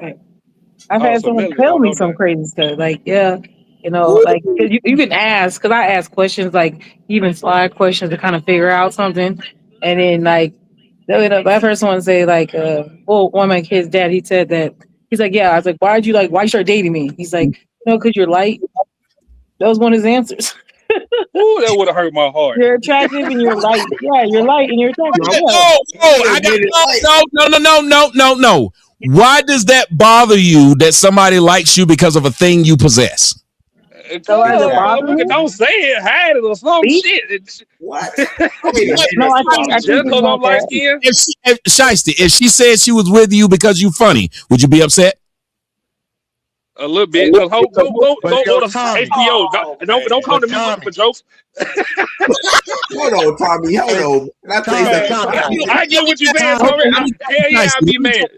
I've Oh, had so someone Millie tell don't me know some that. crazy stuff. Like, yeah, like 'cause you can ask because I ask questions like even slide questions to kind of figure out something, and then like I've heard someone say like, well, one of my kids' dad, he said that he's like, yeah, I was like, why you start dating me? He's like, because you're light. That was one of his answers. Ooh, that would have hurt my heart. You're attractive and you're light. Yeah, you're light and you're attractive. Whoa, Yeah. whoa! I got no. Why does that bother you that somebody likes you because of a thing you possess? So Cause as a bother motherfucker me, don't say it, hide it or some see? shit. What? Wait a No, minute. I think Just it's cause I'm not light that. skinned. If she said she was with you because you funny, would you be upset? A little bit, cause But go yo, to Tommy. HBO. Don't come But to me Tommy. for jokes. Hold on, Tommy. Hold on. Can I tell you something? I get what you're saying, Tommy. Hell yeah, I be mad.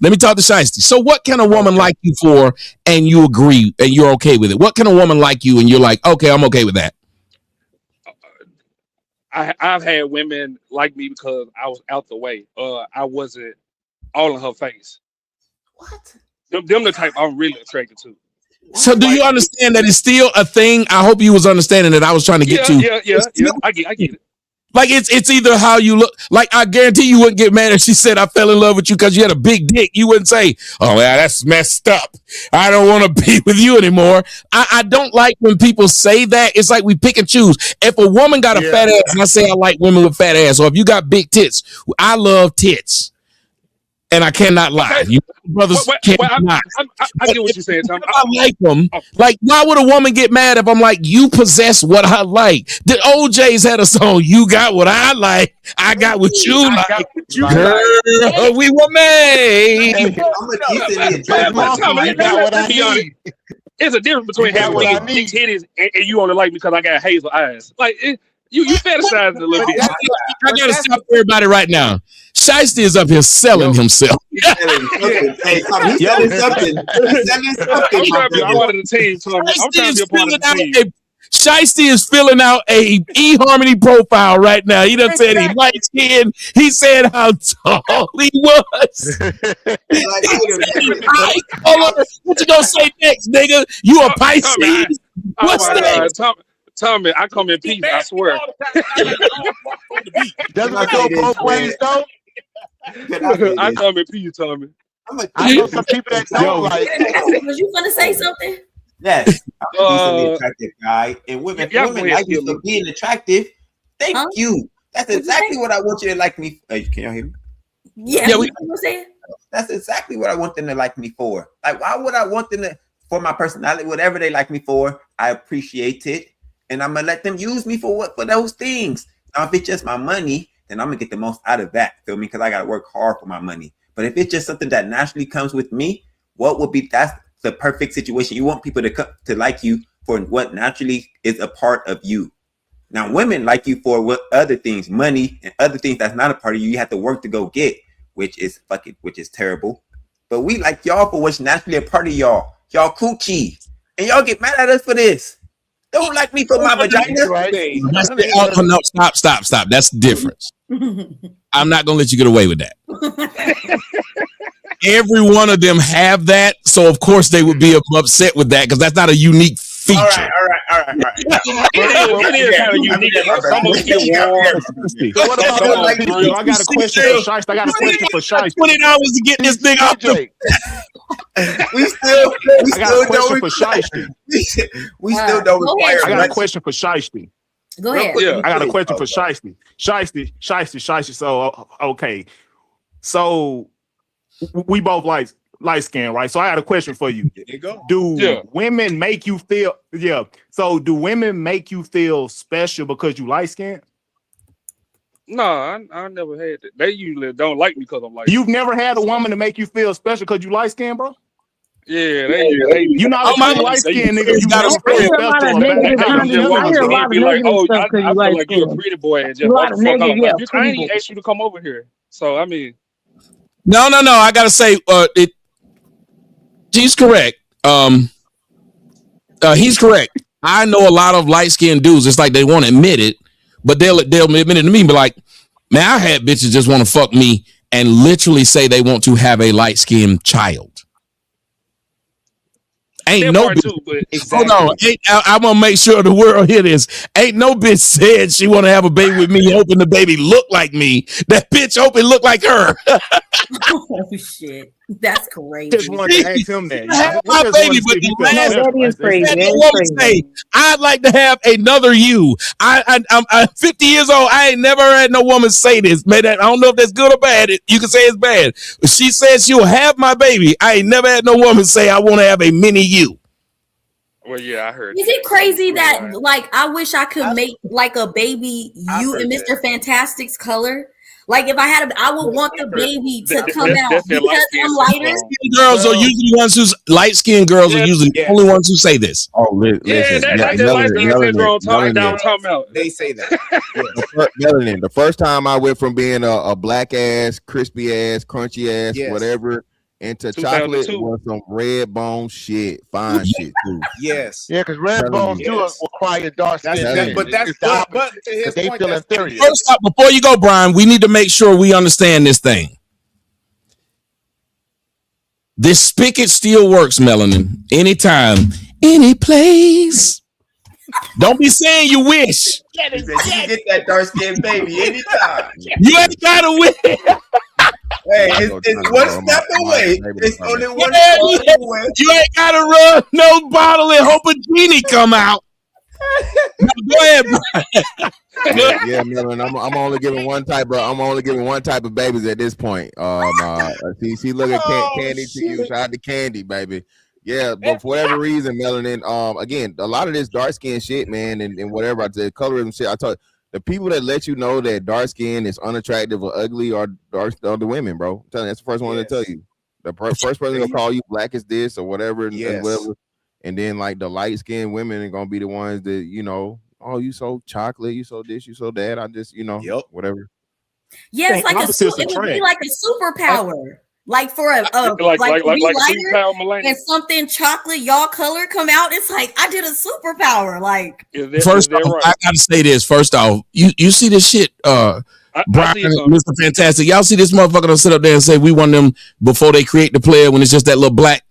Let me talk to Shiesty. So what can a woman like you for and you agree and you're okay with it? What can a woman like you and you're like, okay, I'm okay with that? I've had women like me because I was out the way. I wasn't all in her face. What? Them the type I'm really attracted to. So do you understand that it's still a thing? I hope you was understanding that I was trying to get to. Yeah. I get it. Like it's either how you look. Like I guarantee you wouldn't get mad if she said I fell in love with you because you had a big dick. You wouldn't say, "Oh yeah, that's messed up. I don't want to be with you anymore." I don't like when people say that. It's like we pick and choose. If a woman got a fat ass, and I say I like women with fat ass, or if you got big tits, I love tits. And I cannot lie. Okay. You brothers cannot. I get what you're saying, Tom. I like them. Like, why would a woman get mad if I'm like, you possess what I like? The OJ's had a song, You Got What I Like, I Got What You Like. Girl, we were made. I'm a decent It's a difference between having big titties and you only like me because I got hazel eyes. Like you fantasize it a little bit. I gotta stop everybody right now. Shiesty is up here selling himself. Hey, Tommy, he's selling something. He's selling something. I'm trying to be a part of the team, Tommy. I'm trying to be a part of the team. Shiesty is filling out a eHarmony profile right now. He done said he light skinned. He said how tall he was. What you gonna say next, nigga? You a Pisces? What's that? Tommy, I come in peace, I swear. Doesn't it go both ways, though? I come in peace, Tommy. I know some people that don't like. Was you gonna say something? Yes, I'm a decently attractive guy, and women like you for being attractive. Thank you. That's exactly what I want you to like me. Can y'all hear me? Yeah, what you saying? That's exactly what I want them to like me for. Like, why would I want them to for my personality? Whatever they like me for, I appreciate it, and I'm gonna let them use me for those things. Now, if it's just my money, then I'm gonna get the most out of that. Feel me? Because I gotta work hard for my money. But if it's just something that naturally comes with me, that's the perfect situation. You want people to like you for what naturally is a part of you. Now, women like you for what other things, money and other things that's not a part of you. You have to work to go get, which is terrible. But we like y'all for what's naturally a part of y'all. Y'all coochie, and y'all get mad at us for this. Don't like me for my vagina. Right? No, stop. That's the difference. I'm not gonna let you get away with that. Every one of them have that, so of course they would be upset with that because that's not a unique feature. All right. It is kind of unique. What about I got a question for Shiesty. $20 to get this thing off the. I got a question for Shiesty. We still don't require. I got a question for Shiesty. Go ahead. Yeah. I got a question for Shiesty. Shiesty. So okay, so we both light skin, right? So I got a question for you. There you go. Do women make you feel? Yeah. So do women make you feel special because you light skin? No, I never had that. They usually don't like me because I'm like. You've never had a woman to make you feel special because you light skin, bro? Yeah, they you not a light skin nigga. You never feel special. I hear a lot of negative stuff because you I feel like you're a skin. pretty boy and just A lot of negative, yeah, I ain't asked you to come over here. So I mean, No. I gotta say, he's correct. He's correct. I know a lot of light skinned dudes. It's like they won't admit it, but they'll admit it to me. But like, man, I had bitches just want to fuck me and literally say they want to have a light skinned child. Ain't That no part bitch. too, but Exactly. Hold on. I'm gonna make sure the world hear this. Ain't no bitch said she want to have a baby with me, hoping the baby look like me. That bitch hoping look like her. Oh shit, that's crazy. Just wanted to ask him that. Have We my just baby, wanted to but see if he the felt last No, that is special. crazy. had That no is woman say, crazy. I'd like to have another you. I'm 50 years old. I ain't never had no woman say this. Man, I don't know if that's good or bad. You can say it's bad. But she says she'll have my baby. I ain't never had no woman say I want to have a mini you. well, yeah, I heard. Is it crazy that like I wish I could make like a baby you and Mr. Fantastic's color? Like if I had I would want the baby to come out because I'm lighter. Girls are usually the ones who's light-skinned girls are usually the only ones who say this. Oh, Yeah, listen. that's that light skin syndrome talking down talking about. They say that. Melanin. The first time I went from being a black ass, crispy ass, crunchy ass, whatever, into chocolate 2002. was some red bone shit, fine shit too. Yes. Yeah, because red bones do require dark skin. But that's the opposite. But to his They point, feel that's inferior. First off, before you go, Brian, we need to make sure we understand this thing. This spigot still works, Melanin. Anytime, any place. Don't be saying you wish. You get that dark skinned baby anytime. You ain't gotta wish. Hey, it's one step away. It's only one Yeah, step away. You ain't gotta run no bottle and hope a genie come out. No, go ahead, Brian. Yeah, Melon. I'm only giving one type of babies at this point. See, look at Candy to you. Shout out to Candy, baby. Yeah, but for whatever reason, Melanin. Again, a lot of this dark skin shit, man, and whatever I said, colorism shit. I told the people that let you know that dark skin is unattractive or ugly are the women, bro. I'm telling you, that's the first one to tell you. The first person will call you black as this or whatever, and whatever. And then like the light skinned women are gonna be the ones that oh, you so chocolate, you so this, you so that. I just whatever. Yeah, it's like it would be like a superpower. Like for a like lighter and something chocolate y'all color come out, it's like I did a superpower. Like first off, I gotta say this. First off, you see this shit, Brian, Mr. Fantastic. Y'all see this motherfucker gonna sit up there and say we want them before they create the player when it's just that little black.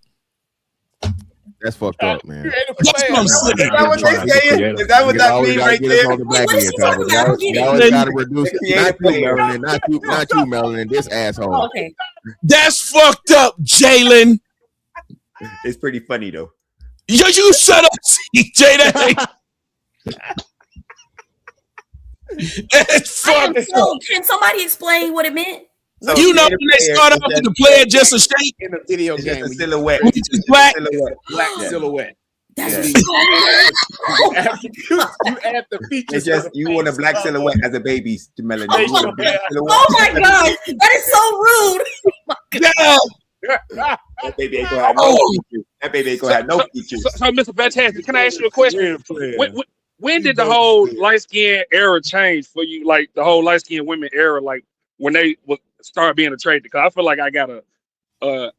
That's fucked up, man. That's what I'm saying. Is that what they saying? Is that what that means right there? Y'all gotta reduce not you, Melanin, this asshole. Oh, okay. That's fucked up, Jalen. It's pretty funny though. Yo, you shut up, CJ. It's fucked up. Can somebody explain what it meant? So when they start off with the player just a shape in the video game, a silhouette. It's black. Black silhouette. That's you add the features. It's just you want a black silhouette as a baby, Melanin. Oh my god, that is so rude. That baby ain't gonna have no features. That baby ain't gonna have no features. So, Mr. Fantastic, can I ask you a question? When did the whole light skin era change for you? Like the whole light skin women era, like when they start being attracted? Because I feel like I got a when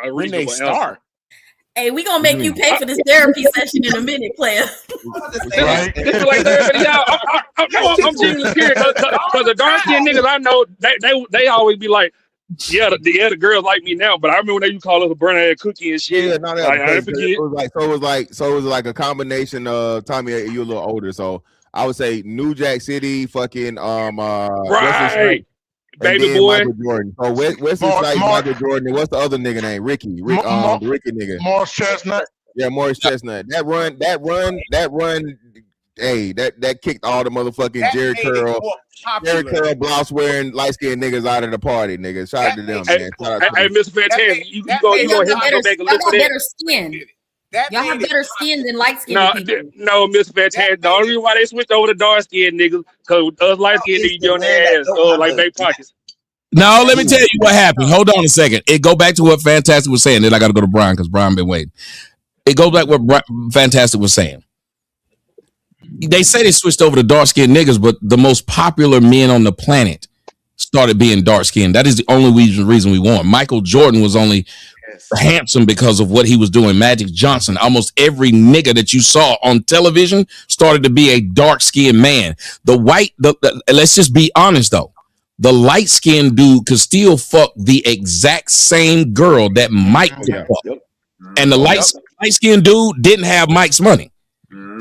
they reasonable start. answer. Hey, we gonna make you pay for this therapy session in a minute, player. Right. Like I'm genuinely curious because the dark skinned niggas I know, they always be like, the girls like me now, but I remember when they used to call us a burn ass cookie and shit. Yeah, no, I forget. It was like a combination of Tommy. You're a little older, so I would say New Jack City, fucking right. Baby boy. Michael Jordan. So Wesley Snipes, Michael Jordan, and what's the other nigga name? Ricky. The Ricky nigga. Morris Chestnut. Yeah, Morris Chestnut. That run. Hey, that kicked all the motherfucking Jerry Curl blouse wearing light skinned niggas out of the party, niggas. Shout out to them, man. Hey, Mr. Fantastic, you go hit me back and look at that. Better skin. Y'all have better skin than light skinned people. No, Mr. Fantastic. The only reason why they switched over to dark skinned niggas because us light skinned niggas be on their ass, like back pockets. No, let me tell you what happened. Hold on a second. It go back to what Fantastic was saying. Then I got to go to Brian because Brian been waiting. It goes back to what Fantastic was saying. They say they switched over to dark skinned niggas, but the most popular men on the planet started being dark skinned. That is the only reason we want. Michael Jordan was only handsome because of what he was doing. Magic Johnson, almost every nigga that you saw on television started to be a dark skinned man. Let's just be honest though. The light skinned dude could still fuck the exact same girl that Mike could fuck. And the light light-skinned dude didn't have Mike's money.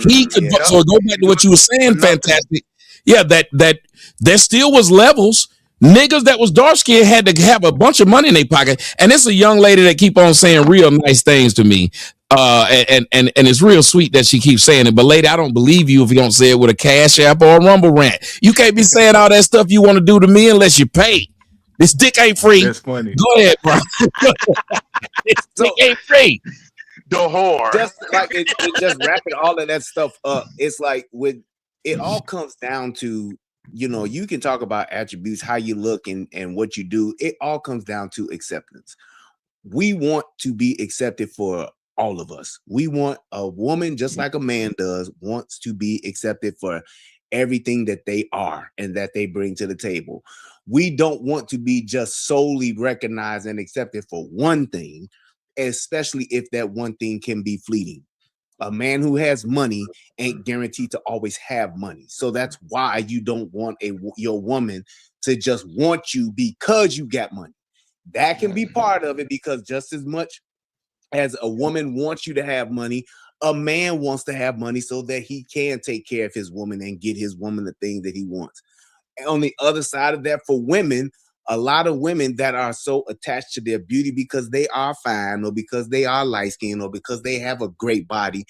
He could. Yeah. So go back to what you were saying, fantastic. Yeah, that there still was levels. Niggas that was dark skinned had to have a bunch of money in their pocket, and it's a young lady that keep on saying real nice things to me. And it's real sweet that she keeps saying it. But lady, I don't believe you if you don't say it with a Cash App or a Rumble rant. You can't be saying all that stuff you want to do to me unless you pay. This dick ain't free. That's funny. Go ahead, bro. This dick ain't free. The whore. Just like it just wrapping all of that stuff up. It's like it all comes down to, you know, you can talk about attributes, how you look and what you do. It all comes down to acceptance. We want to be accepted for all of us. We want a woman, just like a man does, wants to be accepted for everything that they are and that they bring to the table. We don't want to be just solely recognized and accepted for one thing, especially if that one thing can be fleeting. A man who has money ain't guaranteed to always have money. So that's why you don't want your woman to just want you because you got money. That can be part of it, because just as much as a woman wants you to have money, a man wants to have money so that he can take care of his woman and get his woman the thing that he wants. And on the other side of that, for women, a lot of women that are so attached to their beauty because they are fine or because they are light-skinned or because they have a great body,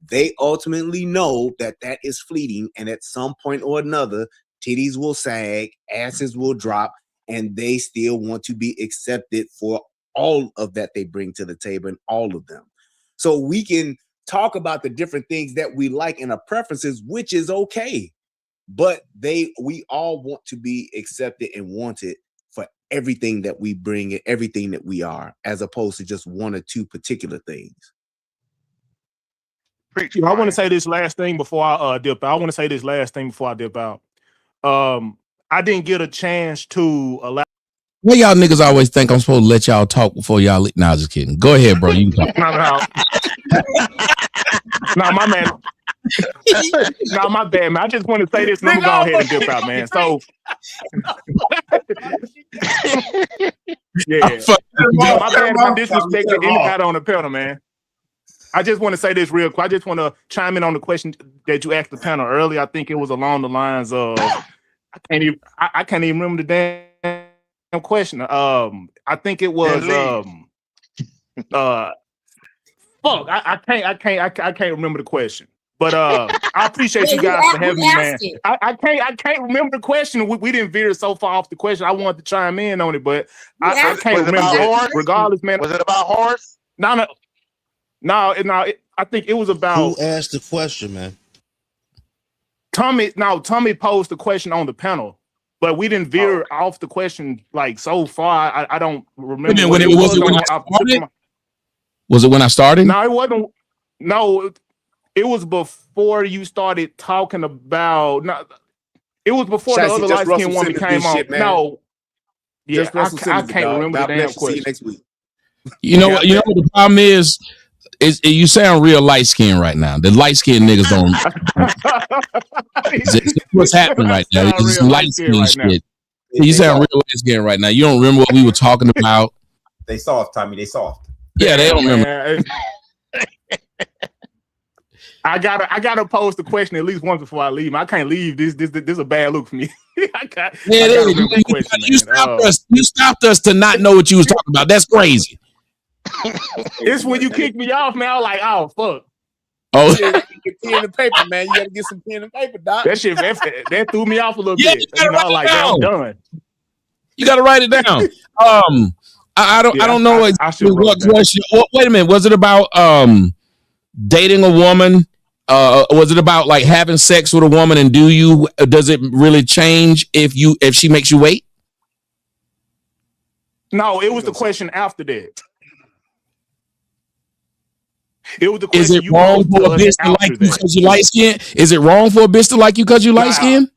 they ultimately know that that is fleeting, and at some point or another, titties will sag, asses will drop, and they still want to be accepted for all of that they bring to the table, and all of them. So we can talk about the different things that we like and our preferences, which is okay, but we all want to be accepted and wanted for everything that we bring and everything that we are, as opposed to just one or two particular things. I want to say this last thing before I dip out. I didn't get a chance to allow. Well, y'all niggas always think I'm supposed to let y'all talk before y'all leave. Nah, just kidding. Go ahead, bro. You can talk. No, my man. No, my bad, man. I just want to say this, and I'm gonna go ahead and dip out, man. So, yeah, my bad if I disrespected anybody on the panel, man. I just want to say this real quick. I just want to chime in on the question that you asked the panel earlier. I think it was along the lines of I can't even remember the damn question. I think it was fuck. I can't remember the question. But I appreciate you guys for having me, man. I can't remember the question. We didn't veer so far off the question. I wanted to chime in on it, but I can't remember it. Regardless, man. Was it about horse? No. I think it was about. Who asked the question, man? Tommy posed the question on the panel, but we didn't veer off the question like so far. I don't remember. Was it when I started? No, it wasn't. No, it was before you started talking about. No, it was before the other light skinned woman came on. No, yeah, I can't remember the damn question. Next week. You know what the problem is you sound real light skinned right now. The light skinned niggas don't. What's happening right now? It's light skinned shit. You sound real light skinned right now. You don't remember what we were talking about. They soft, Tommy. They soft. Yeah, they don't remember. I gotta pose the question at least once before I leave. I can't leave. This is a bad look for me. You stopped us to not know what you was talking about. That's crazy. It's when you kicked me off, man. I was like, oh fuck. Oh, Get pen and paper, man. You gotta get some pen and paper, doc. That shit that threw me off a little bit. You know, like I'm done. You gotta write it down. I don't know exactly what question. Wait a minute. Was it about dating a woman? Was it about like having sex with a woman, and does it really change if she makes you wait? No, it was the question after that. It was the question. Is it wrong for a bitch to like you because you light skin? Is it wrong for a bitch to like you because you light skin?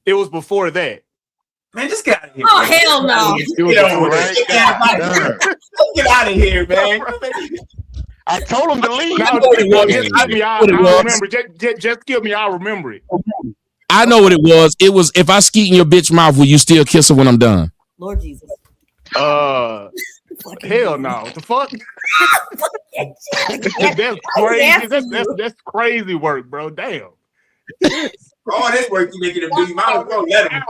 It was before that. Man, just get out of here. Oh, hell no. Get out of here, man. I told him to leave. No, I remember. Just give me. I'll remember it. I know what it was. It was, if I skeet in your bitch mouth, will you still kiss her when I'm done? Lord Jesus. Hell no. The fuck? That's crazy. That's crazy work, bro. Damn. All this work you making them do, you might as well let them.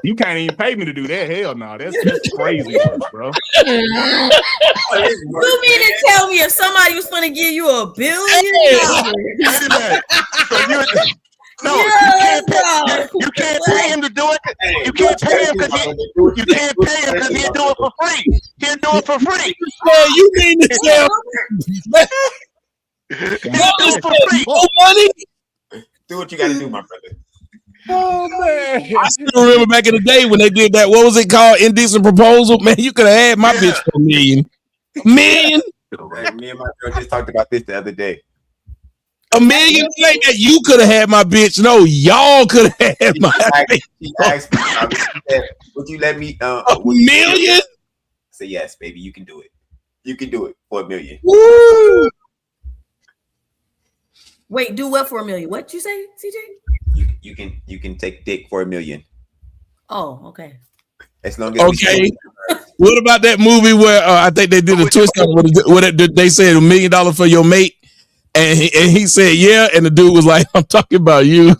You can't even pay me to do that. Hell no. That's crazy work, bro. You mean to tell me if somebody was going to give you $1 billion? You can't pay him to do it. You can't pay him because he'll do it for free. He'll do it for free. Man, you mean to tell money? Do what you got to do, my brother. Oh man! I still remember back in the day when they did that. What was it called? Indecent proposal. Man, you could have had my bitch for $1 million. Man, me and my girl just talked about this the other day. $1 million like that. You could have had my bitch. No, y'all could have had my bitch. She asked me, would you let me? $1 million? I said yes, baby. You can do it. You can do it for $1 million. Woo! Wait, do what for $1 million? What'd you say, CJ? You can take dick for $1 million. Oh, okay. As long as What about that movie where I think they did a twist on where they said $1 million for your mate, and he said yeah, and the dude was like, "I'm talking about you."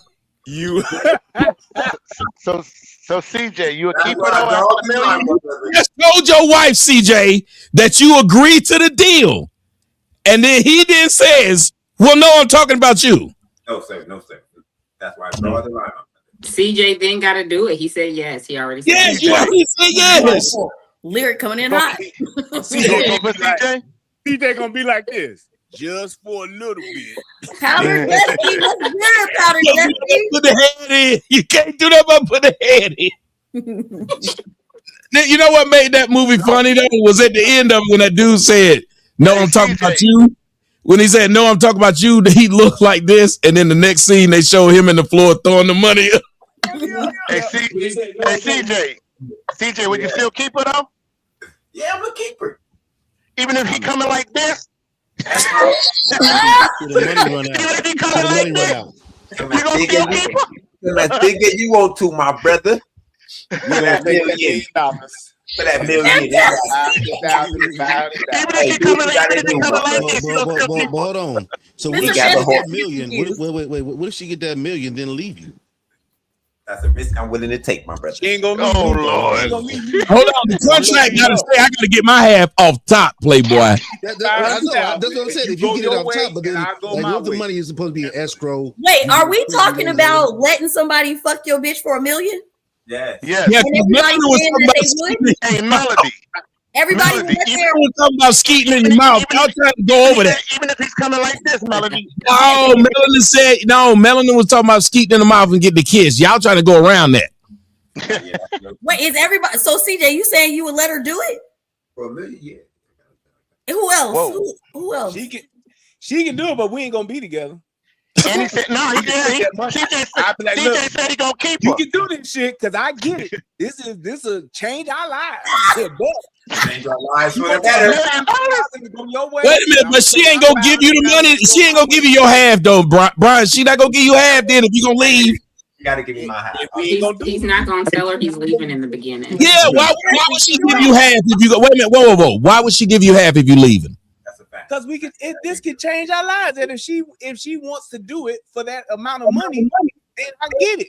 So CJ, you a keeper though? $1 million? Just told your wife, CJ, that you agreed to the deal, and then he then says, "Well, no, I'm talking about you." No, sir. No, sir. That's why I draw the line. CJ then got to do it. He said yes. He already said yes. You already said yes. Lyric coming in hot. CJ gonna be like this. Just for a little bit. Powder Dusty, what's good, Powder Dusty? Put the head in. You can't do that but put the head in. You know what made that movie funny though? Was at the end of it when that dude said, "No, I'm talking about you." When he said, "No, I'm talking about you," he looked like this, and then the next scene they show him in the floor throwing the money up. Hey, CJ, would you still keep her though? Yeah, I'm a keeper. Even if he coming like this? The money run out. Even if he coming like this? You gonna still keep her? As big as you want to, my brother. You gonna take $1 million for that $1 million. Hold on. So what if she get that $1 million? Wait. What if she get that $1 million then leave you? That's a risk I'm willing to take, my brother. She ain't gonna leave. Oh Lord! Hold on, the contract gotta say I gotta get my half off top, Playboy. That's what I'm saying. If you get it off top, but then like, what the money is supposed to be an escrow? Wait, are we talking about letting somebody fuck your bitch for $1 million? Yes. Yes. Yeah, And everybody saying that they would? Hey, Melody. Everybody Melody, was there. We're talking about skeeting in your mouth. Y'all trying to go over that. Even if he's coming like this, Melody. No, Melanin said no. Melanin was talking about skeeting in the mouth and get the kiss. Y'all trying to go around that. Wait, is everybody? So CJ, you saying you would let her do it? For $1 million, yeah. Who else? Who else? She can do it, but we ain't gonna be together. And he said, no, CJ said he gonna keep her. You can do this shit because I get it. This will change our lives. Change our lives for the better. Wait a minute, but she ain't gonna give you the money. She ain't gonna give you your half though, Brian. She not gonna give you half then if you gonna leave. You gotta give me my half. He's not gonna tell her he's leaving in the beginning. Yeah, why would she give you half if you go? Wait a minute, whoa. Why would she give you half if you leaving? Because this could change our lives, and if she wants to do it for that amount of money, then I get it.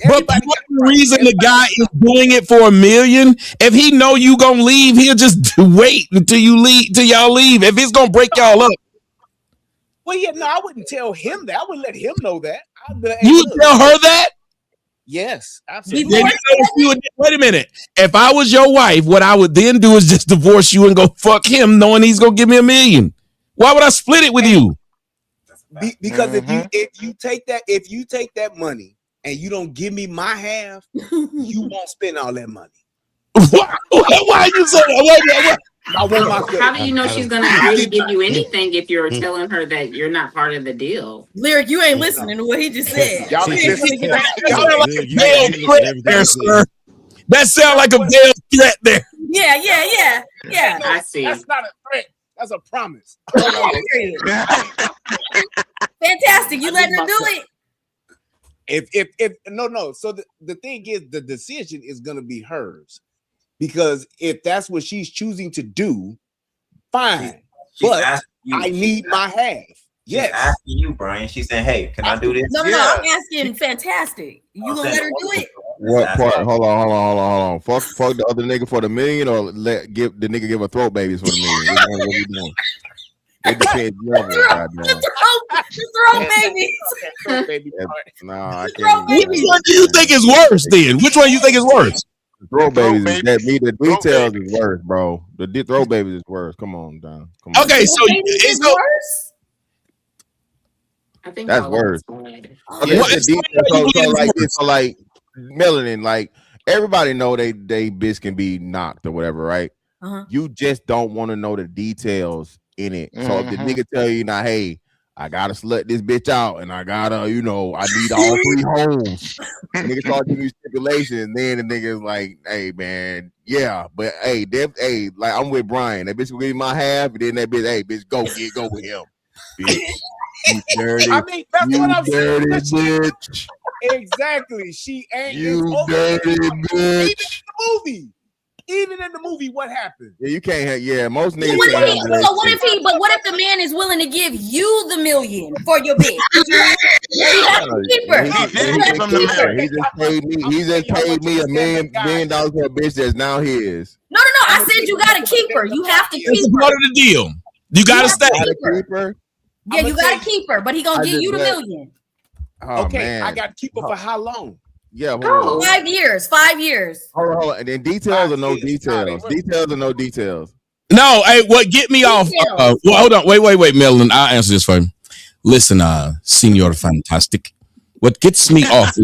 But what's the reason the guy is doing it for $1 million? If he know you gonna leave, he'll just wait until you leave, till y'all leave. If it's gonna break y'all up, well, yeah, no, I wouldn't tell him that. I would let him know that. You would tell her that? Yes, absolutely. Wait a minute. If I was your wife, what I would then do is just divorce you and go fuck him, knowing he's gonna give me $1 million. Why would I split it with you? Because if you take that money and you don't give me my half, you won't spend all that money. Why are you saying that? I want my How do you know she's gonna agree to give you anything if you're telling her that you're not part of the deal? Lyric, you ain't listening to what he just said. Y'all that sound like a veiled threat there. Yeah. I see. That's not a threat. That's a promise. Fantastic. You letting her do it? If no. So the thing is, the decision is gonna be hers. Because if that's what she's choosing to do, fine. I need my half. Yes. Asking you, Brian. She's saying, "Hey, can I do this?" No, I'm asking Fantastic. You gonna let her do it? What part? Hold on. Fuck the other nigga for the million, or give the nigga give her throat babies for the million. What we doing? It depends. The throw babies. Nah, I can't. Which one do you think is worse then? Which one you think is worse? Throw babies is that me. The details is worse, bro. The throw babies is worse. Come on, Don. Come on. Okay, so it's worse. I think that's worse. Okay, so like melanin, like everybody know they bitch can be knocked or whatever, right? You just don't want to know the details in it. So if the nigga tell you now, hey, I gotta slut this bitch out, and I gotta, I need all 3 holes. Nigga start giving you stipulations, then the nigga's like, hey man, yeah, but hey, like I'm with Brian. That bitch will give me my half, and then that bitch, hey, bitch, go with him. Bitch. You dirty, I mean, that's what I'm saying. Bitch. Exactly. She ain't. You dirty bitch. Even in the movie, what happened? Yeah, you can't have. Yeah, most niggas. What if the man is willing to give you the million for your bitch? You have to keep her. He just paid me $1 million for a bitch that's now his. No. I said you gotta keep her. You have to keep her. It's part of the deal. You gotta stay. Keep her. Yeah, you gotta keep her, but he gonna give you the million. Okay, man. I gotta keep her for how long? Yeah, 5 years. 5 years. Hold on. And then details or no details? Details or no details? No, hey, what get me off? Well, hold on, wait, Melvin. I'll answer this for you. Listen, Senor Fantastic. What gets me off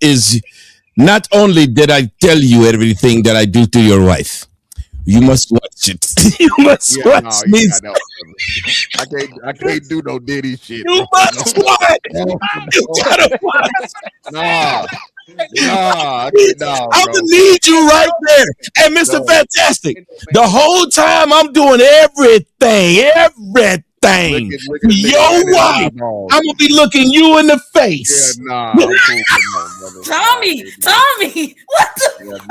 is not only did I tell you everything that I do to your wife. You must watch it. You must watch me. I can't do no Diddy shit. You must watch. You gotta watch. Nah. I'm gonna need you right there. And Mr. Fantastic, the whole time I'm doing everything. Your wife, I'm gonna be looking you in the face. Yeah, Tommy, what the? I'm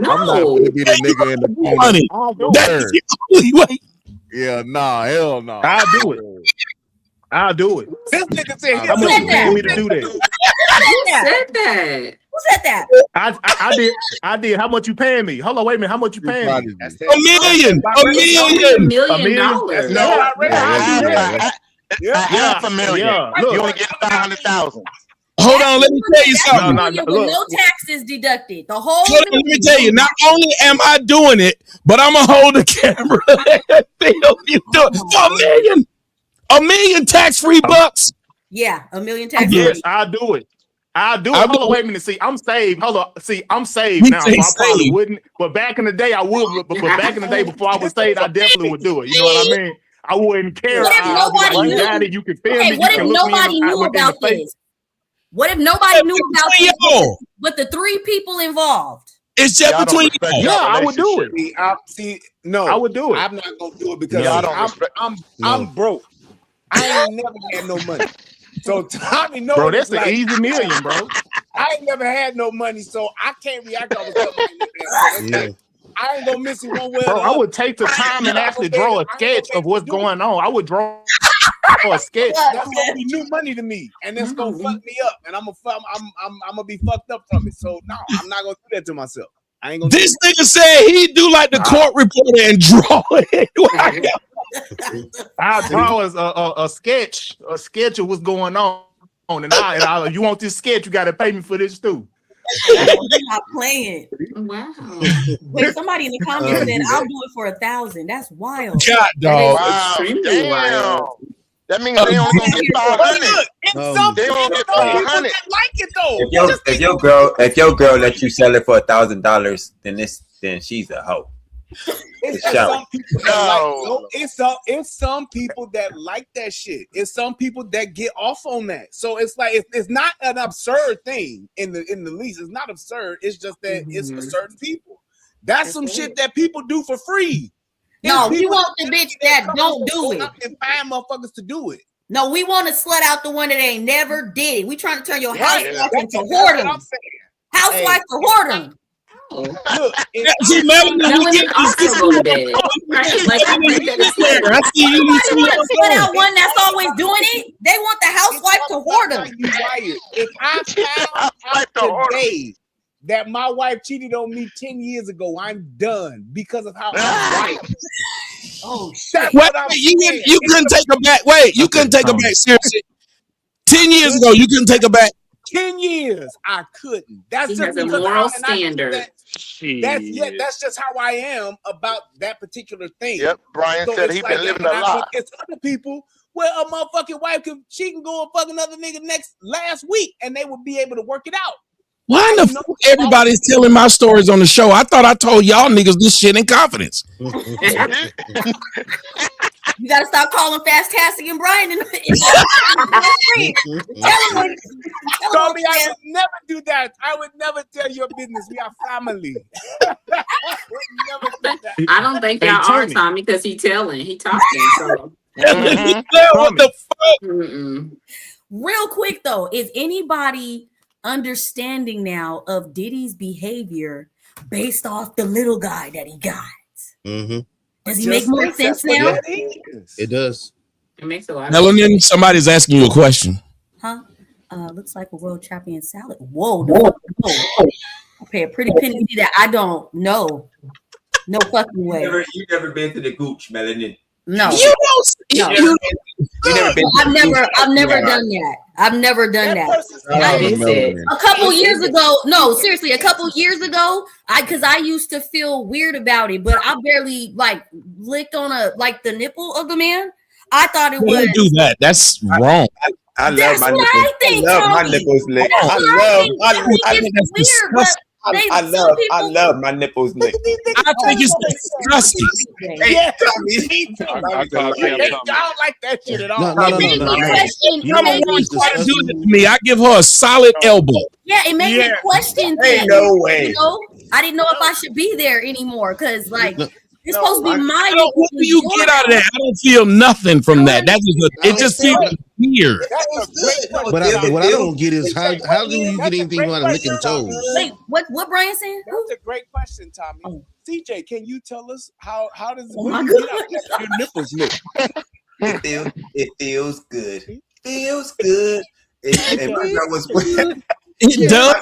not gonna be the nigga in the corner. That's the only way. Yeah, hell no. I'll do it. This nigga said I'm gonna me to do that. Who said that? Who said that? I did. How much you paying me? Hold on, wait a minute. How much you paying me? $1 million. $1 million. No, half a million. Yeah, you only get 500,000. Hold on, let me tell you something. With no taxes deducted. The whole. Let me tell you. Not only am I doing it, but I'm gonna hold the camera and film you do it for $1 million. $1 million tax-free bucks. Yeah, $1 million tax-free. Yes, I'll do it. Hold on, wait a minute. See, I'm saved. Hold on. See, I'm saved now. So I probably wouldn't. But back in the day, I would. But back in the day, before I was saved, I definitely would do it. You know what I mean? I wouldn't care. What if nobody knew? You can film me. What if nobody knew about this? What if nobody knew about this? But the 3 people involved. It's just between you. Yeah, I would do it. I would do it. I'm not gonna do it because I'm broke. I ain't never had no money. So Tommy knows. Bro, that's an easy million, bro. I ain't never had no money, so I can't react on the I ain't gonna miss it one way. Bro, I would take the time and actually draw a sketch of what's going on. I would draw a sketch. That's gonna be new money to me, and that's gonna fuck me up, and I'm gonna be fucked up from it. So no, I'm not gonna do that to myself. I ain't gonna. This nigga said he do like the court reporter and draw it. I'll draw a sketch of what's going on, and you want this sketch, you got to pay me for this too. You're not playing. Wow. Wait, somebody in the comments said I'll do it for 1,000. That's wild. God, dog. Wow, damn. That means they only gonna get 500. They only get 500. Like it though. If your girl let you sell it for $1,000, then she's a hoe. It's some people that it's some people that like that shit. It's some people that get off on that. So it's like it's not an absurd thing in the least. It's not absurd. It's just that it's for certain people. That's some shit that people do for free. No, we want the bitch that don't do it. And find motherfuckers to do it. No, we want to slut out the one that ain't never did it. We trying to turn your housewife into whoredom. Housewife to whoredom. Look, see, Melanin also go to bed. Right? Like I think that is fair. I see you. Want to split out one that's always doing it. They want the housewife to hoard them. If I found out today that my wife cheated on me 10 years ago, I'm done because of how I'm white. Oh shit! Wait, you couldn't take her back. Wait, you couldn't take her back seriously. 10 years ago, you couldn't take her back. 10 years, I couldn't. That's he just has a moral standard. That's just how I am about that particular thing. Yep, Brian said he's been living a lie. It's other people where a motherfucking wife she can go and fuck another nigga last week and they would be able to work it out. Why in the fuck everybody's telling my stories on the show? I thought I told y'all niggas this shit in confidence. You gotta stop calling Fantastic and Brian and tell him. Tommy, I would never do that. I would never tell your business. We are family. I don't think y'all are, Tommy, because he talking. So what the fuck? Real quick though, is anybody understanding now of Diddy's behavior based off the little guy that he got? Mm-hmm. Does he make more sense now? It does. It makes a lot. Melanin, somebody's asking you a question. Huh? Looks like a world champion salad. Whoa. I pay a pretty penny to see that. I don't know. No fucking way. You never been to the Gooch, Melanin. No. You don't. I've never done that. I've never done that. A couple years ago, no, seriously, a couple years ago, because I used to feel weird about it, but I barely like licked on the nipple of the man. I thought it was. Don't do that. That's wrong. I love my nipples. I love my nipples licked. I love my nipples licked. I think it's disgusting. I don't like that shit at all. No. Do it to me. I give her a solid elbow. Yeah, it made me question things. No way. You know, I didn't know if I should be there anymore because, like, it's supposed to be my. What do you get out of that? I don't feel nothing from that. It just feels weird. But what I don't get is how do you get anything out of licking toes? Wait, what Brian saying? That's a great question, Tommy. CJ, can you tell us how does my your nipples look? It feels good. Feels good. And my girl was it does.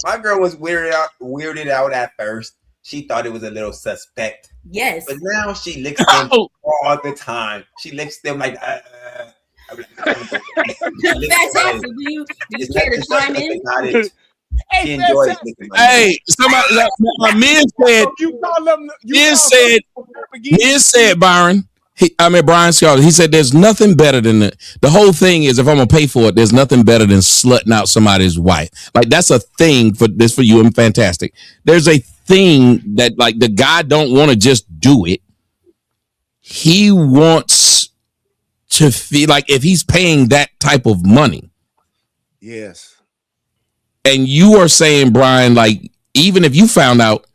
My girl was weirded out at first. She thought it was a little suspect. Yes. But now she licks them all the time. She licks them like Fantastic. Do you care to chime in? She enjoys licking my hey, somebody Men said, Byron. Brian Scott, he said there's nothing better than the whole thing is if I'm gonna pay for it, there's nothing better than slutting out somebody's wife. Like that's a thing for you and Fantastic. There's a thing that like the guy don't want to just do it. He wants to feel like if he's paying that type of money. Yes. And you are saying, Brian, like even if you found out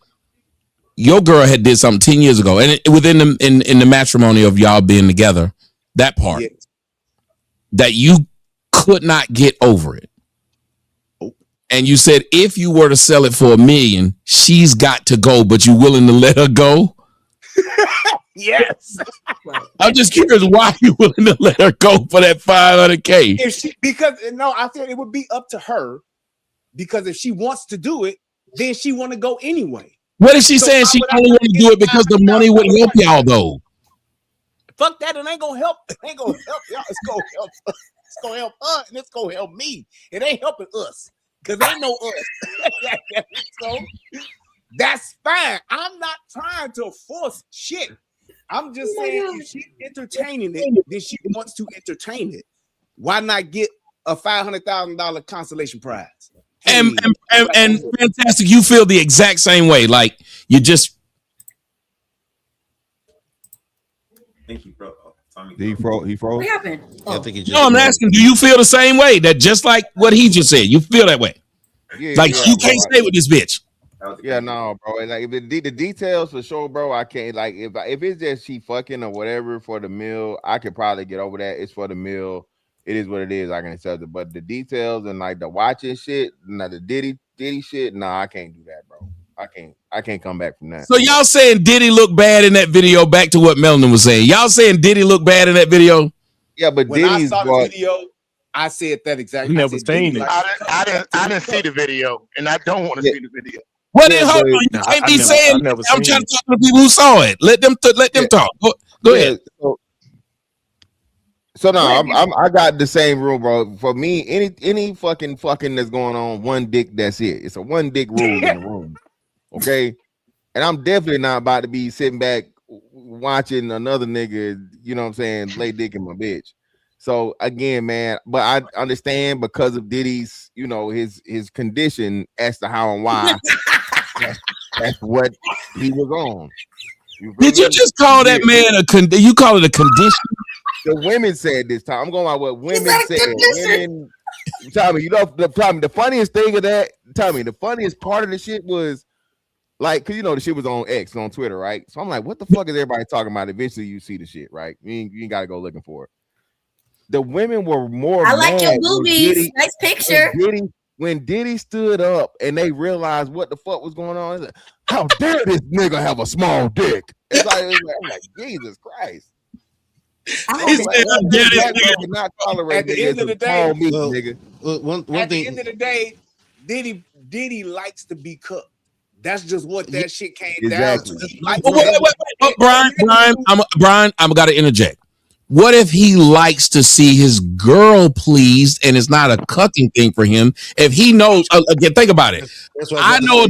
your girl had did something 10 years ago, and within the matrimony of y'all being together, that part that you could not get over it. And you said if you were to sell it for $1 million, she's got to go, but you willing to let her go? Yes. I'm just curious why you willing to let her go for that $500K. I said it would be up to her because if she wants to do it, then she want to go anyway. What is she saying? She only want to do it because the money would help y'all though. Fuck that, it ain't gonna help. It ain't gonna help y'all. It's gonna help us. It's gonna help her, and it's gonna help me. It ain't helping us because ain't no us. So that's fine. I'm not trying to force shit. I'm just saying if she's entertaining it, then she wants to entertain it. Why not get a $500,000 consolation prize? And Fantastic, you feel the exact same way. Like you just. I think he broke. He froze. What happened? I think No, I'm asking. Do you feel the same way? That just like what he just said, you feel that way? You can't stay with this bitch. Yeah, no, bro. Like the details for sure, bro. I can't. Like if it's just she fucking or whatever for the meal, I could probably get over that. It's for the meal. It is what it is. I can accept it. But the details and like the watching shit, the Diddy shit, nah, I can't do that, bro. I can't come back from that. So y'all saying Diddy look bad in that video? Back to what Melanin was saying. Y'all saying Diddy look bad in that video? Yeah, but when Diddy's I saw the video, I said that exactly. Never seen it. I didn't see the video, and I don't want to see the video. Well, then hold on. You can't be saying. I'm trying to talk to the people who saw it. Let them talk. Go ahead. So no, I got the same rule, bro. For me, any fucking that's going on, one dick, that's it. It's a one dick rule in the room. Okay. And I'm definitely not about to be sitting back watching another nigga, you know what I'm saying, lay dick in my bitch. So again, man, but I understand because of Diddy's, you know, his condition as to how and why that's what he was on. Did you just call that man you call it a condition? The women said this time. I'm going by what women said. Women, Tommy, you know, the funniest thing of that, Tommy, the funniest part of the shit was like, cause you know the shit was on X, on Twitter, right? So I'm like, what the fuck is everybody talking about? Eventually you see the shit, right? You ain't gotta go looking for it. The women were more I like your mad boobies. Nice picture. When Diddy stood up and they realized what the fuck was going on, like, how dare this nigga have a small dick? It's like, I'm like, Jesus Christ. At the end of the day, Diddy likes to be cooked. That's just what that shit came down to. Brian, I'm gotta interject. What if he likes to see his girl pleased and it's not a cucking thing for him? If he knows, again, think about it. I know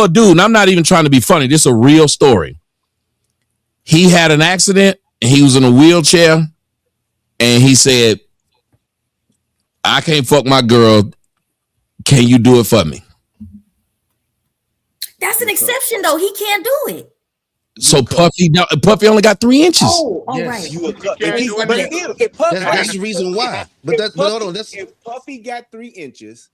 a dude, and I'm not even trying to be funny. This is a real story. He had an accident and he was in a wheelchair and he said, I can't fuck my girl. Can you do it for me? That's an exception though. He can't do it. So Puffy only got 3 inches. Oh, all right. That's the reason why. But hold on. If Puffy got 3 inches,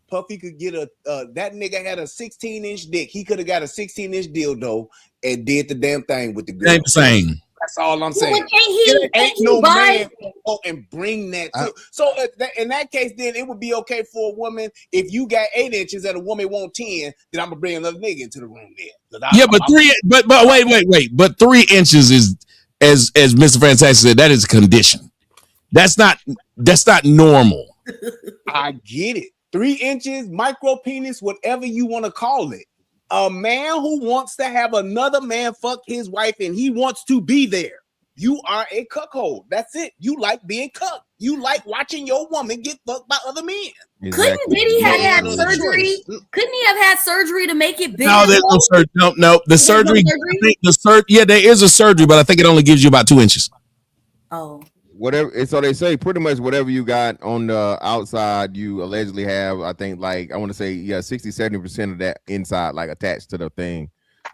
Puffy could get that nigga had a 16-inch dick. He could have got a 16-inch dildo and did the damn thing with the girl. Same. That's all I'm saying. Well, ain't no man go and bring that to. So in that case, then it would be okay for a woman if you got 8 inches and a woman want 10. Then I'm gonna bring another nigga into the room there. Wait. But 3 inches is, as Mr. Fantastic said, that is a condition. That's not normal. I get it. 3 inches, micro penis, whatever you want to call it. A man who wants to have another man fuck his wife and he wants to be there. You are a cuckold. That's it. You like being cucked. You like watching your woman get fucked by other men. Exactly. Couldn't Diddy have had surgery? Couldn't he have had surgery to make it bigger? No, there's no surgery. No. The surgery. Yeah, there is a surgery, but I think it only gives you about 2 inches. Oh. Whatever. So they say pretty much whatever you got on the outside, you allegedly have, I think, like, I want to say, 60-70% of that inside, like, attached to the thing,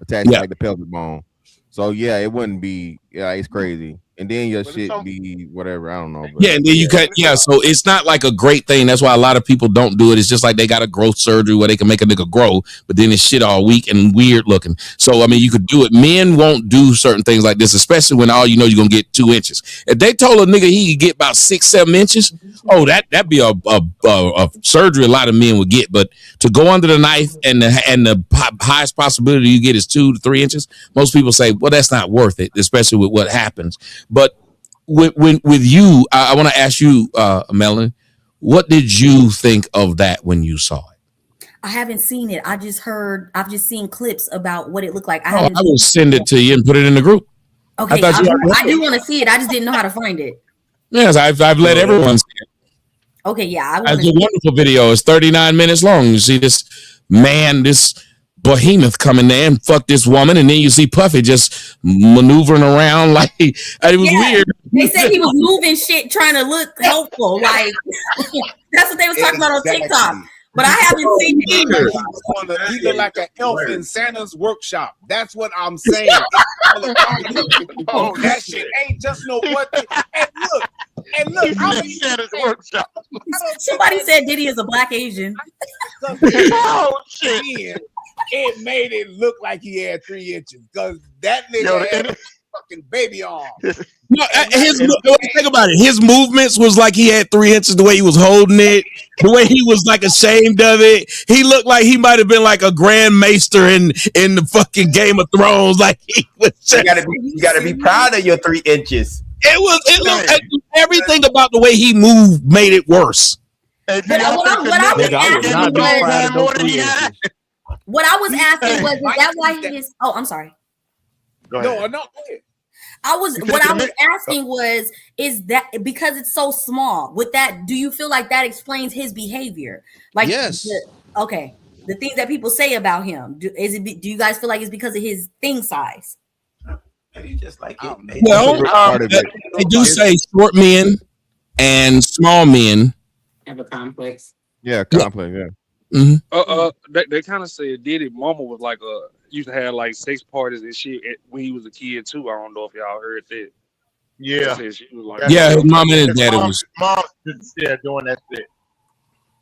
to like the pelvic bone. So yeah, it wouldn't be, it's crazy. And then your shit be whatever, I don't know. But, and then you cut, so it's not like a great thing. That's why a lot of people don't do it. It's just like they got a growth surgery where they can make a nigga grow, but then it's shit all weak and weird looking. So, I mean, you could do it. Men won't do certain things like this, especially when all you know you're going to get 2 inches. If they told a nigga he could get about 6-7 inches, that'd be a surgery a lot of men would get. But to go under the knife and the highest possibility you get is 2 to 3 inches, most people say, well, that's not worth it, especially with what happens. But with you, I want to ask you, Melanie, what did you think of that when you saw it? I haven't seen it. I've just seen clips about what it looked like. I will send it to you and put it in the group. Okay, I do want to see it. I just didn't know how to find it. Yes, I've let everyone see it. Okay, yeah. It's a wonderful video. It's 39 minutes long. You see this behemoth coming there and fuck this woman, and then you see Puffy just maneuvering around like it was weird. They said he was moving shit trying to look helpful, like that's what they was talking about on TikTok. But I haven't seen it. He look like an elf in Santa's workshop. That's what I'm saying. That shit ain't just no what. And look, I'm in Santa's workshop. Somebody said Diddy is a black Asian. Oh shit! It made it look like he had 3 inches because that nigga. fucking baby arm. No, think about it. His movements was like he had 3 inches. The way he was holding it, the way he was like ashamed of it. He looked like he might have been like a Grand Maester in the fucking Game of Thrones. Like he was. You gotta be proud of your 3 inches. It looked everything about the way he moved made it worse. What I was asking was, is that why he is? Oh, I'm sorry. No, go ahead. What I was asking was, is that because it's so small? With that, do you feel like that explains his behavior? Like, yes. The things that people say about him. Do you guys feel like it's because of his thing size? Maybe just like it. Well, they do say short men and small men have a complex. Yeah, complex. Yeah. Mm-hmm. They kind of said Diddy mama was like used to have like sex parties and shit when he was a kid too. I don't know if y'all heard that. Yeah, she was like, his mom and his daddy was doing that shit.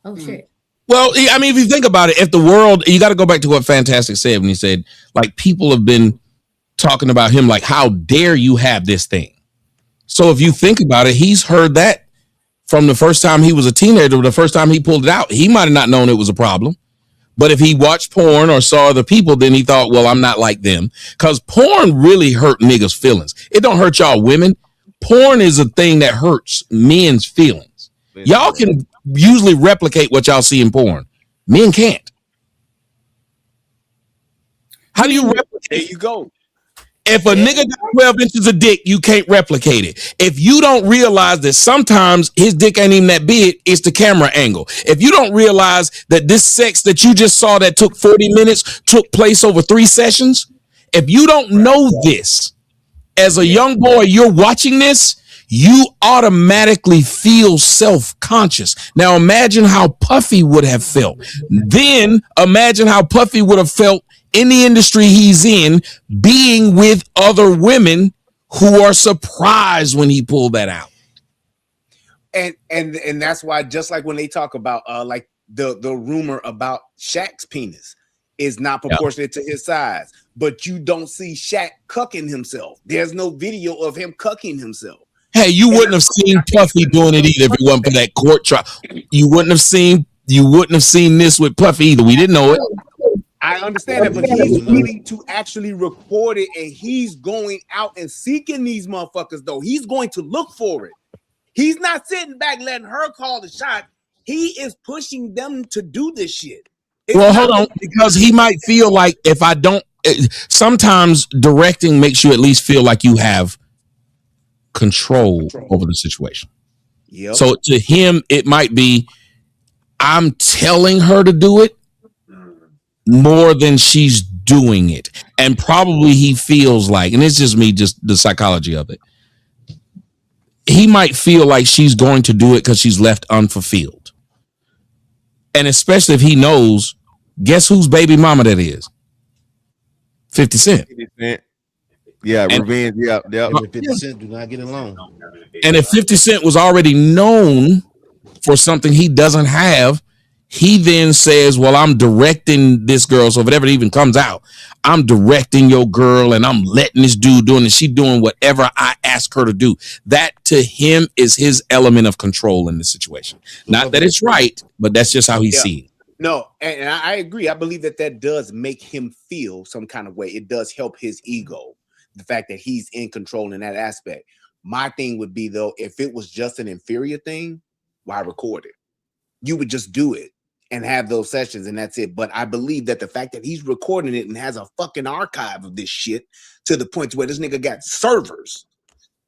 Oh shit. Well, I mean, if you think about it, if the world, you got to go back to what Fantastic said when he said, like, people have been talking about him, like, how dare you have this thing? So if you think about it, he's heard that from the first time he was a teenager, or the first time he pulled it out. He might have not known it was a problem. But if he watched porn or saw other people, then he thought, well, I'm not like them. Because porn really hurt niggas' feelings. It don't hurt y'all women. Porn is a thing that hurts men's feelings. Y'all can usually replicate what y'all see in porn. Men can't. How do you replicate? There you go. If a nigga got 12 inches of dick, you can't replicate it. If you don't realize that sometimes his dick ain't even that big, it's the camera angle. If you don't realize that this sex that you just saw that took 40 minutes took place over 3 sessions, if you don't know this, as a young boy, you're watching this, you automatically feel self-conscious. Now imagine how Puffy would have felt. Then imagine how Puffy would have felt in the industry he's in, being with other women who are surprised when he pulled that out. And that's why, just like when they talk about like the rumor about Shaq's penis is not proportionate to his size, but you don't see Shaq cucking himself. There's no video of him cucking himself. Hey, you wouldn't have seen Puffy doing it either if it wasn't for that court trial. You wouldn't have seen this with Puffy either. We didn't know it. I understand that, but he's willing to actually record it, and he's going out and seeking these motherfuckers, though. He's going to look for it. He's not sitting back letting her call the shot. He is pushing them to do this shit. Well, hold on, because he might feel like if I don't, sometimes directing makes you at least feel like you have control over the situation. Yep. So to him, it might be, I'm telling her to do it more than she's doing it. And probably he feels like, and it's just me, just the psychology of it, he might feel like she's going to do it because she's left unfulfilled. And especially if he knows, guess whose baby mama that is? 50 Cent. 50 Cent. Yeah, and, revenge. Yep. 50 Cent do not get along. And if 50 Cent was already known for something he doesn't have, he then says, well, I'm directing this girl. So if it ever even comes out, I'm directing your girl and I'm letting this dude doing it. She doing whatever I ask her to do. That to him is his element of control in the situation. Not that it's right, but that's just how he sees it. No, and I agree. I believe that does make him feel some kind of way. It does help his ego, the fact that he's in control in that aspect. My thing would be, though, if it was just an inferior thing, why record it? You would just do it and have those sessions and that's it. But I believe that the fact that he's recording it and has a fucking archive of this shit to the point where this nigga got servers,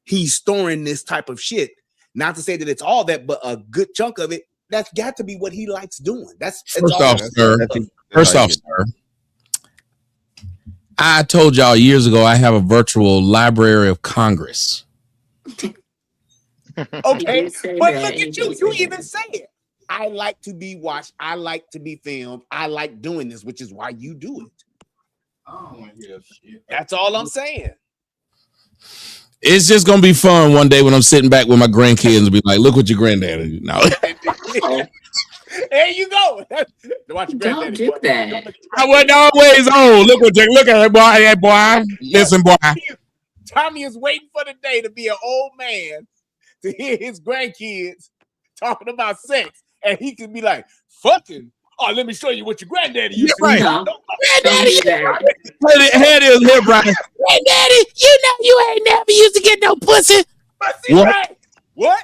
he's storing this type of shit. Not to say that it's all that, but a good chunk of it, that's got to be what he likes doing. First off, sir, I told y'all years ago I have a virtual Library of Congress. Okay, but look at you. You even say it. I like to be watched. I like to be filmed. I like doing this, which is why you do it. Oh, that's all I'm saying. It's just gonna be fun one day when I'm sitting back with my grandkids and be like, "Look what your granddaddy." No. There you go. Watch your Don't do that. I wasn't always on. Look at it, boy. Hey, boy. Listen, boy. Tommy is waiting for the day to be an old man to hear his grandkids talking about sex, and he can be like, "Fucking, oh, let me show you what your granddaddy used to do." Right. Granddaddy, here it is, here, Brian. Granddaddy, you know you ain't never used to get no pussy. Pussy, What? right? What?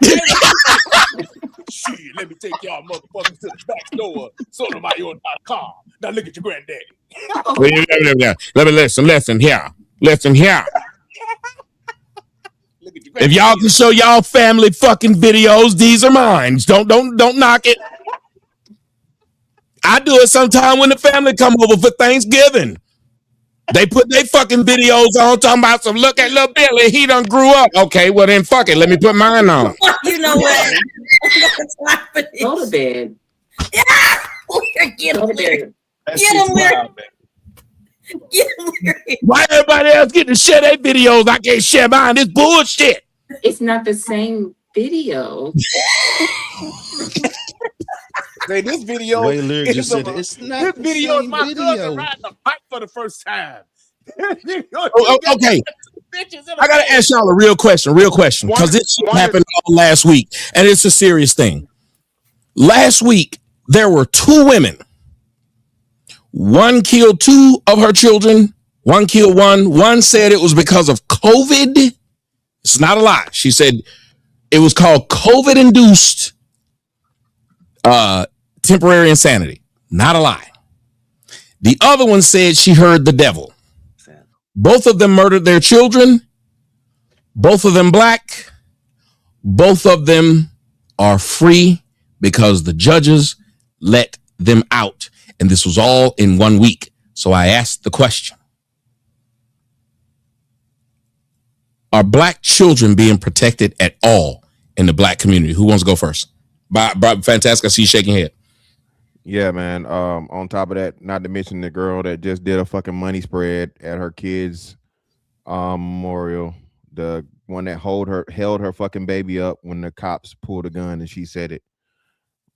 Shit, let me take y'all motherfuckers to the back door of sotomayor.com. Now look at your granddaddy. Let me listen here. Listen here. If y'all can show y'all family fucking videos, these are mine. Don't knock it. I do it sometime when the family come over for Thanksgiving. They put their fucking videos on talking about some look at little Billy. He done grew up. Okay, well then fuck it. Let me put mine on. You know what? Go to bed. Yeah. Get him, Larry. Get him, Larry. Get him, Larry. Why everybody else get to share their videos? I can't share mine. This bullshit. It's not the same video. Say this video. Wait, Lyric just said a, it's not. This video is same my video. cousin riding a bike for the first time. Okay. I gotta ask y'all a real question, because this shit happened all last week, and it's a serious thing. Last week, there were 2 women. One killed 2 of her children. One killed one. One said it was because of COVID. It's not a lie. She said it was called COVID-induced temporary insanity. Not a lie. The other one said she heard the devil. Both of them murdered their children. Both of them black. Both of them are free because the judges let them out. And this was all in 1 week. So I asked the question. Are black children being protected at all in the black community? Who wants to go first? Fantastic. I see you shaking your head. Yeah, man. On top of that, not to mention the girl that just did a fucking money spread at her kids' memorial. The one that held her fucking baby up when the cops pulled a gun and she said it.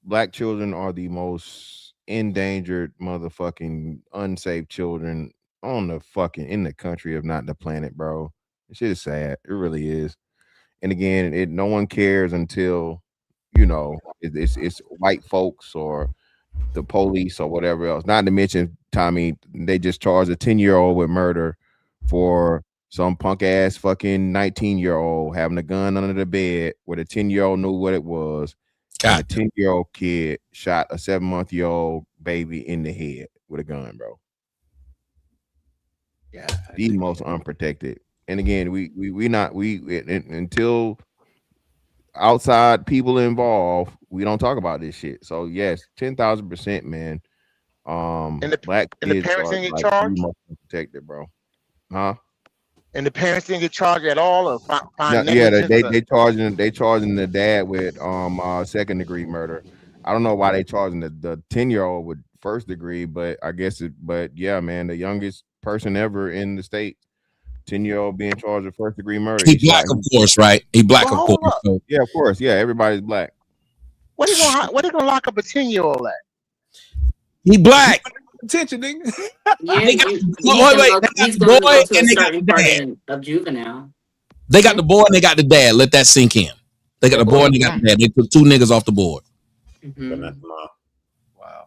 Black children are the most endangered motherfucking unsafe children on the fucking in the country, if not the planet, bro. This shit is sad. It really is. And again, no one cares until it's white folks or the police or whatever else. Not to mention, Tommy, they just charged a 10-year-old with murder for some punk ass fucking 19-year-old having a gun under the bed where the 10-year-old knew what it was. And a 10-year-old kid shot a 7-month-old baby in the head with a gun, bro. Yeah, the most unprotected. And again, we until outside people involved, we don't talk about this shit. So yes, 10,000%, man. And the black and the kids parents are didn't get like charged? the most unprotected, bro. Huh? And the parents didn't get charged at all, or find Yeah, negligence? they charging the dad with second degree murder. I don't know why they charging the 10-year-old with first degree, but I guess but yeah, man, the youngest person ever in the state, 10-year-old being charged with first degree murder. He black, of course, right? He black, Well, of hold course. up. So. Yeah, of course. Yeah, everybody's black. What are they gonna lock up a 10-year-old at? He black. Attention, nigga. Yeah, They got, he's the gonna boy go to a and they got certain the part dad. of juvenile. They got the boy and they got the dad. Let that sink in. They got the boy and they got the dad. They took 2 niggas off the board. Mm-hmm. Wow.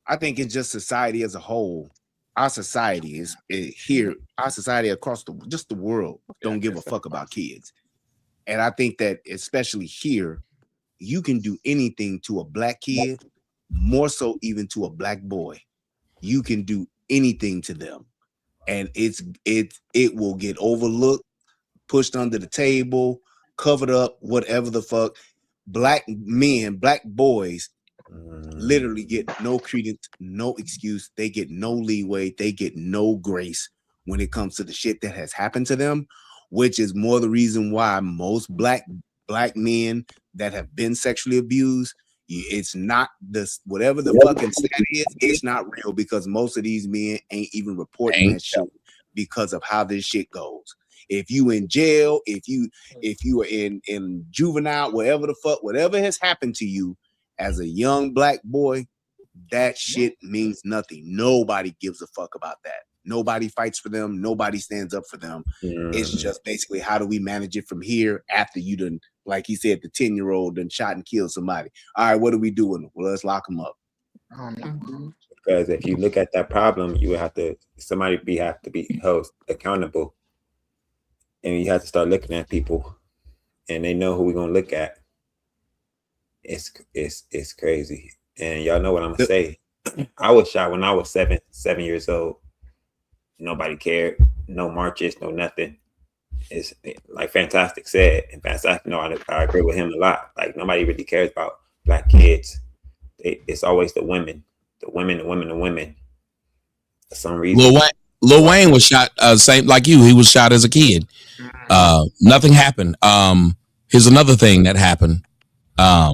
I think it's just society as a whole. Our society is here. Our society across the world don't give a fuck about kids. And I think that especially here, you can do anything to a black kid, more so even to a black boy. You can do anything to them. And it will get overlooked, pushed under the table, covered up, whatever the fuck. Black men, black boys literally get no credence, no excuse. They get no leeway. They get no grace when it comes to the shit that has happened to them, which is more the reason why most black men that have been sexually abused, it's not this whatever the fucking stat is, it's not real, because most of these men ain't even reporting that shit because of how this shit goes. If you in jail, if you are in juvenile, whatever has happened to you as a young black boy, that shit means nothing. Nobody gives a fuck about that. Nobody fights for them. Nobody stands up for them. It's just basically how do we manage it from here after you done, like he said, the 10-year-old done shot and killed somebody. All right, what are we doing? Well, let's lock them up. Because if you look at that problem, you would have to have to be held accountable, and you have to start looking at people, and they know who we're gonna look at. It's crazy, and y'all know what I'm gonna say. I was shot when I was 7 years old. Nobody cared. No marches, no nothing. It's like Fantastic said, and Fantastic, I agree with him a lot. Like nobody really cares about black kids. It's always the women. For some reason. Lil Wayne was shot same like you. He was shot as a kid. Nothing happened. Here's another thing that happened. My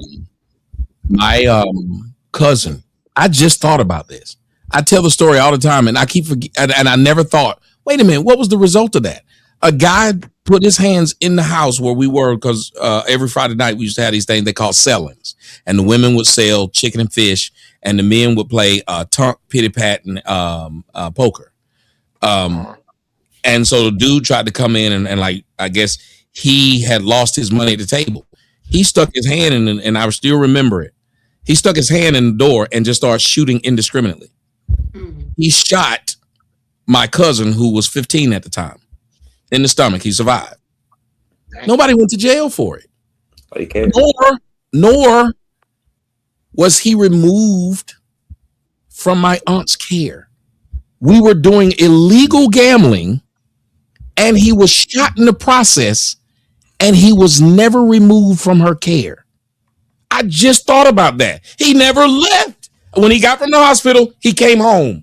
cousin, I just thought about this. I tell the story all the time, and I keep forgetting, and I never thought, wait a minute, what was the result of that? A guy put his hands in the house where we were, because every Friday night we used to have these things they call sellings, and the women would sell chicken and fish, and the men would play tunk, pity pat, and poker. And so the dude tried to come in and like, I guess he had lost his money at the table. He stuck his hand in, and I still remember it. He stuck his hand in the door and just started shooting indiscriminately. He shot my cousin, who was 15 at the time, in the stomach. He survived. Nobody went to jail for it. Nor was he removed from my aunt's care. We were doing illegal gambling, and he was shot in the process, and he was never removed from her care. I just thought about that. He never left. When he got from the hospital, he came home.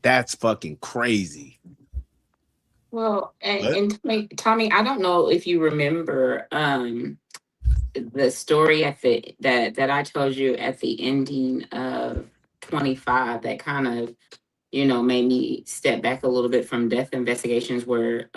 That's fucking crazy. Well, and Tommy, I don't know if you remember the story that I told you at the ending of 25 that kind of, made me step back a little bit from death investigations, where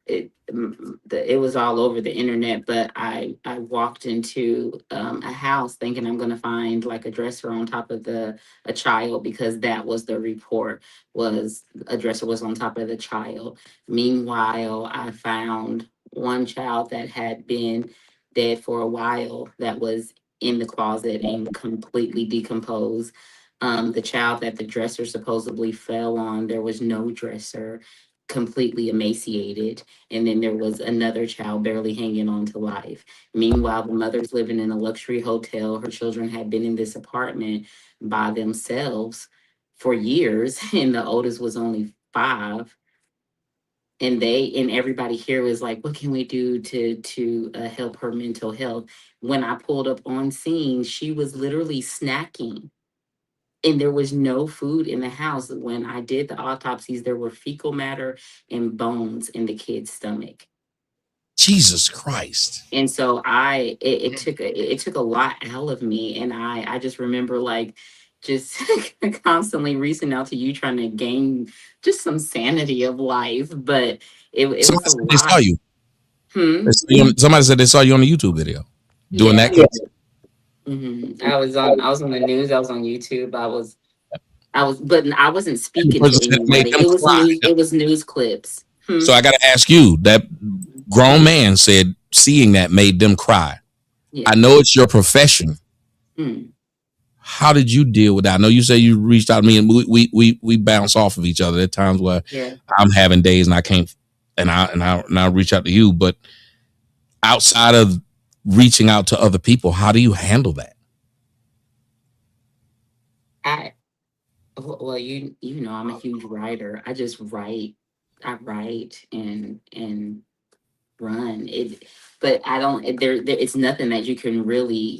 it was all over the internet, but I walked into a house thinking I'm going to find like a dresser on top of a child, because that was the report, was a dresser was on top of the child. Meanwhile, I found one child that had been dead for a while that was in the closet and completely decomposed. The child that the dresser supposedly fell on, there was no dresser, completely emaciated. And then there was another child barely hanging on to life. Meanwhile, the mother's living in a luxury hotel. Her children had been in this apartment by themselves for years, and the oldest was only 5. And everybody here was like, what can we do to help her mental health? When I pulled up on scene, she was literally snacking. And there was no food in the house. When I did the autopsies, there were fecal matter and bones in the kid's stomach. Jesus Christ. And so it took a lot out of me. And I just remember like just constantly reaching out to you, trying to gain just some sanity of life. But it was a lot. They saw you. Somebody said they saw you on the YouTube video doing that. Mm-hmm. I was on the news. I was on YouTube. But I wasn't speaking to anybody. It was news clips. So I got to ask you, that grown man said seeing that made them cry. Yeah. I know it's your profession. How did you deal with that? I know you say you reached out to me, and we bounce off of each other. There are times where I'm having days and I can't, and I reach out to you. But outside of reaching out to other people, how do you handle that? Well, you know, I'm a huge writer. I just write. I write and run it, but I don't. There, it's nothing that you can really,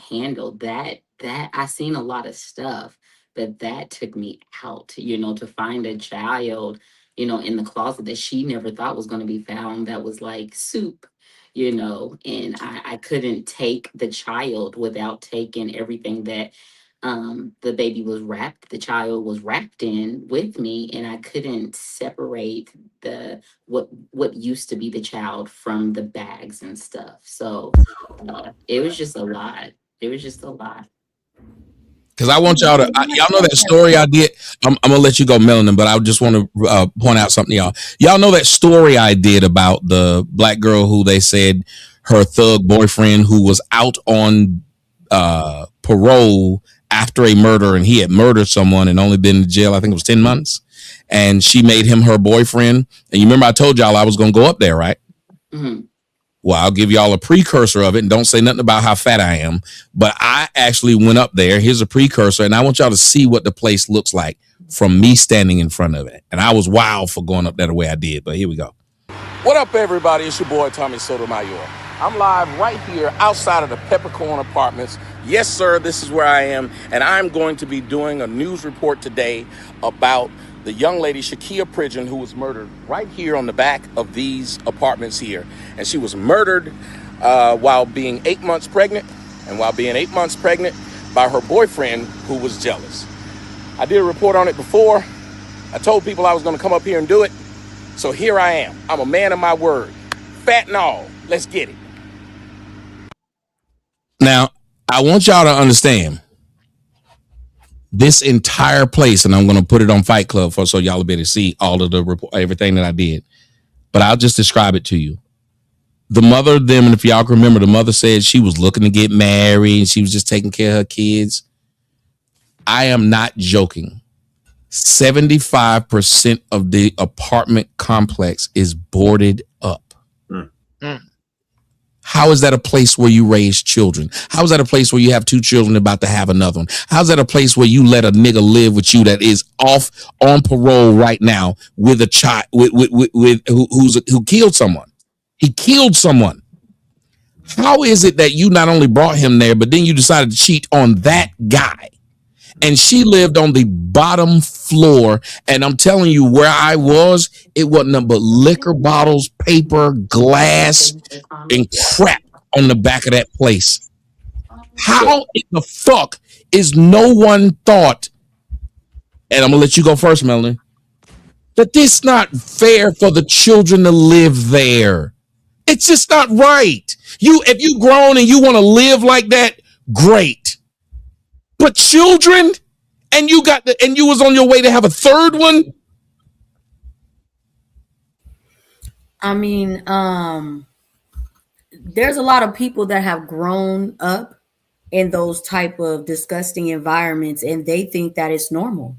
handle. That I seen a lot of stuff, but that took me out. To find a child, in the closet that she never thought was going to be found. That was like soup. And I couldn't take the child without taking everything that the child was wrapped in with me, and I couldn't separate what used to be the child from the bags and stuff. So it was just a lot. Because I want y'all to, y'all know that story I did. I'm gonna let you go, Melanin, but I just want to point out something, y'all. Y'all know that story I did about the black girl who they said her thug boyfriend who was out on parole after a murder, and he had murdered someone and only been in jail. I think it was 10 months, and she made him her boyfriend. And you remember I told y'all I was gonna go up there, right? Mm-hmm. Well, I'll give y'all a precursor of it, and don't say nothing about how fat I am. But I actually went up there. Here's a precursor, and I want y'all to see what the place looks like from me standing in front of it. And I was wild for going up there the way I did, but here we go. What up, everybody? It's your boy, Tommy Sotomayor. I'm live right here outside of the Peppercorn Apartments. Yes, sir, this is where I am, and I'm going to be doing a news report today about the young lady, Shakia Pridgeon, who was murdered right here on the back of these apartments here. And she was murdered while being 8 months pregnant, and while being 8 months pregnant by her boyfriend, who was jealous. I did a report on it before. I told people I was going to come up here and do it. So here I am. I'm a man of my word. Fat and all. Let's get it. Now, I want y'all to understand this entire place, and I'm going to put it on Fight Club so y'all will be able to see all of the report, everything that I did. But I'll just describe it to you. The mother of them, and if y'all can remember, the mother said she was looking to get married and she was just taking care of her kids. I am not joking. 75% of the apartment complex is boarded up. How is that a place where you raise children? How is that a place where you have 2 children about to have another one? How is that a place where you let a nigga live with you that is off on parole right now with a child who killed someone? He killed someone. How is it that you not only brought him there, but then you decided to cheat on that guy? And she lived on the bottom floor. And I'm telling you, where I was, it wasn't nothing but liquor bottles, paper, glass, and crap on the back of that place. How in the fuck is no one thought, and I'm gonna let you go first, Melanie, that this not fair for the children to live there? It's just not right. If you grown and you want to live like that, great. But children, and you was on your way to have a third one. I mean, there's a lot of people that have grown up in those type of disgusting environments, and they think that it's normal.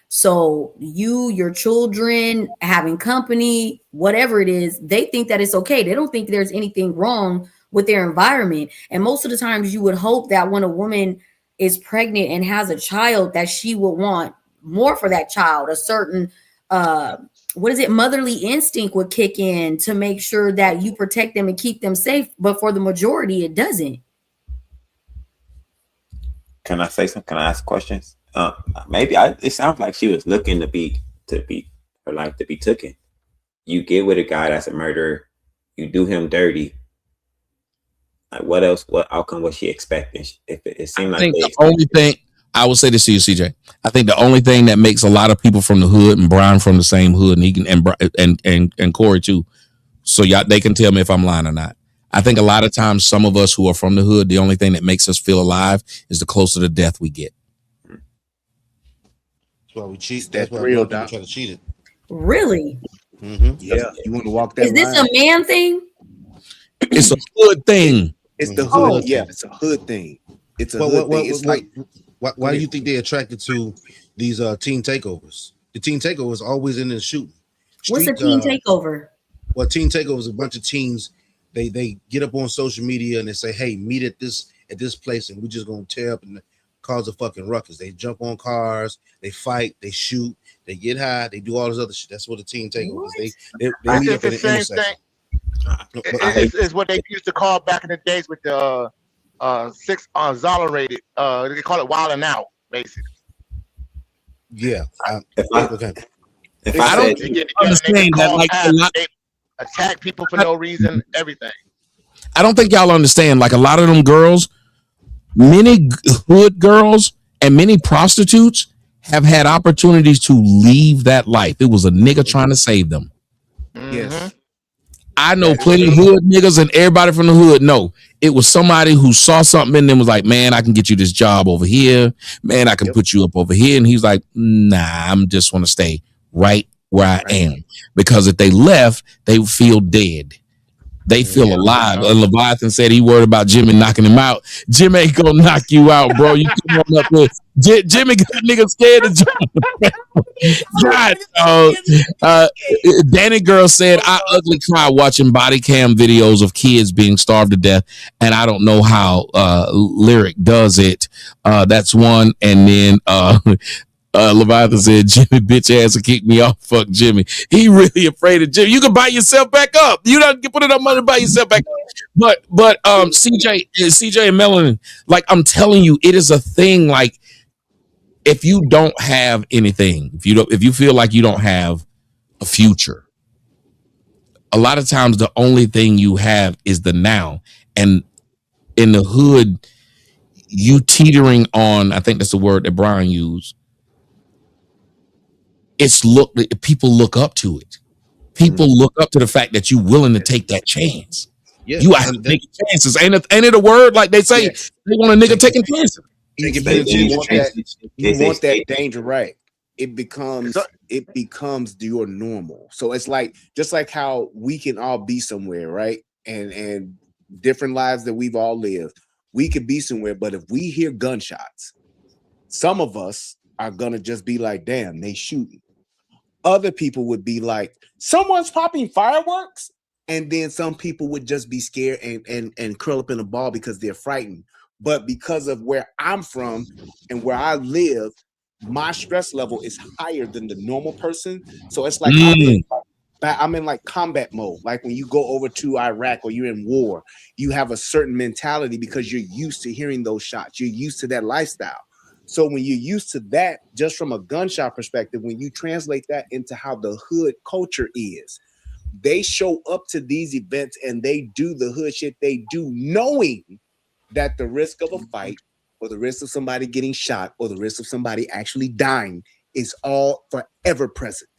So your children having company, whatever it is, they think that it's okay. They don't think there's anything wrong with their environment. And most of the times you would hope that when a woman is pregnant and has a child, that she will want more for that child. A certain motherly instinct would kick in to make sure that you protect them and keep them safe. But for the majority, it doesn't. Can I say something? Can I ask questions? It sounds like she was looking her life to be taken. You get with a guy that's a murderer, you do him dirty. Like, what else? What outcome was she expecting? If it seemed like the only thing I will say this to you, CJ, I think the only thing that makes a lot of people from the hood, and Brian from the same hood, and he can, and Corey too, so they can tell me if I'm lying or not. I think a lot of times some of us who are from the hood, the only thing that makes us feel alive is the closer to death we get. That's why we cheat. That's why we try to cheat it. Really? Mm-hmm. Yeah. You want to walk that? Is this a man thing? It's a hood thing. It's the hood. Yeah, it's a hood thing. It's a hood thing. It's like, why do you think they're attracted to these teen takeovers? The teen takeover is always in the shooting. What's a teen takeover? Well, teen takeover is a bunch of teens. They get up on social media and they say, "Hey, meet at this place, and we're just gonna tear up and cause a fucking ruckus." They jump on cars, they fight, they shoot, they get high, they do all this other shit. That's what a teen takeover is. They meet up in the intersection. It's what they used to call back in the days with the six exonerated. They call it wilding out, basically. Yeah. If I don't understand that, like a lot, attack people for no reason, everything. I don't think y'all understand. Like a lot of them girls, many hood girls and many prostitutes have had opportunities to leave that life. It was a nigga trying to save them. Yes. I know plenty of hood niggas, and everybody from the hood know it was somebody who saw something in them, was like, man, I can get you this job over here. Man, I can put you up over here. And he's like, nah, I'm just want to stay right where I am. Because if they left, they would feel dead. They feel alive. Leviathan said he worried about Jimmy knocking him out. Jimmy ain't gonna knock you out, bro. You come on up with Jimmy got nigga scared of Jimmy. God, Danny Girl said, I ugly cry watching body cam videos of kids being starved to death, and I don't know how Lyric does it. That's one. And then Leviathan said, Jimmy bitch ass will kick me off. Fuck Jimmy. He really afraid of Jimmy. You can buy yourself back up. You don't put enough money to buy yourself back up. But CJ and Melanin, like I'm telling you, it is a thing. Like if you don't have anything, if you feel like you don't have a future, a lot of times the only thing you have is the now. And in the hood, you teetering on, I think that's the word that Brian used. People look up to it. People look up to the fact that you're willing to take that chance. Yeah, you actually taking chances. Ain't it a word like they say? They want a nigga taking chances. You want that danger, right? It becomes your normal. So it's like just like how we can all be somewhere, right? And different lives that we've all lived. We could be somewhere, but if we hear gunshots, some of us are gonna just be like, damn, they shooting. Other people would be like, someone's popping fireworks. And then some people would just be scared and curl up in a ball because they're frightened. But because of where I'm from and where I live, my stress level is higher than the normal person. So it's like I'm in like combat mode. Like when you go over to Iraq or you're in war, you have a certain mentality because you're used to hearing those shots. You're used to that lifestyle. So when you're used to that, just from a gunshot perspective, when you translate that into how the hood culture is, they show up to these events and they do the hood shit they do, knowing that the risk of a fight or the risk of somebody getting shot or the risk of somebody actually dying is all forever present.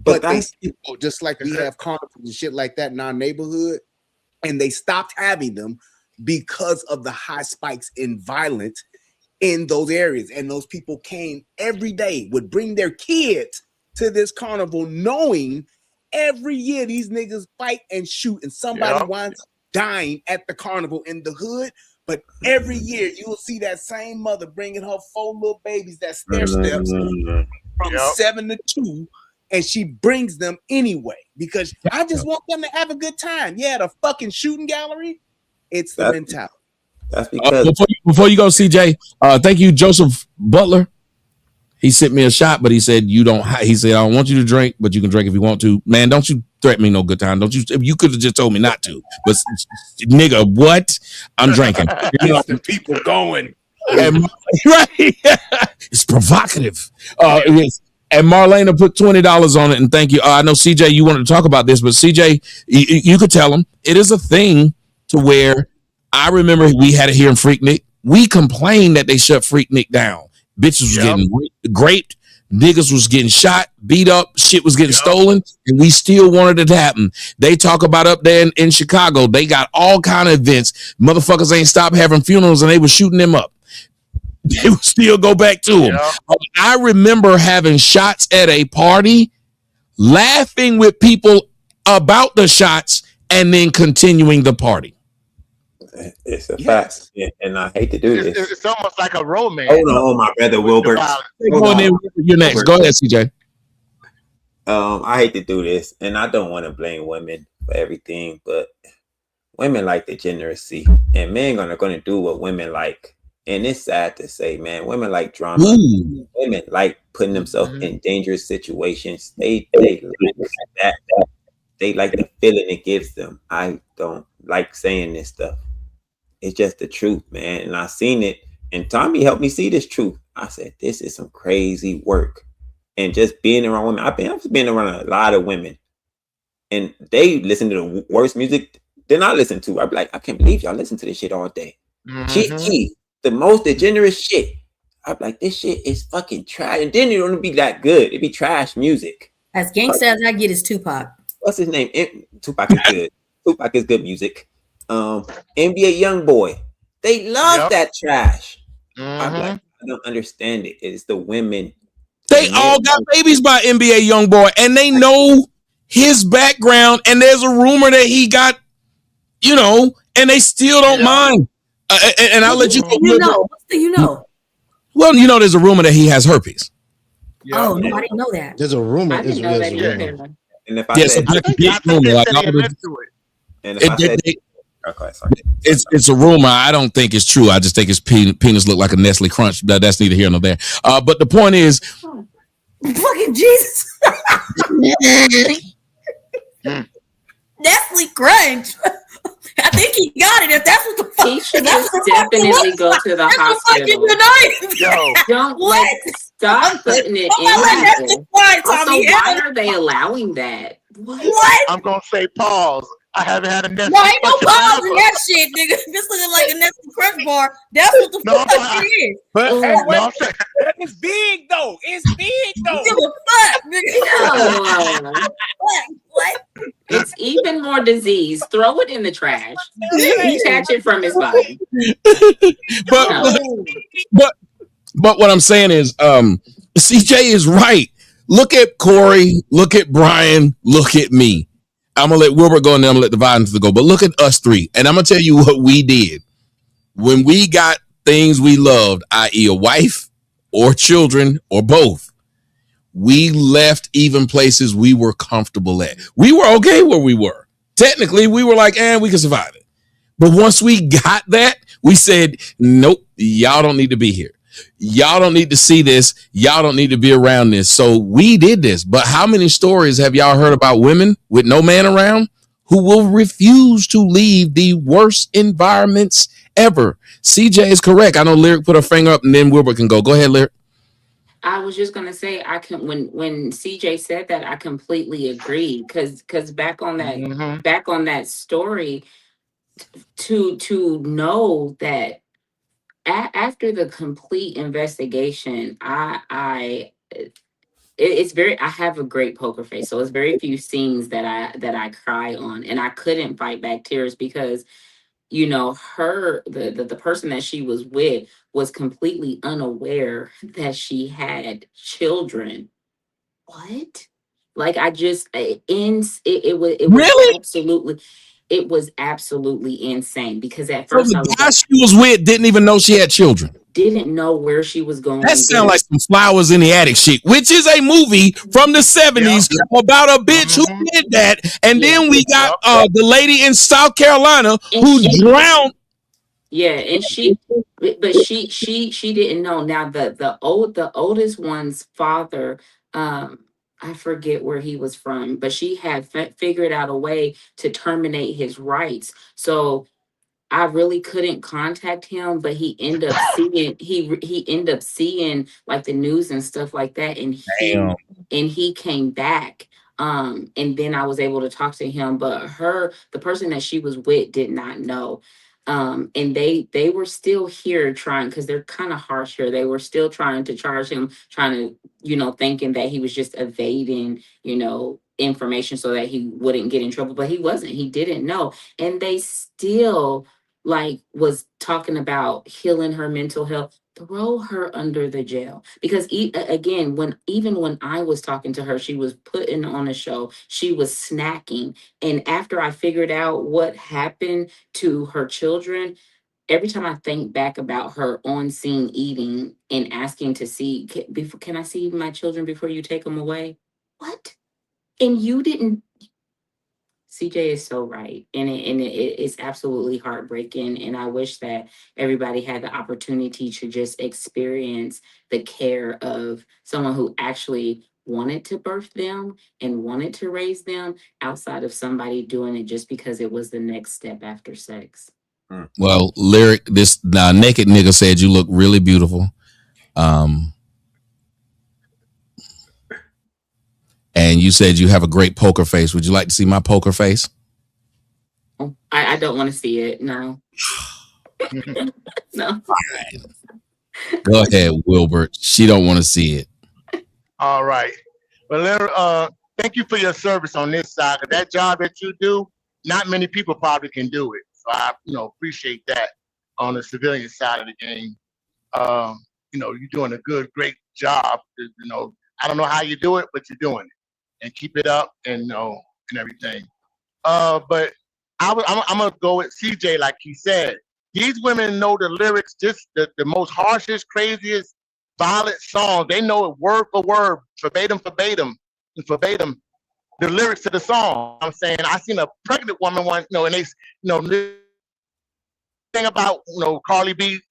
But they still, just like we have carnivals and shit like that in our neighborhood, and they stopped having them because of the high spikes in violence in those areas. And those people came every day, would bring their kids to this carnival, knowing every year these niggas fight and shoot and somebody winds up dying at the carnival in the hood. But every year you will see that same mother bringing her 4 little babies that stair steps from 7 to 2, and she brings them anyway because I just want them to have a good time. Yeah, the fucking shooting gallery, it's the mentality. That's because before you go, CJ, thank you, Joseph Butler. He sent me a shot, but he said he said, I don't want you to drink, but you can drink if you want to. Man, don't you threaten me no good time. Don't you? You could have just told me not to. But nigga, what? I'm drinking. The people going. Right. It's provocative. And Marlena put $20 on it, and thank you. I know CJ, you wanted to talk about this, but CJ, you could tell him it is a thing to where I remember we had it here in Freaknik. We complained that they shut Freaknik down. Bitches was getting raped, niggas was getting shot, beat up, shit was getting stolen, and we still wanted it to happen. They talk about up there in Chicago, they got all kind of events. Motherfuckers ain't stopped having funerals, and they were shooting them up. They would still go back to them. I remember having shots at a party, laughing with people about the shots, and then continuing the party. It's a fact, and I hate to do this. It's almost like a romance. Hold on, my brother Wilbert. You're next. Go ahead, CJ. I hate to do this, and I don't want to blame women for everything, but women like degeneracy, and men are going to do what women like. And it's sad to say, man, women like drama. Ooh. Women like putting themselves in dangerous situations. They like that. They like the feeling it gives them. I don't like saying this stuff. It's just the truth, man. And I seen it. And Tommy helped me see this truth. I said, this is some crazy work. And just being around women. I've been around a lot of women. And they listen to the worst music than I listen to. I'd be like, I can't believe y'all listen to this shit all day. The most degenerate shit. I'm like, this shit is fucking trash. And then it don't be that good. It be trash music. As gangsta as I get is Tupac. what's his name? Tupac is good. Tupac is good music. NBA YoungBoy. They love that trash. I'm like, I don't understand it. It's the women. They all got babies by NBA YoungBoy, and they know his background. And there's a rumor that he got, and they still don't mind. And I'll let you know. What do you know? Well, there's a rumor that he has herpes. Oh no, I didn't know that. There's a rumor. I didn't know that either. And if I said, it's a rumor. I don't think it's true. I just think his penis looked like a Nestle Crunch. That's neither here nor there. But the point is, fucking Jesus, Nestle Crunch. I think he got it. If that's what the fuck, he should just definitely go to the hospital. Don't stop putting it in. Also, why are they allowing that? What? I'm gonna say pause. I haven't had a Nestle. No, ain't no pause in that shit, nigga. This looking like a Nestle Crunch bar. That's what the fuck it is. But it's big though. It's big though. Give a fuck, nigga. What? It's even more disease. Throw it in the trash. Detach it from his body. But what I'm saying is, CJ is right. Look at Corey. Look at Brian. Look at me. I'm gonna let Wilbur go and then I'm gonna let the Vines go. But look at us three, and I'm gonna tell you what we did when we got things we loved, i.e., a wife or children or both. We left even places we were comfortable at. We were okay where we were. Technically, we were like, we can survive it. But once we got that, we said, nope, y'all don't need to be here. Y'all don't need to see this. Y'all don't need to be around this. So we did this. But how many stories have y'all heard about women with no man around who will refuse to leave the worst environments ever? CJ is correct. I know Lyric put her finger up and then Wilbur can go. Go ahead, Lyric. I was just gonna say when CJ said that, I completely agree because back on that story, to know that after the complete investigation, it's very, I have a great poker face, so it's very few scenes that I cry on, and I couldn't fight back tears because the person that she was with was completely unaware that she had children. What? Like it was really? It was absolutely insane because at first the guy she was with didn't even know she had children. Didn't know where she was going. That sounds like some Flowers in the Attic shit, which is a movie from the 70s about a bitch who did that. And then we got the lady in South Carolina who drowned. Yeah, and she didn't know. Now the oldest one's father, I forget where he was from, but she had figured out a way to terminate his rights. So I really couldn't contact him, but he ended up seeing like the news and stuff like that, and he came back. And then I was able to talk to him, but the person that she was with did not know. And they were still here trying, because they're kind of harsh here. They were still trying to charge him, thinking that he was just evading, information so that he wouldn't get in trouble, but he wasn't. He didn't know. And they still was talking about healing her mental health. Throw her under the jail, because again, even when I was talking to her, she was putting on a show, she was snacking, and after I figured out what happened to her children, every time I think back about her on scene eating and asking to see, can I see my children before you take them away? What? And you didn't. CJ is so right, and it's absolutely heartbreaking, and I wish that everybody had the opportunity to just experience the care of someone who actually wanted to birth them and wanted to raise them, outside of somebody doing it just because it was the next step after sex. Well, Lyric, this naked nigga said you look really beautiful. And you said you have a great poker face. Would you like to see my poker face? I don't want to see it. No. No. Fine. Go ahead, Wilbert. She don't want to see it. All right. Well, thank you for your service on this side. 'Cause that job that you do, not many people probably can do it. So I, appreciate that on the civilian side of the game. You're doing a great job. I don't know how you do it, but you're doing it, and keep it up, and everything. But I'm gonna go with CJ, like he said. These women know the lyrics, just the most harshest, craziest, violent songs. They know it word for word, verbatim, the lyrics to the song. I'm saying I seen a pregnant woman once, and they, thing about Carly B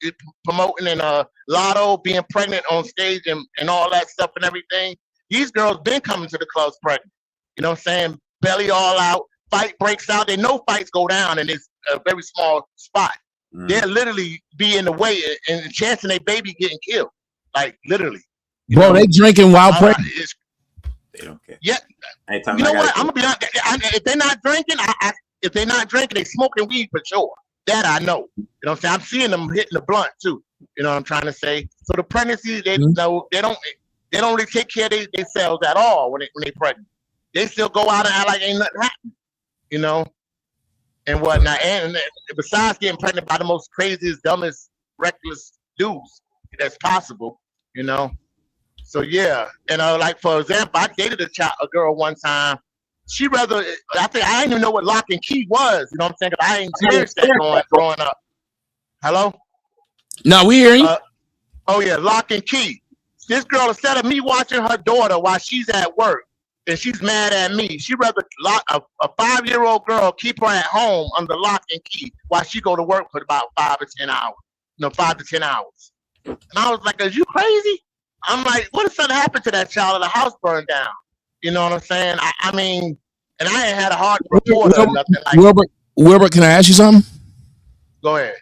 promoting and Lotto being pregnant on stage and all that stuff and everything. These girls been coming to the clubs pregnant. You know what I'm saying? Belly all out, fight breaks out. They know fights go down in this very small spot. They'll literally be in the way and chancing their baby getting killed. Like literally. Bro, they drinking while pregnant. They don't care. Yeah. You know what? I'm gonna be honest. If they're not drinking, they smoking weed for sure. That I know. You know what I'm saying? I'm seeing them hitting the blunt too. You know what I'm trying to say? So the pregnancy, they don't really take care of themselves at all when they pregnant. They still go out and act like ain't nothing happened, and whatnot. And besides getting pregnant by the most craziest, dumbest, reckless dudes that's possible, So yeah, and like for example, I dated a girl one time. I didn't even know what lock and key was. You know what I'm saying? 'Cause I ain't experienced that growing up. Hello? No, we hearing you. Oh yeah, lock and key. This girl, instead of me watching her daughter while she's at work and she's mad at me, she'd rather lock a 5-year-old girl, keep her at home under lock and key while she go to work for about 5 to 10 hours. 5 to 10 hours. And I was like, "Are you crazy?" I'm like, "What if something happened to that child and the house burned down?" You know what I'm saying? I mean, and I ain't had a hard report or nothing like that. Wilbert, can I ask you something? Go ahead.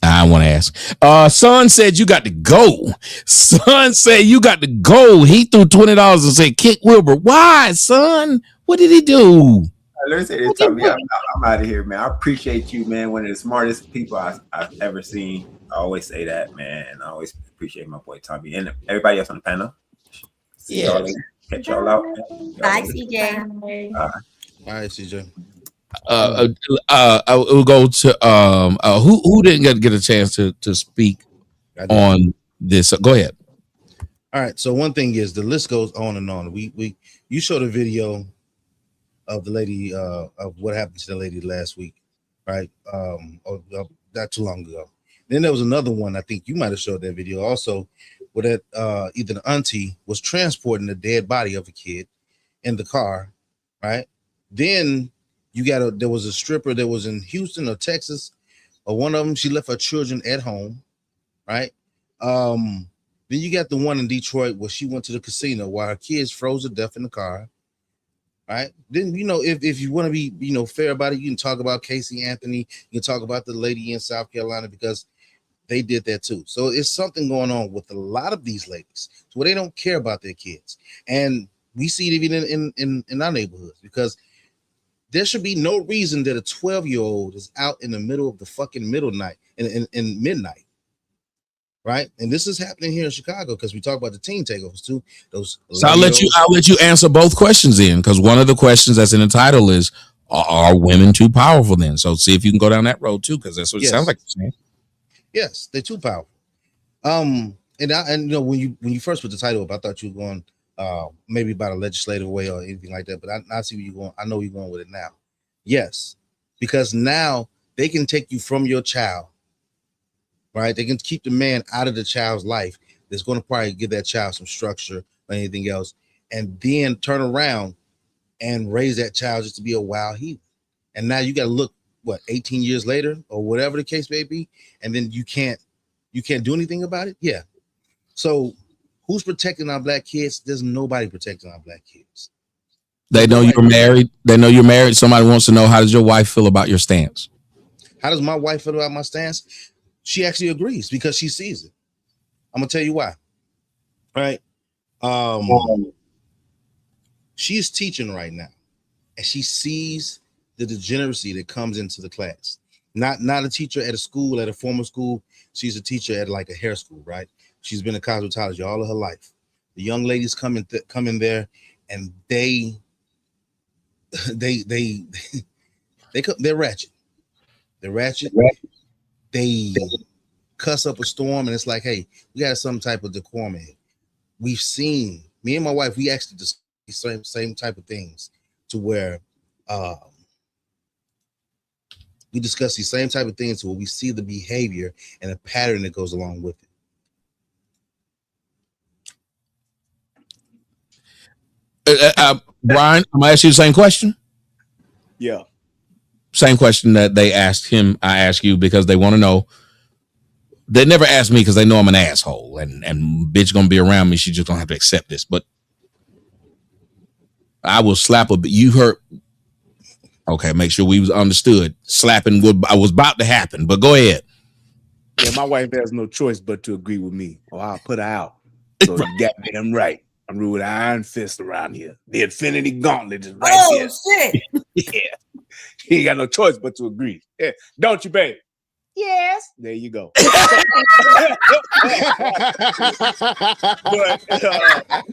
I want to ask. Son said you got to go. Son said you got to go. He threw $20 and said, "Kick Wilbert." Why, son? What did he do? Let me say this, Tommy. I'm out of here, man. I appreciate you, man. One of the smartest people I've ever seen. I always say that, man. And I always appreciate my boy Tommy and everybody else on the panel. See y'all later. Catch y'all out. Bye, CJ. All right, CJ. We'll go to who didn't get a chance to speak on this. Go ahead. All right. So one thing is the list goes on and on. You showed a video of the lady of what happened to the lady last week, right? Not too long ago. Then there was another one. I think you might have showed that video also, where that either the auntie was transporting the dead body of a kid in the car, right? Then there was a stripper that was in Houston or Texas, or one of them, she left her children at home, right? Then you got the one in Detroit where she went to the casino while her kids froze to death in the car, right? Then, if you want to be, fair about it, you can talk about Casey Anthony, you can talk about the lady in South Carolina because they did that too. So it's something going on with a lot of these ladies where they don't care about their kids. And we see it even in our neighborhoods, because there should be no reason that a 12-year-old is out in the middle of the fucking midnight, right? And this is happening here in Chicago because we talk about the teen takeovers too. So I'll let you answer both questions in, because one of the questions that's in the title is, are women too powerful then? So see if you can go down that road too, because that's what it sounds like you're saying. Yes, they're too powerful. And when you first put the title up, I thought you were going maybe about a legislative way or anything like that. But I see where you're going. I know you're going with it now. Yes, because now they can take you from your child, right? They can keep the man out of the child's life. That's going to probably give that child some structure or anything else, and then turn around and raise that child just to be a wild heathen. And now you got to look 18 years later or whatever the case may be, and then you can't do anything about it. Yeah. So who's protecting our black kids? There's nobody protecting our black kids. They know you're married. Somebody wants to know, how does your wife feel about your stance? How does my wife feel about my stance? She actually agrees because she sees it. I'm gonna tell you why. Right. She's teaching right now, and she sees the degeneracy that comes into the class. Not a teacher at a school, at a formal school. She's a teacher at like a hair school, right? She's been in cosmetology all of her life. The young ladies come in there, and they're ratchet. They're ratchet. They cuss up a storm, and it's like, hey, we got some type of decorum here. We've seen, me and my wife, we actually discuss the same type of things, to where we discuss these same type of things where we see the behavior and the pattern that goes along with it. Brian, I'm gonna ask you the same question. Yeah. Same question that they asked him, I ask you, because they want to know. They never ask me because they know I'm an asshole, and bitch gonna be around me. She's just gonna have to accept this. But I will slap a. You heard? Okay, make sure we was understood. Slapping I was about to happen, but go ahead. Yeah, my wife has no choice but to agree with me, or I'll put her out. So you goddamn right. I'm ruled with an iron fist around here. The Infinity Gauntlet is right here. Shit. Yeah. He ain't got no choice but to agree. Yeah. Don't you, babe? Yes. There you go.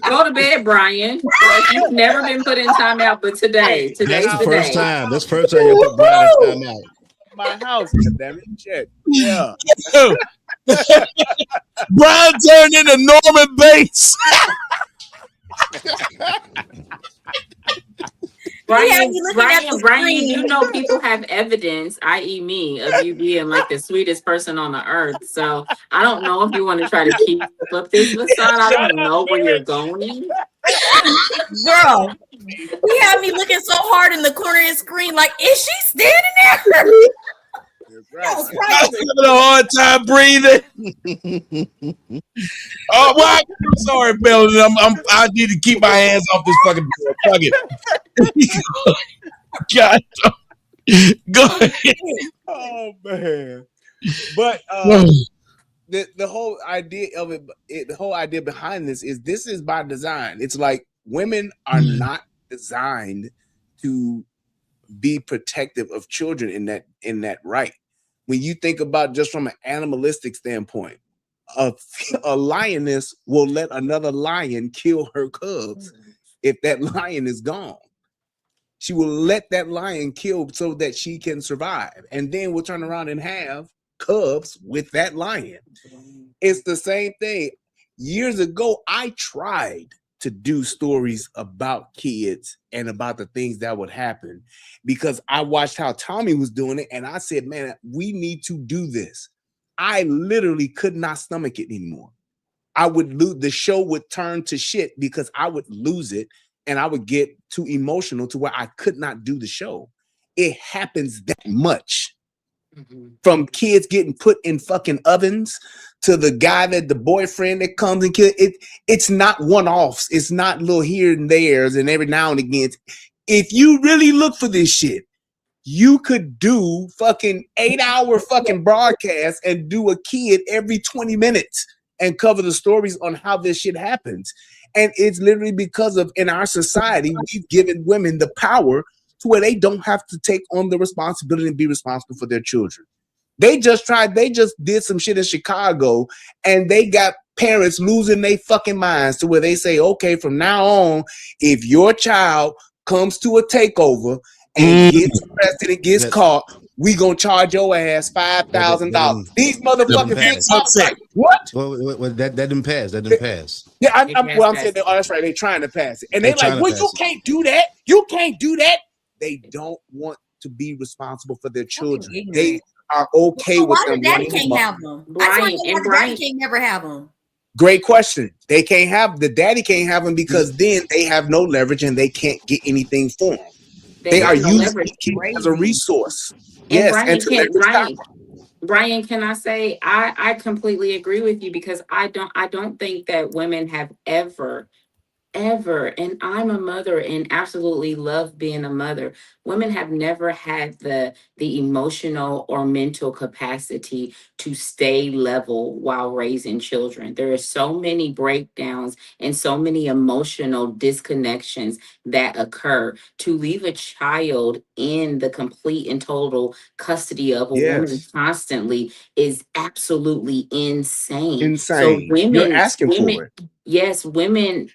Go to bed, Brian. Like, you've never been put in timeout, but today's the first day. time. That's the first time you put Brian in timeout. My house, damn it, check. Yeah. Brian turned into Norman Bates. Brian, you know people have evidence, i.e. me, of you being like the sweetest person on the earth. So I don't know if you want to try to keep up this facade. I don't know where you're going. Girl, he had me looking so hard in the corner of his screen, like, is she standing there? Right. I'm having a hard time breathing. Oh, well, I'm sorry, Melanie. I need to keep my hands off this fucking door. Fuck it. God, go ahead. Oh man! But the whole idea of it, the whole idea behind this is by design. It's like women are not designed to be protective of children in that right. When you think about just from an animalistic standpoint, a lioness will let another lion kill her cubs if that lion is gone. She will let that lion kill so that she can survive, and then we'll turn around and have cubs with that lion. It's the same thing. Years ago, I tried to do stories about kids and about the things that would happen because I watched how Tommy was doing it, and I said, man, we need to do this. I literally could not stomach it anymore. I would lose, the show would turn to shit because I would lose it and I would get too emotional to where I could not do the show. It happens that much. From kids getting put in fucking ovens to the guy that the boyfriend that comes and kills it. It's not one-offs. It's not little here and there's and every now and again. If you really look for this shit, you could do fucking 8-hour fucking broadcast and do a kid every 20 minutes and cover the stories on how this shit happens. And it's literally because of, in our society, we've given women the power to where they don't have to take on the responsibility and be responsible for their children. They just did some shit in Chicago and they got parents losing their fucking minds to where they say, okay, from now on, if your child comes to a takeover and gets arrested and gets caught, we gonna charge your ass $5,000. These motherfuckers get upset. What? Well, that didn't pass. That didn't pass. Yeah, I'm saying that. Oh, that's right. They're trying to pass it, and they're like, "Well, you can't do that. You can't do that." They don't want to be responsible for their children. They are okay with them. Daddy can't have them. Brian can't never have them. Great question. They can't have the daddy can't have them because then they have no leverage and they can't get anything for them. They are used as a resource. And yes, Brian, can I say I completely agree with you because I don't think that women have ever, and I'm a mother and absolutely love being a mother. Women have never had the emotional or mental capacity to stay level while raising children. There are so many breakdowns and so many emotional disconnections that occur. To leave a child in the complete and total custody of a woman constantly is absolutely insane. So women, you're asking for it. yes, women,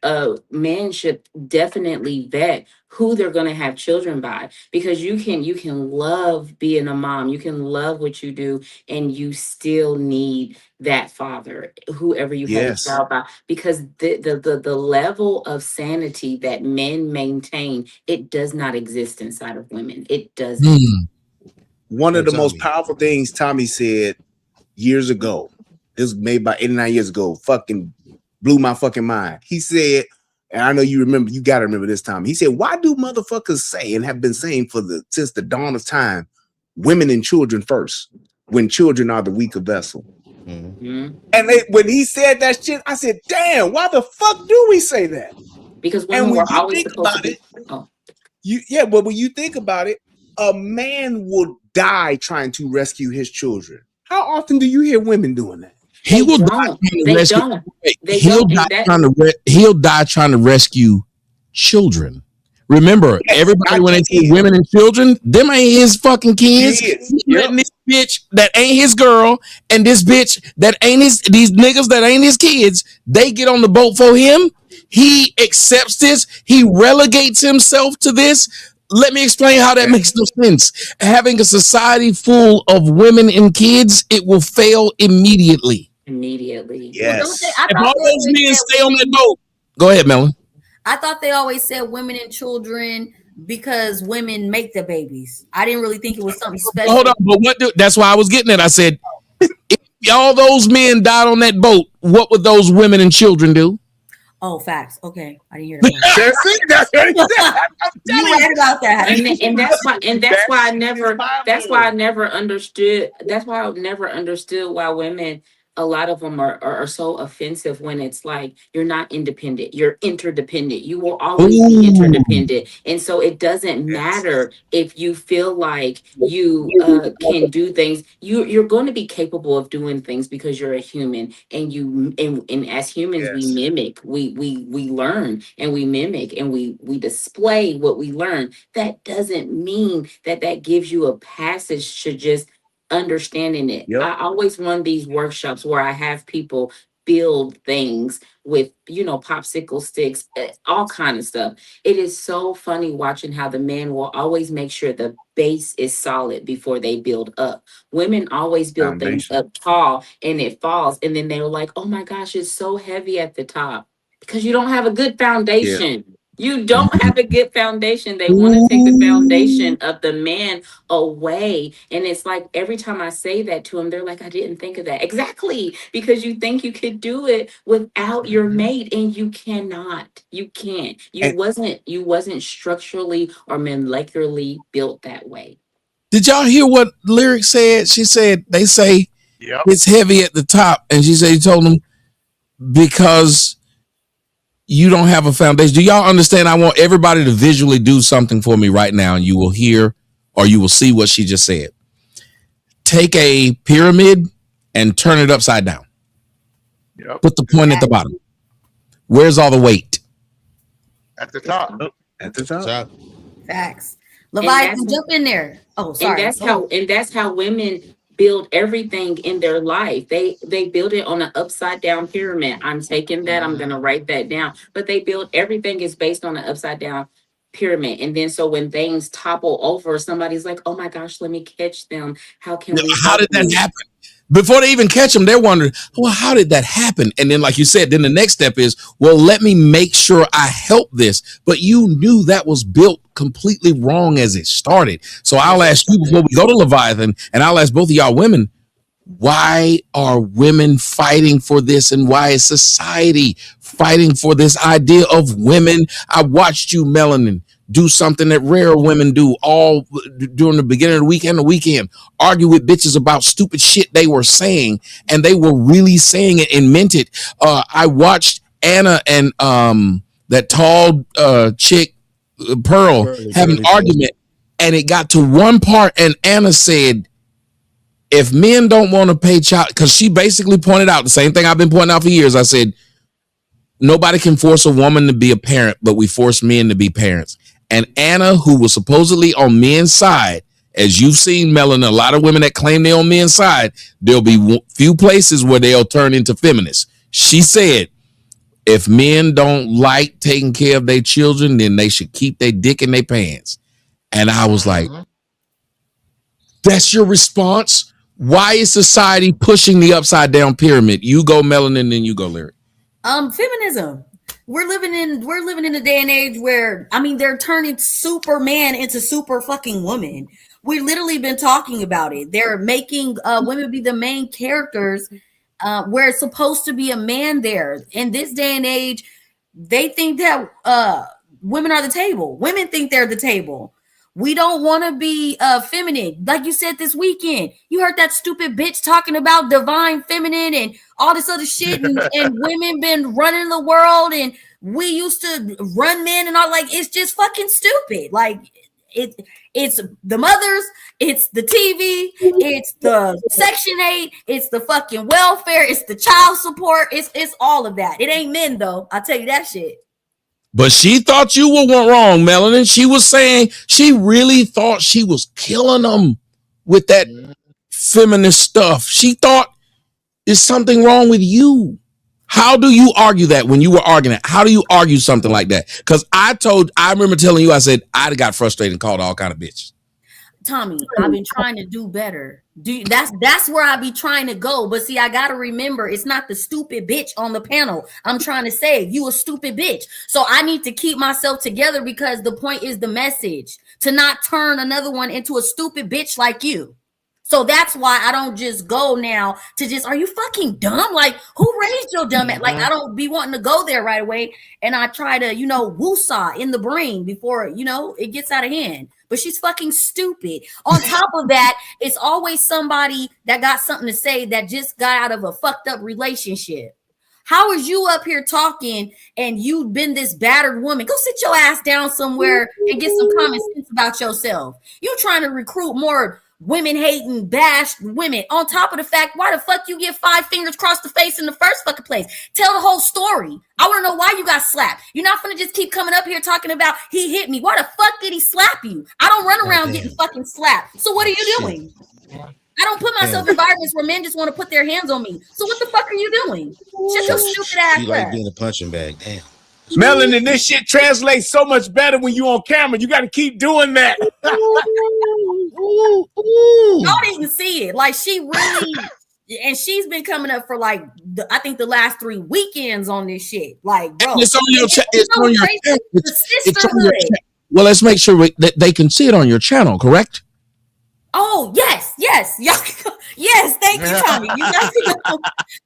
men should definitely vet who they're going to have children by, because you can love being a mom, you can love what you do, and you still need that father, whoever you have a Yes. child by, because the level of sanity that men maintain, it does not exist inside of women. It doesn't. One of the most Tommy. powerful things Tommy said years ago, this was made about 89 years ago, fucking blew my fucking mind. He said, and I know you remember, you gotta remember this time. He said, why do motherfuckers say, and have been saying since the dawn of time, women and children first, when children are the weaker vessel? Mhm. And when he said that shit, I said, damn, why the fuck do we say that? Because And women when were you always think supposed to about be. it, Oh, but when you think about it, a man will die trying to rescue his children. How often do you hear women doing that? He they will die don't. trying to They rescue. don't. Wait, They he'll don't. die And that trying to. He'll die trying to rescue children. Remember, Yes, everybody not when they just say kids. women and children, them ain't his fucking kids. Kids. He's Yep. letting this bitch that ain't his girl and this bitch that ain't these niggas that ain't his kids, they get on the boat for him. He accepts this. He relegates himself to this. Let me explain how that makes no sense. Having a society full of women and kids, it will fail immediately. immediately. Well, don't they? Yes. I If thought all they those always men said stay on that women. boat, go ahead, Melon. I thought they always said women and children because women make the babies. I didn't really think it was something special. Hold on, but that's why I was getting it. I said, if all those men died on that boat, what would those women and children do? Oh, facts. Okay, I didn't hear that. That's it. That's what he said. I'm You telling right about that. And that's why I never understood why women, a lot of them are so offensive when it's like you're not independent, you're interdependent, you will always be interdependent, and so it doesn't matter if you feel like you can do things. You're going to be capable of doing things because you're a human, and as humans we Yes. mimic, we learn and we mimic and we display what we learn. That doesn't mean that gives you a passage to just understanding it. Yep. I always run these workshops where I have people build things with popsicle sticks, all kind of stuff. It is so funny watching how the men will always make sure the base is solid before they build up. Women always build things Foundation. up tall and it falls, and then they're like, oh my gosh, it's so heavy at the top, because you don't have a good foundation. You don't have a good foundation. They want to take the foundation of the man away. And it's like every time I say that to them, they're like, I didn't think of that. Exactly. Because you think you could do it without your mate, and you cannot. You can't. You wasn't structurally or molecularly built that way. Did y'all hear what Lyric said? She said they say it's heavy at the top, and she said he told them because you don't have a foundation. Do y'all understand? I want everybody to visually do something for me right now, and you will hear or you will see what she just said. Take a pyramid and turn it upside down. Yep. Put the point at the bottom. Where's all the weight? At the top. At the top. Facts. Leviathan, jump in there. Oh, sorry. And that's how women build everything in their life. They build it on an upside down pyramid. I'm taking that. I'm gonna write that down. But they build everything is based on an upside down pyramid. And then so when things topple over, somebody's like, oh my gosh, let me catch them. How can we How did that happen? Before they even catch them, they're wondering, well, how did that happen? And then, like you said, then the next step is, well, let me make sure I help this. But you knew that was built completely wrong as it started. So I'll ask you before we go to Leviathan, and I'll ask both of y'all women, why are women fighting for this, and why is society fighting for this idea of women? I watched you, Melanin, do something that rare women do all during the beginning of the week and the weekend. Argue with bitches about stupid shit they were saying, and they were really saying it and meant it. I watched Anna and that tall chick, Pearl, have an argument, and it got to one part, and Anna said, if men don't want to pay child, because she basically pointed out the same thing I've been pointing out for years. I said, nobody can force a woman to be a parent, but we force men to be parents. And Anna, who was supposedly on men's side, as you've seen, Melanie, a lot of women that claim they're on men's side, there'll be few places where they'll turn into feminists. She said, if men don't like taking care of their children, then they should keep their dick in their pants. And I was like, that's your response? Why is society pushing the upside down pyramid? You go Melanin, then you go Lyric. Feminism. We're living in a day and age where, I mean, they're turning Superman into super fucking woman. We've literally been talking about it. They're making women be the main characters where it's supposed to be a man there. In this day and age, they think that women are the table. Women think they're the table. We don't want to be feminine. Like you said this weekend, you heard that stupid bitch talking about divine feminine and all this other shit, and women been running the world, and we used to run men and all. Like, it's just fucking stupid. Like, it's the mothers, it's the TV, it's the Section 8, it's the fucking welfare, it's the child support, it's all of that. It ain't men though. I'll tell you that shit. But she thought you were wrong, Melanin. She was saying she really thought she was killing them with that feminist stuff. She thought there's something wrong with you. How do you argue that when you were arguing it? How do you argue something like that? Because I remember telling you, I said, I got frustrated and called all kind of bitches. Tommy, I've been trying to do better. That's where I be trying to go. But see, I gotta remember, it's not the stupid bitch on the panel. I'm trying to say you a stupid bitch. So I need to keep myself together, because the point is the message, to not turn another one into a stupid bitch like you. So that's why I don't just go now to just, are you fucking dumb? Like, who raised your dumb ass? Like, I don't be wanting to go there right away. And I try to, woosah in the brain before, it gets out of hand. But she's fucking stupid. On top of that, it's always somebody that got something to say that just got out of a fucked up relationship. How is you up here talking and you've been this battered woman? Go sit your ass down somewhere and get some common sense about yourself. You trying to recruit more women hating, bashed women. On top of the fact, why the fuck you get 5 fingers across the face in the first fucking place? Tell the whole story. I want to know why you got slapped. You're not gonna just keep coming up here talking about he hit me. Why the fuck did he slap you? I don't run around getting fucking slapped. So what are you doing? I don't put myself in environments where men just want to put their hands on me. So what the fuck are you doing? Shut your stupid ass up. She like being a punching bag. Damn. Melanin, this shit translates so much better when you on camera. You got to keep doing that. Y'all didn't see it. Like, she really, and she's been coming up for like, I think the last 3 weekends on this shit. Like, bro. It's on your channel. Well, let's make sure that they can see it on your channel, correct? Oh, yes. Yes, thank you, Tommy. You guys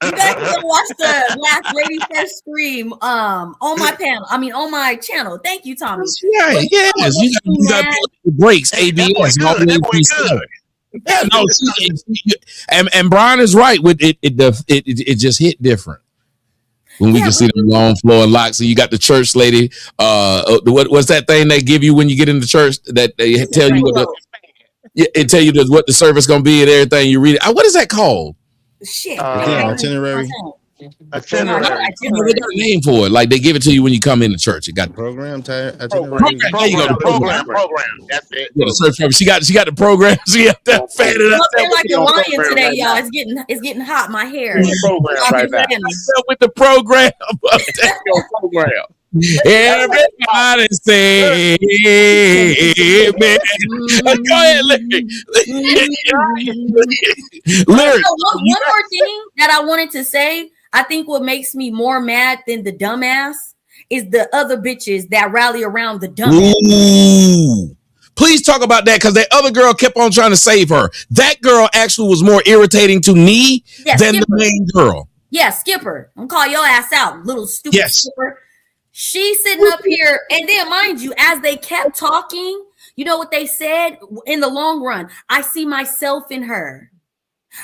can watch the last Lady First stream on my panel. I mean, on my channel. Thank you, Tommy. Yeah, yes. You got the breaks, ABS. Yeah, no, and Brian is right with it. It just hit different when we can see the long floor locks. So you got the church lady. What's that thing they give you when you get in the church that they tell you it tell you what the service gonna be and everything. You read it. What is that called? Shit. Itinerary. Itinerary. They got a name for it. Like they give it to you when you come in the church. It got program. There you go. The program. That's it. Yeah, the search program. She got the program. She got that fat it up. I'm like a lion today, y'all. It's getting hot. My hair. Program right now. With the program. Program. Everybody say amen. Go ahead, Lyric. One more thing that I wanted to say. I think what makes me more mad than the dumbass is the other bitches that rally around the dumbass. Ooh. Please talk about that, because that other girl kept on trying to save her. That girl actually was more irritating to me than the main girl. Yeah, Skipper. I'm gonna call your ass out, little stupid Skipper. She's sitting up here, and then mind you, as they kept talking, you know what they said? In the long run, I see myself in her.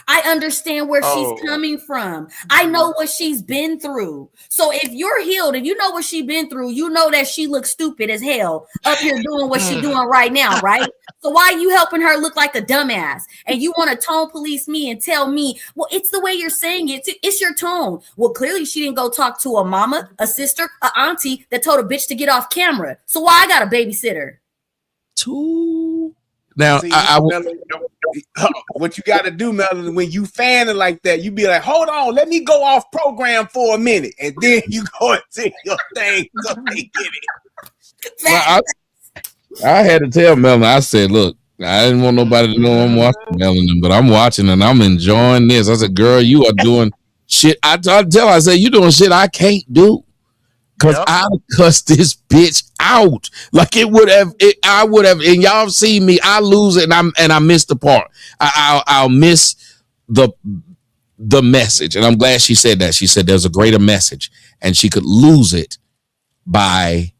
I understand where she's coming from. I know what she's been through. So if you're healed and you know what she's been through, you know that she looks stupid as hell up here doing what she's doing right now, right? So why are you helping her look like a dumbass? And you want to tone police me and tell me, well, it's the way you're saying it. It's your tone. Well, clearly she didn't go talk to a mama, a sister, a auntie that told a bitch to get off camera. So why I got a babysitter? Now, See, I what you got to do, Melanie, when you fanning like that, you be like, hold on, let me go off program for a minute. And then you go and take your thing so they get it. well, I had to tell Melanie, I said, look, I didn't want nobody to know I'm watching Melanie, but I'm watching and I'm enjoying this. I said, girl, you are doing shit. I tell her, I said, you doing shit I can't do. Cause I cussed this bitch out. Like I would have, and y'all see me, I lose it and I miss the part. I'll miss the message. And I'm glad she said that. She said there's a greater message and she could lose it by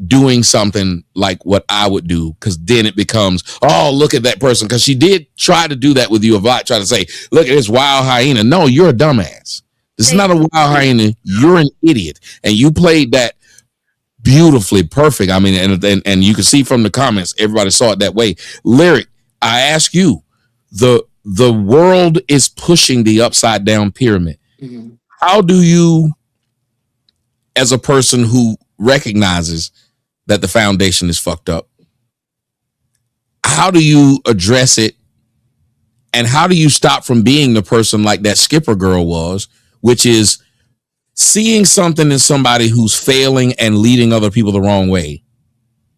doing something like what I would do, because then it becomes, oh, look at that person. Because she did try to do that with you a lot, try to say, look at this wild hyena. No, you're a dumbass. This is not a wild hyena. You're an idiot. And you played that beautifully, perfect. I mean, and you can see from the comments, everybody saw it that way. Lyric, I ask you, the world is pushing the upside down pyramid. Mm-hmm. How do you, as a person who recognizes that the foundation is fucked up, how do you address it? And how do you stop from being the person like that Skipper girl was, which is seeing something in somebody who's failing and leading other people the wrong way,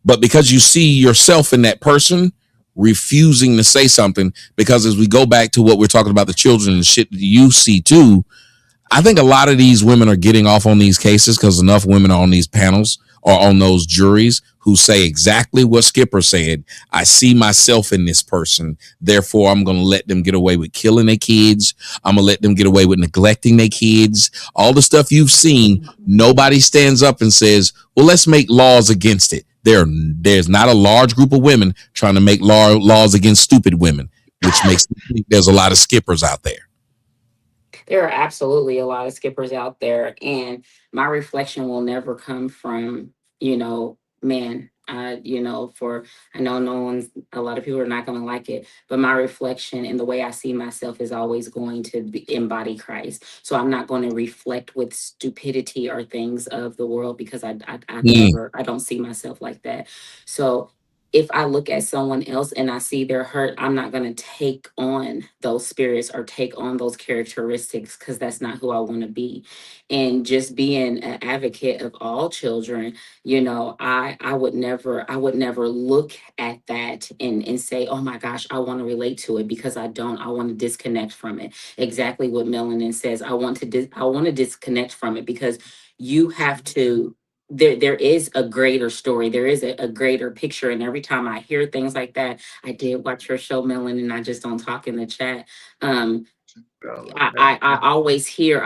but because you see yourself in that person, refusing to say something? Because as we go back to what we're talking about, the children and shit that you see too, I think a lot of these women are getting off on these cases because enough women are on these panels or on those juries who say exactly what Skipper said. I see myself in this person. Therefore, I'm going to let them get away with killing their kids. I'm going to let them get away with neglecting their kids. All the stuff you've seen, nobody stands up and says, well, let's make laws against it. There's not a large group of women trying to make laws against stupid women, which makes me think there's a lot of Skippers out there. There are absolutely a lot of Skippers out there, and my reflection will never come from, man. I know a lot of people are not going to like it, but my reflection and the way I see myself is always going to embody Christ. So I'm not going to reflect with stupidity or things of the world, because I don't see myself like that. So if I look at someone else and I see they're hurt, I'm not going to take on those spirits or take on those characteristics, because that's not who I want to be. And just being an advocate of all children, I would never look at that and say, oh my gosh, I want to relate to it, because I don't. I want to disconnect from it. Exactly what Melanin says. I want to disconnect from it, because you have to. There is a greater story. There is a greater picture. And every time I hear things like that, I did watch your show, Melon, and I just don't talk in the chat. I always hear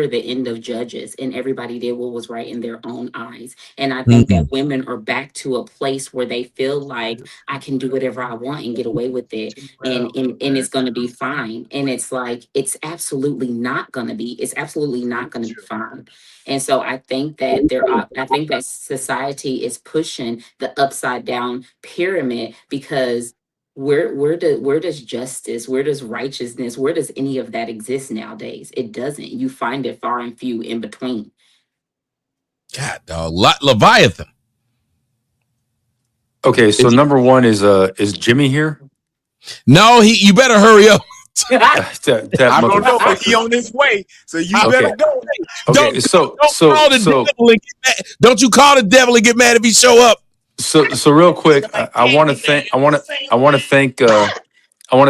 the end of Judges, and everybody did what was right in their own eyes. And I think that women are back to a place where they feel like I can do whatever I want and get away with it, and it's going to be fine. And it's like, it's absolutely not going to be. It's absolutely not going to be fine. And so I think that society is pushing the upside down pyramid, because where does justice, where does righteousness, where does any of that exist nowadays? It doesn't. You find it far and few in between. God, dog, Leviathan. Okay, so number one is Jimmy here? No, you better hurry up. I don't know, but he on his way, so you better go. Okay, Don't you call the devil and get mad if he show up. So real quick, I want to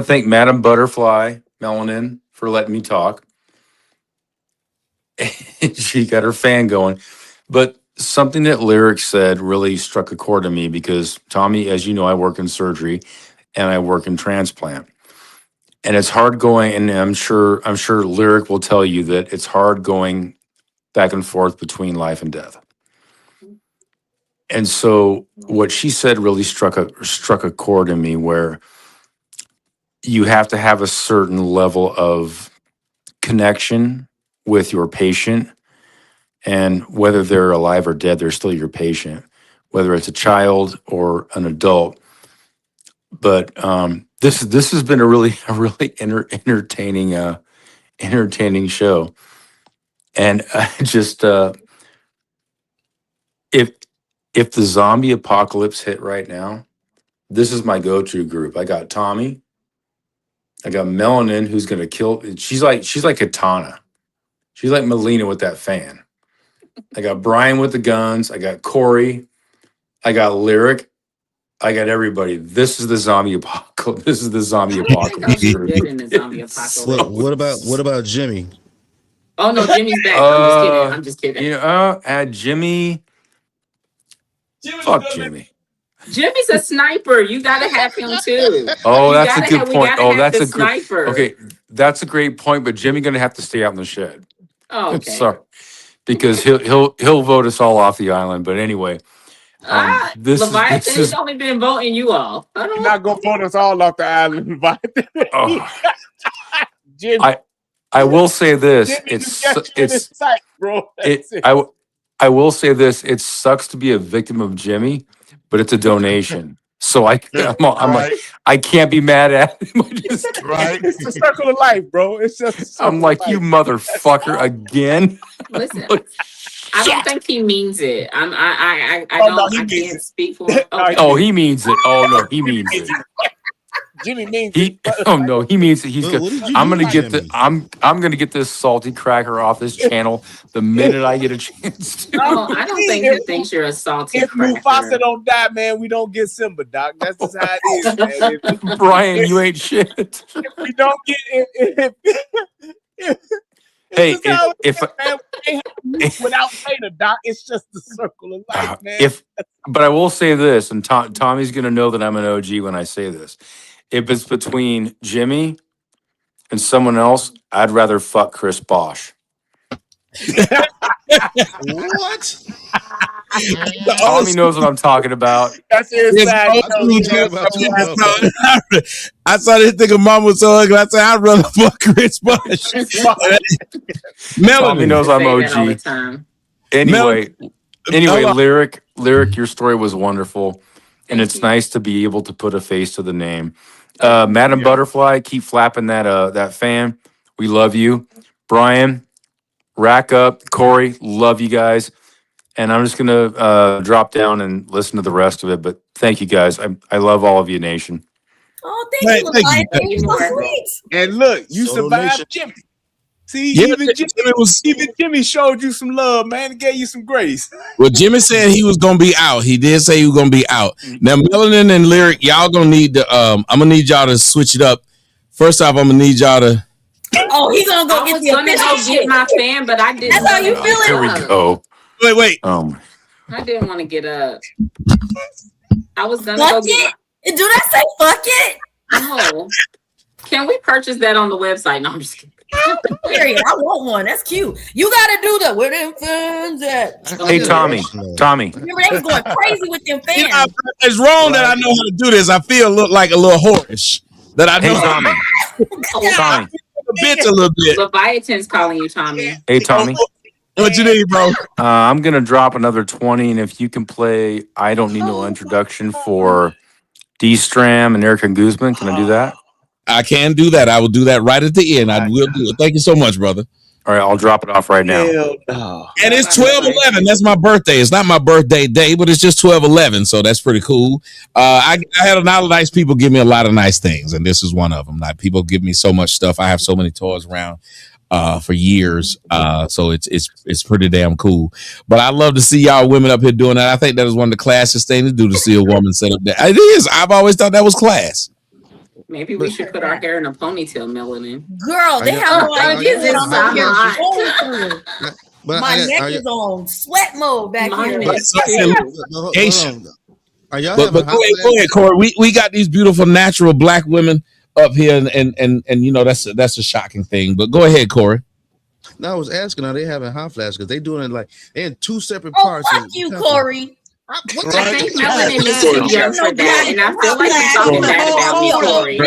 thank Madam Butterfly Melanin for letting me talk. She got her fan going, but something that Lyric said really struck a chord to me, because Tommy, as you know, I work in surgery and I work in transplant, and it's hard going. And I'm sure Lyric will tell you that it's hard going back and forth between life and death. And so what she said really struck a chord in me, where you have to have a certain level of connection with your patient, and whether they're alive or dead, they're still your patient, whether it's a child or an adult. But this has been a really entertaining show, and just if the zombie apocalypse hit right now, this is my go-to group. I got Tommy. I got Melanin, who's gonna kill. She's like Katana. She's like Melina with that fan. I got Brian with the guns. I got Corey. I got Lyric. I got everybody. This is the zombie apocalypse. This is the zombie apocalypse. Good in the zombie apocalypse. What about Jimmy? Oh no, Jimmy's back. I'm just kidding. You know, add Jimmy. Fuck Jimmy. Jimmy's a sniper. You gotta have him too. Oh, that's a good point. Oh, that's a sniper. Okay, that's a great point. But Jimmy gonna have to stay out in the shed. Oh, okay. Sorry, because he'll vote us all off the island. But anyway, Leviathan's only been voting you all. You're not gonna vote us all off the island, Leviathan. Jimmy, I will say this. It's sight, bro. I will say this. It sucks to be a victim of Jimmy, but it's a donation. So I'm like, I can't be mad at him. Right. It's the circle of life, bro. It's just. I'm like, you motherfucker again. Listen, I don't think he means it. I can't speak for him. Okay. Oh, he means it. Oh no, he means it. Jimmy means it. Oh no, he means it. He's good. I'm gonna get I'm gonna get this salty cracker off this channel the minute I get a chance to. No, I don't think he thinks you're a salty cracker. If Mufasa don't die, man, we don't get Simba, Doc. That's just how it is, man. Brian, you ain't shit. If we don't get Hey, if without Vader, Doc, it's just the circle of life, man. But I will say this, and Tommy's gonna know that I'm an OG when I say this. If it's between Jimmy and someone else, I'd rather fuck Chris Bosch. What? Tommy knows what I'm talking about. That's inside. I saw this nigga mom was so ugly. I said, I'd rather fuck Chris Bosch. Tommy knows I'm OG. Anyway, Lyric, your story was wonderful. And it's nice to be able to put a face to the name. Madam Butterfly, keep flapping that fan. We love you. Brian, rack up. Corey, love you guys. And I'm just gonna drop down and listen to the rest of it. But thank you guys. I love all of you, nation. Oh, thank you, Leviathan. You're so sweet. And look, you survived Jimmy. See, even Jimmy showed you some love, man. He gave you some grace. Well, Jimmy said he was gonna be out. He did say he was gonna be out. Now, Melanin and Lyric, y'all gonna need to. I'm gonna need y'all to switch it up. First off, I'm gonna need y'all to. Oh, he's gonna go get the official get my fan, but I didn't. That's how you feeling? Here we go. Wait. I didn't want to get up. I was gonna fuck go it. Do that say fuck it? No. Can we purchase that on the website? No, I'm just kidding. Period. I want one. That's cute. You gotta do that. Where them fans at? Hey, Tommy. Remember they was going crazy with them fans. You know, it's wrong that I know how to do this. I feel look like a little whorish. That I know. Hey, Tommy. Tommy. A bitch a little bit. Leviathan's calling you, Tommy. Hey, Tommy. What you need, bro? I'm gonna drop another 20, and if you can play "I Don't Need No Introduction" for D-Stram and Erica Guzman, can I do that? I can do that. I will do that right at the end. I will do it. Thank you so much, brother. All right, I'll drop it off right now. And it's 12/11. That's my birthday. It's not my birthday day, but it's just 12/11, so that's pretty cool. I had a lot of nice people give me a lot of nice things, and this is one of them. Like, people give me so much stuff. I have so many toys around for years, so it's pretty damn cool. But I love to see y'all women up here doing that. I think that is one of the classiest things to do, to see a woman set up there. It is. I've always thought that was class. Maybe we should put our hair in a ponytail, Melanin. Girl, they have no idea that I'm here hot. going through. My neck is on sweat mode back here. But go ahead, Corey. We got these beautiful natural black women up here, and you know that's a shocking thing. But go ahead, Corey. No, I was asking, are they having hot flash? Because they doing it like they're in two separate parts. Fuck you, Corey. I think Melanin is too young for that, and I feel like you're talking bad about me, Corey. I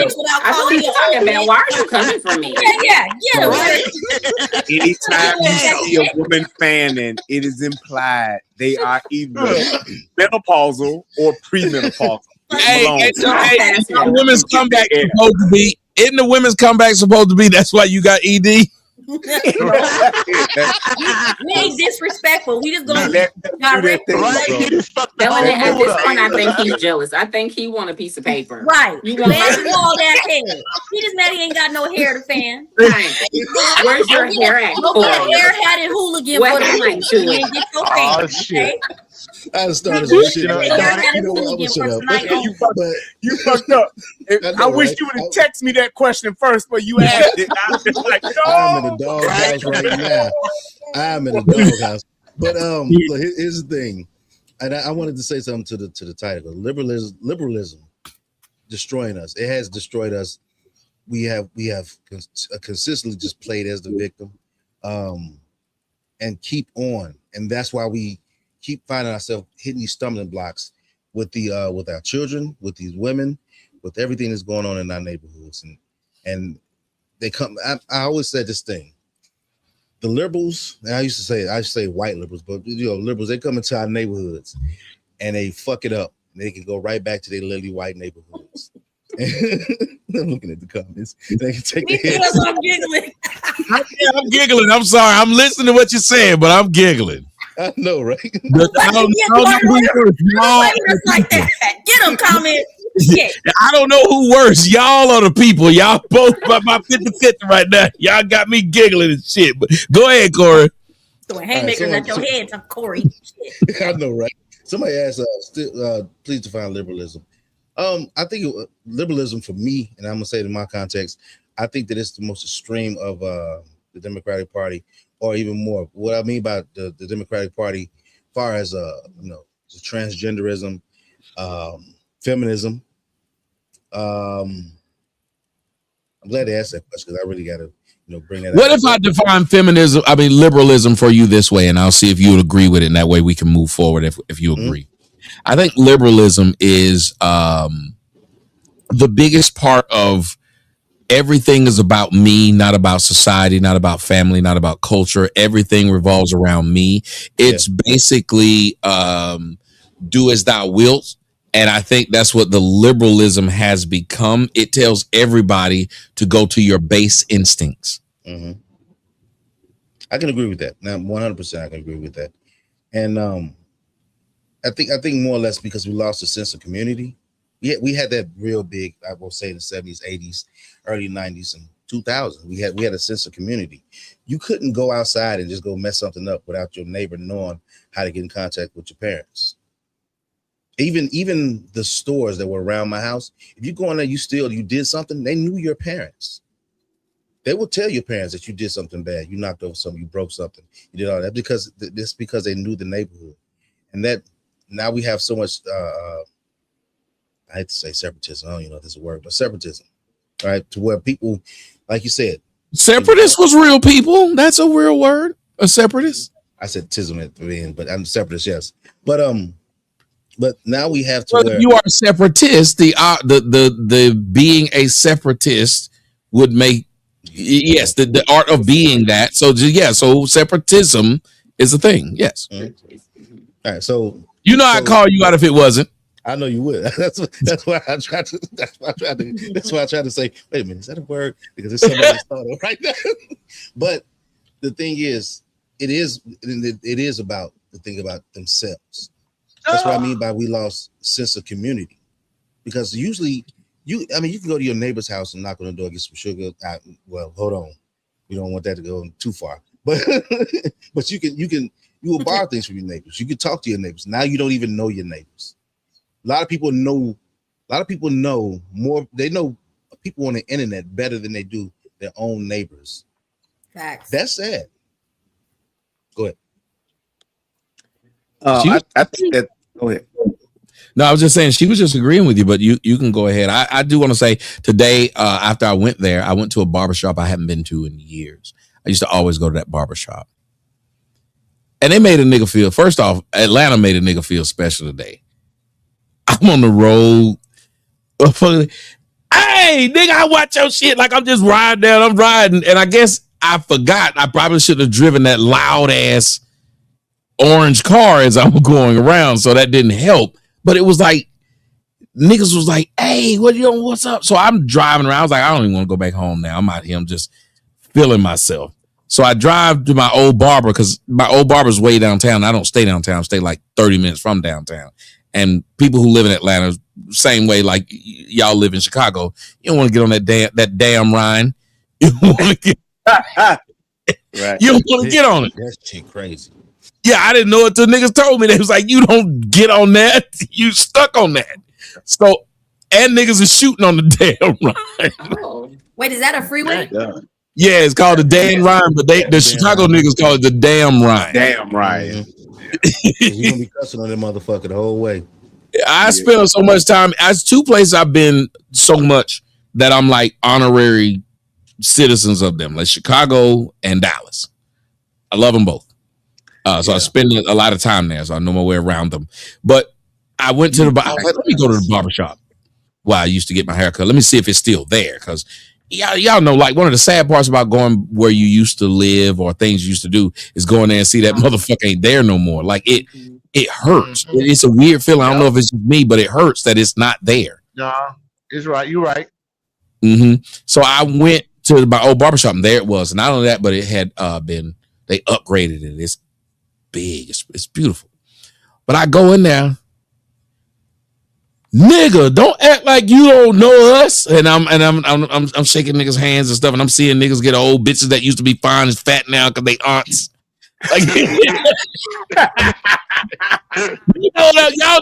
feel like you're talking bad. Why are you coming for me? Yeah. Anytime you see a woman fanning, it is implied they are either menopausal or premenopausal. Hey, women's comeback supposed to be? Isn't the women's comeback supposed to be? That's why you got ED. We ain't disrespectful. We just gonna direct. At this point, I think he's jealous. I think he want a piece of paper. Right. You want all that hair. He just mad he ain't got no hair to fan. Right. Where's your hair at? Don't be a hair hatted hooligan for the mic to it. Get your fan. Shit. I started some shit. You fucked up. I wish you would have texted me that question first, but you asked it. I was like, I'm in the doghouse right now. I'm in the doghouse. But here's the thing, and I wanted to say something to the title. Liberalism destroying us. It has destroyed us. We have consistently just played as the victim, and keep on, and that's why we keep finding ourselves hitting these stumbling blocks with our children, with these women, with everything that's going on in our neighborhoods, and they come. I always said this thing. The liberals, and I used to say white liberals, but liberals, they come into our neighborhoods and they fuck it up. They can go right back to their lily white neighborhoods. I'm looking at the comments. They can take I'm giggling. I'm giggling. I'm sorry. I'm listening to what you're saying, but I'm giggling. I know, right? Get them comment. Shit. I don't know who worse. Y'all are the people. Y'all both about 50-50 right now. Y'all got me giggling and shit. But go ahead, Corey. Throwing haymakers at your head, Corey. I know, right? Somebody asked, please define liberalism. I think liberalism for me, and I'm gonna say it in my context, I think that it's the most extreme of the Democratic Party, or even more. What I mean by the Democratic Party, as far as transgenderism, feminism. I'm glad they asked that question because I really got to bring that. What if I define liberalism for you this way, and I'll see if you would agree with it, and that way we can move forward if you agree. I think liberalism is the biggest part of everything is about me, not about society, not about family, not about culture. Everything revolves around me. It's basically do as thou wilt. And I think that's what the liberalism has become. It tells everybody to go to your base instincts. Mm-hmm. I can agree with that. Now, 100%, I can agree with that. And I think more or less because we lost a sense of community. We had that real big, I will say, in the 70s, 80s, early 90s, and 2000. We had a sense of community. You couldn't go outside and just go mess something up without your neighbor knowing how to get in contact with your parents. Even the stores that were around my house, if you go in there, you did something, they knew your parents. They will tell your parents that you did something bad. You knocked over something, you broke something, you did all that because they knew the neighborhood. And that now we have so much, I hate to say separatism. I don't even know if this is a word, but separatism, right? To where people, like you said. Separatist was real people. That's a real word, a separatist. I said tism at the end, but I'm separatist, yes. But now we have to. Well, if you are a separatist, the being a separatist would make the art of being that. So so separatism is a thing. Yes. Mm-hmm. All right. So I'd call you out if it wasn't. I know you would. That's why I tried to say, wait a minute, is that a word? Because it's somebody started right now. But the thing is, it is about the thing about themselves. That's what I mean by we lost sense of community. Because usually you can go to your neighbor's house and knock on the door, get some sugar. Well, hold on. We don't want that to go too far. But you will borrow things from your neighbors. You can talk to your neighbors. Now you don't even know your neighbors. A lot of people know more. They know people on the internet better than they do their own neighbors. Facts. That's sad. Go ahead. I think that. Go ahead. No, I was just saying she was just agreeing with you, but you can go ahead. I do want to say today, after I went there, I went to a barbershop I haven't been to in years. I used to always go to that barbershop. And they made a nigga feel, first off, Atlanta made a nigga feel special today. I'm on the road. Hey, nigga, I watch your shit like I'm just riding down. I'm riding. And I guess I forgot. I probably should have driven that loud ass orange car as I'm going around. So that didn't help. But it was like, niggas was like, hey, what you doing? What's up? So I'm driving around. I was like, I don't even want to go back home now. I'm out here. I'm just feeling myself. So I drive to my old barber because my old barber's way downtown. I don't stay downtown. I stay like 30 minutes from downtown. And people who live in Atlanta, same way like y'all live in Chicago, you don't want to get on that damn Rhine. You don't want to get right. You don't want to get on it. That shit crazy. Yeah, I didn't know it till niggas told me. They was like, you don't get on that. You stuck on that. So, and niggas is shooting on the damn Rhine. Oh. Wait, is that a freeway? Yeah, it's called the damn Rhine, but the Chicago niggas call it the damn Rhine. Damn Rhine. You gonna be cussing on that motherfucker the whole way. I spend so much time. As 2 places I've been so much that I'm like honorary citizens of them, like Chicago and Dallas. I love them both. So I spend a lot of time there, so I know my way around them. But I went to let me go to the barbershop. Well, I used to get my hair cut. Let me see if it's still there, because y'all know, like, one of the sad parts about going where you used to live or things you used to do is going there and see that motherfucker ain't there no more. Like, it hurts. It's a weird feeling. I don't know if it's me, but it hurts that it's not there. Nah, it's right. You're right. So I went to my old barbershop, and there it was. And not only that, but it had they upgraded it. It's big. It's beautiful. But I go in there, nigga, don't act like you don't know us. And I'm shaking niggas' hands and stuff, and I'm seeing niggas get old bitches that used to be fine as fat now because they aunts. Like, y'all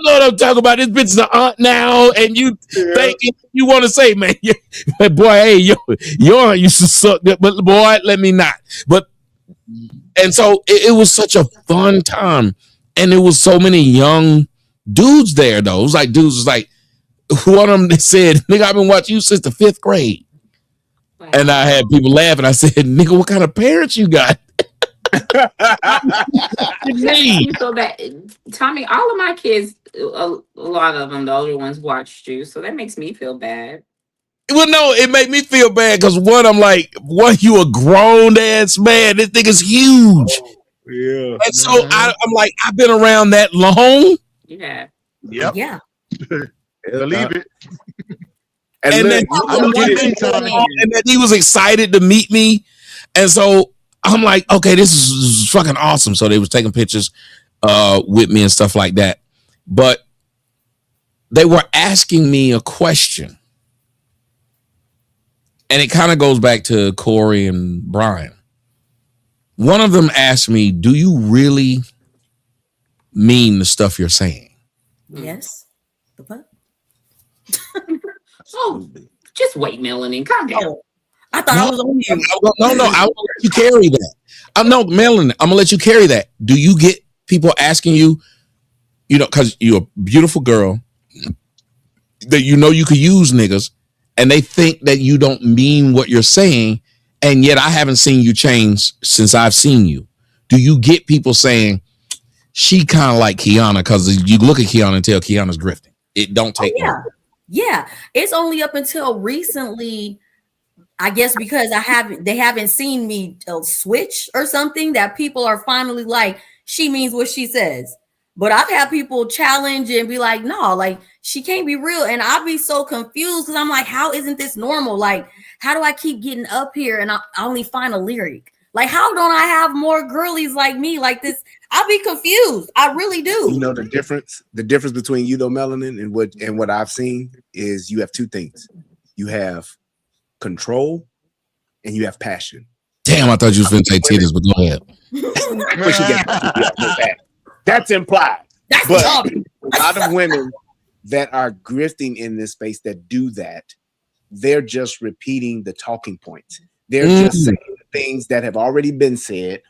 know what I'm talking about. This bitch is an aunt now, and you think you want to say, man, boy, hey, your aunt used to suck that, but boy, let me not. And so it was such a fun time, and there was so many young dudes there, though. It was like dudes was like, one of them said, nigga, I've been watching you since the 5th grade. Wow. And I had people laughing. I said, nigga, what kind of parents you got? So that, Tommy, all of my kids, a lot of them, the older ones, watched you. So that makes me feel bad. Well, no, it made me feel bad because one, I'm like, what, you a grown ass man? This thing is huge. Yeah. And so I'm like, I've been around that long. Yeah. Yep. Yeah. Believe it. And then he was excited to meet me. And so I'm like, okay, this is fucking awesome. So they was taking pictures with me and stuff like that. But they were asking me a question. And it kind of goes back to Corey and Brian. One of them asked me, do you really mean the stuff you're saying? Yes. The fuck? Oh, just wait, Melanie. Calm down. Oh, I thought I was on you. No, I will let you carry that. No, Melanie, I'm going to let you carry that. Do you get people asking you, because you're a beautiful girl, that you could use niggas, and they think that you don't mean what you're saying, and yet I haven't seen you change since I've seen you. Do you get people saying, she kind of like Kiana, because you look at Kiana and tell Kiana's grifting? It don't take long. Yeah. It's only up until recently, I guess, because they haven't seen me switch or something, that people are finally like, she means what she says. But I've had people challenge and be like, no, like, she can't be real. And I'll be so confused because I'm like, how isn't this normal? Like, how do I keep getting up here and I only find a lyric? Like, how don't I have more girlies like me like this? I'll be confused. I really do. You know the difference between you, though, Melanin, and what I've seen is you have 2 things. You have control and you have passion. Damn, I thought you was going to say titties, but go ahead. That's implied. But a lot of women that are grifting in this space that do that, they're just repeating the talking points. They're just saying the things that have already been said,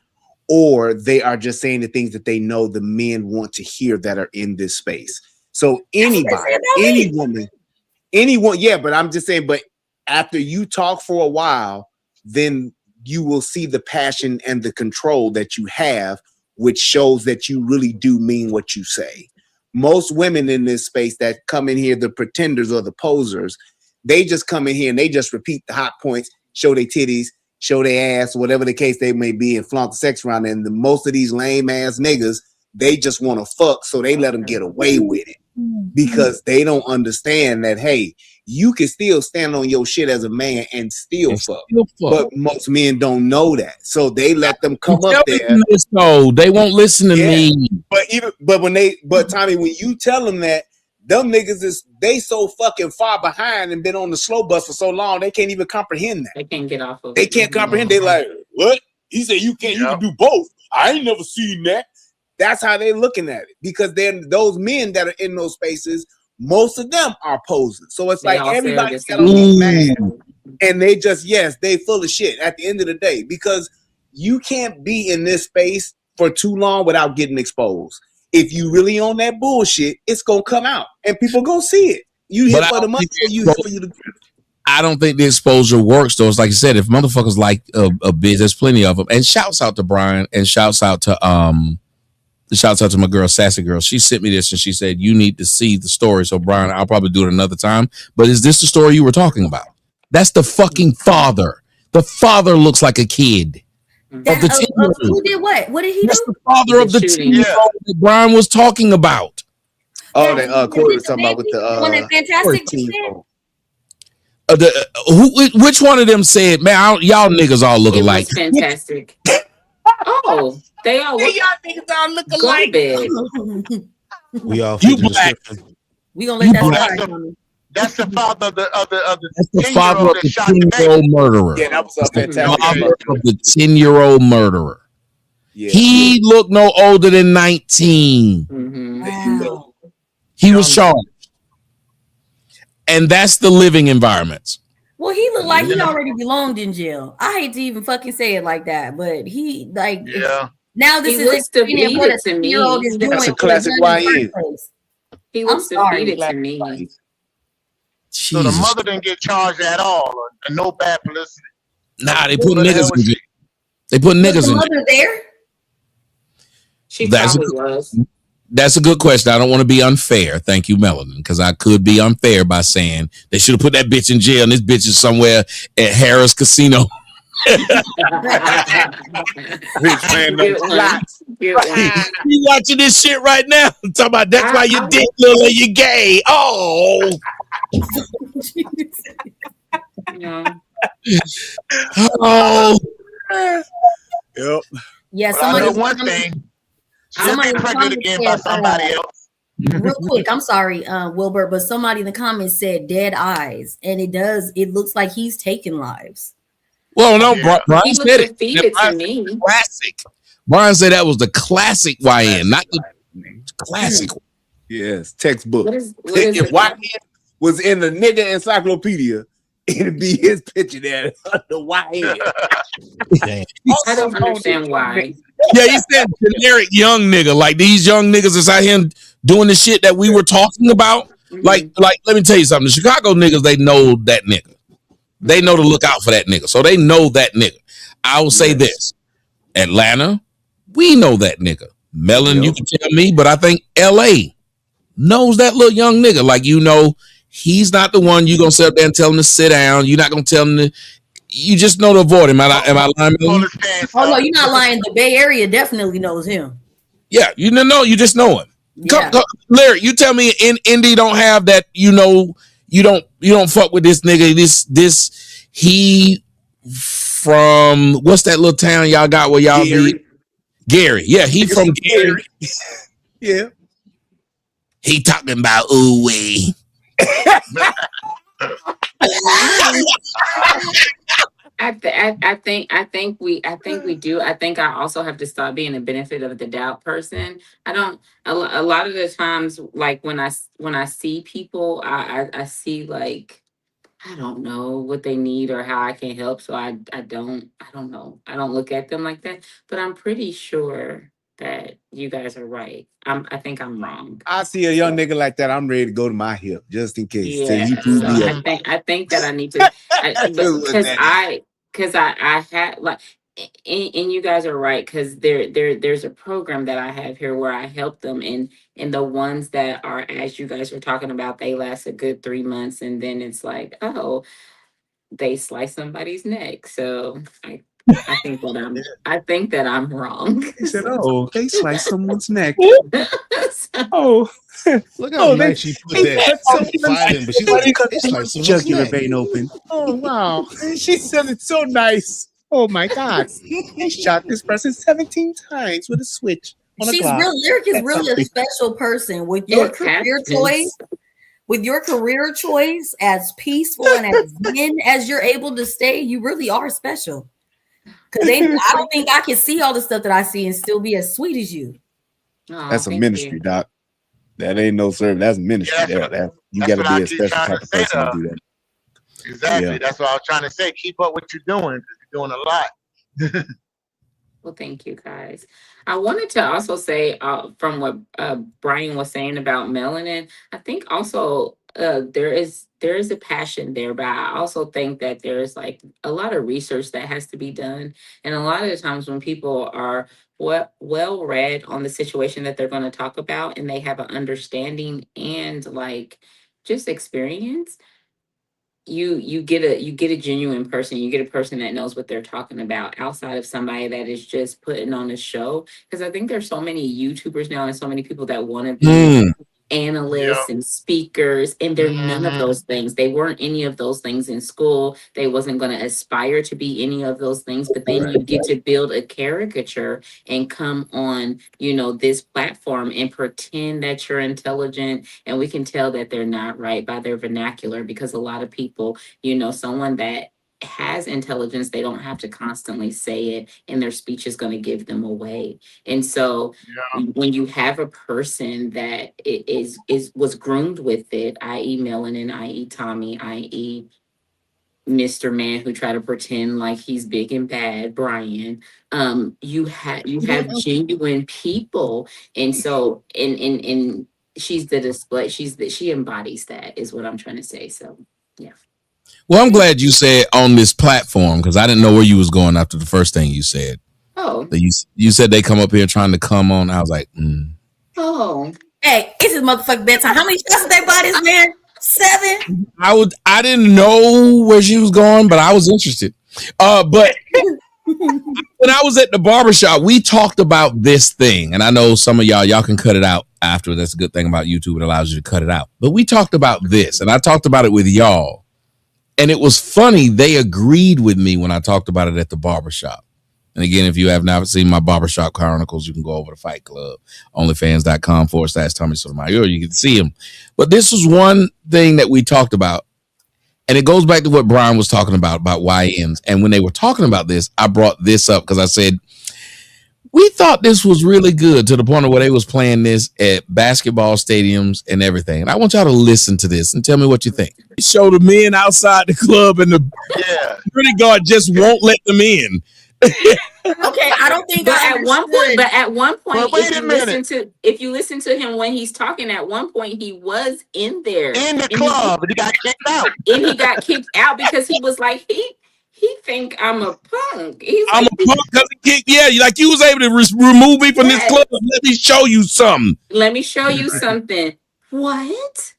or they are just saying the things that they know the men want to hear that are in this space. So anybody, anyone, yeah, but I'm just saying, but after you talk for a while, then you will see the passion and the control that you have, which shows that you really do mean what you say. Most women in this space that come in here, the pretenders or the posers, they just come in here and they just repeat the hot points, show their titties, show their ass, whatever the case they may be, and flaunt the sex around. And most of these lame ass niggas, they just want to fuck, so they let them get away with it. because they don't understand that, hey, you can still stand on your shit as a man and still fuck. But most men don't know that. So they let them come up there. No, they won't listen to me. But Tommy, when you tell them that, them niggas they so fucking far behind and been on the slow bus for so long, they can't even comprehend that. They can't get off of it. They can't comprehend. They like, what? He said you can do both. I ain't never seen that. That's how they looking at it. Because then those men that are in those spaces, most of them are posing. So it's like everybody's got on these man, and they just, they full of shit at the end of the day, because you can't be in this space for too long without getting exposed. If you really on that bullshit, it's gonna come out and people gonna see it. You hit for the money, or you hit for you to. I don't think the exposure works though. It's like you said, if motherfuckers like a bitch, there's plenty of them. And shouts out to Brian, and shouts out to my girl, Sassy Girl. She sent me this and she said, you need to see the story. So Brian, I'll probably do it another time. But is this the story you were talking about? That's the fucking father. The father looks like a kid. Who did what? What did he do? The father of the 10-year-old that Brian was talking about. Oh, that Corey was talking about with the one that Fantastic which one of them said, man, y'all niggas all look alike? Fantastic. Oh, they all look. Y'all niggas all look alike. We all you black. We gonna let that slide. That's the father of the That's the father of the 10-year-old murderer. Yeah, that was a fantastic. Father of the 10-year-old murderer. Yeah. He looked no older than 19. Mm-hmm. Wow. He was charged. And that's the living environments. Well, he looked like he already belonged in jail. I hate to even fucking say it like that, but he now this is defeated to me. That's a classic YN. He looks defeated to me. So the mother didn't get charged at all, and no bad publicity. Nah, they put niggas in jail. They put niggas in jail. Mother there? She probably was. That's a good question. I don't want to be unfair. Thank you, Melanin, because I could be unfair by saying they should have put that bitch in jail, and this bitch is somewhere at Harris Casino. You watching this shit right now? I'm talking about that's why you dick little and you gay. Oh. Oh. Yep. Yeah, I know one thing. Somebody pregnant again by somebody else. Real quick, I'm sorry, Wilbert, but somebody in the comments said dead eyes, and it looks like he's taking lives. Well, no, Brian said it. To me. Classic. Brian said that was the classic YN, not the classic. Yes, textbook. What is if YN was in the nigga encyclopedia, it'd be his picture there under YN. I don't understand why. Yeah, he said generic young nigga. Like these young niggas is out here doing the shit that we were talking about. Mm-hmm. Like, let me tell you something. The Chicago niggas, they know that nigga. They know to look out for that nigga. So they know that nigga. I will say this. Atlanta, we know that nigga. Melon, you can tell me, but I think LA knows that little young nigga. Like, he's not the one you're going to sit up there and tell him to sit down. You're not going to tell him to, you just know to avoid him. Am I lying? Oh, no, you're not lying. The Bay Area definitely knows him. Yeah, you just know him. Yeah. Come, Larry, you tell me in Indy don't have that, you don't fuck with this nigga. This he from what's that little town y'all got where y'all be? Gary. Yeah, he from Gary. Yeah. He talking about ooh wee. I think we do. I think I also have to start being a benefit of the doubt person. I don't. A lot of the times, like when I see people, I see like I don't know what they need or how I can help. So I don't know. I don't look at them like that. But I'm pretty sure that you guys are right. I think I'm wrong. I see a young nigga like that. I'm ready to go to my hip just in case. Yeah. So I think that I need to because I had like and you guys are right because there's a program that I have here where I help them and the ones that are, as you guys were talking about, they last a good 3 months and then it's like, oh, they slice somebody's neck. So I think that I'm wrong. He said, oh, they slice someone's neck. So, Look how nice she put that. Fighting, but she's like, it's like some jugular snack. vein open. Oh wow, she said it so nice. Oh my God, I shot this person 17 times with a switch. She's Lyric is really a special person with your career choice. With your career choice, as peaceful and as zen as you're able to stay, you really are special. Because I don't think I can see all the stuff that I see and still be as sweet as you. That's a ministry, Doc. That ain't no service. That's ministry. You got to be a special type of person to do that. Exactly. Yeah. That's what I was trying to say. Keep up what you're doing. You're doing a lot. Well, thank you, guys. I wanted to also say, from what Brian was saying about melanin, I think also there is a passion there, but I also think that there's like a lot of research that has to be done, and a lot of the times when people are well read on the situation that they're going to talk about, and they have an understanding and like just experience, you get a genuine person. You get a person that knows what they're talking about outside of somebody that is just putting on a show. Because I think there's so many YouTubers now and so many people that want to be analysts and speakers, and they're none of those things. They weren't any of those things in school. They wasn't going to aspire to be any of those things. But then you get to build a caricature and come on, this platform and pretend that you're intelligent, and we can tell that they're not right by their vernacular, because a lot of people, someone that has intelligence, they don't have to constantly say it, and their speech is going to give them away. And so when you have a person that was groomed with it, i.e. Melanin, i.e. Tommy, i.e. Mr. Man who try to pretend like he's big and bad, Brian, you have genuine people. And so and she's the display, she embodies that, is what I'm trying to say. So yeah. Well, I'm glad you said on this platform, because I didn't know where you was going after the first thing you said. Oh. You said they come up here trying to come on. I was like, Oh. Hey, it's his motherfucking bedtime. How many shots they bought this man? 7? I didn't know where she was going, but I was interested. But when I was at the barbershop, we talked about this thing. And I know some of y'all can cut it out after. That's a good thing about YouTube. It allows you to cut it out. But we talked about this, and I talked about it with y'all. And it was funny. They agreed with me when I talked about it at the barbershop. And again, if you have not seen my Barbershop Chronicles, you can go over to Fight Club, onlyfans.com/Tommy Sotomayor. You can see him. But this was one thing that we talked about. And it goes back to what Brian was talking about YNs. And when they were talking about this, I brought this up because I said, we thought this was really good, to the point of where they was playing this at basketball stadiums and everything. And I want y'all to listen to this and tell me what you think. Show the men outside the club, and the security guard just won't let them in. Okay, I don't think. But at one point, if you listen to him when he's talking, at one point he was in there in the club, but he got kicked out. And he got kicked out because he was like he think I'm a punk. I'm a punk because he kicked. Yeah, like you was able to remove me from this club. Let me show you something. Let me show you something. What?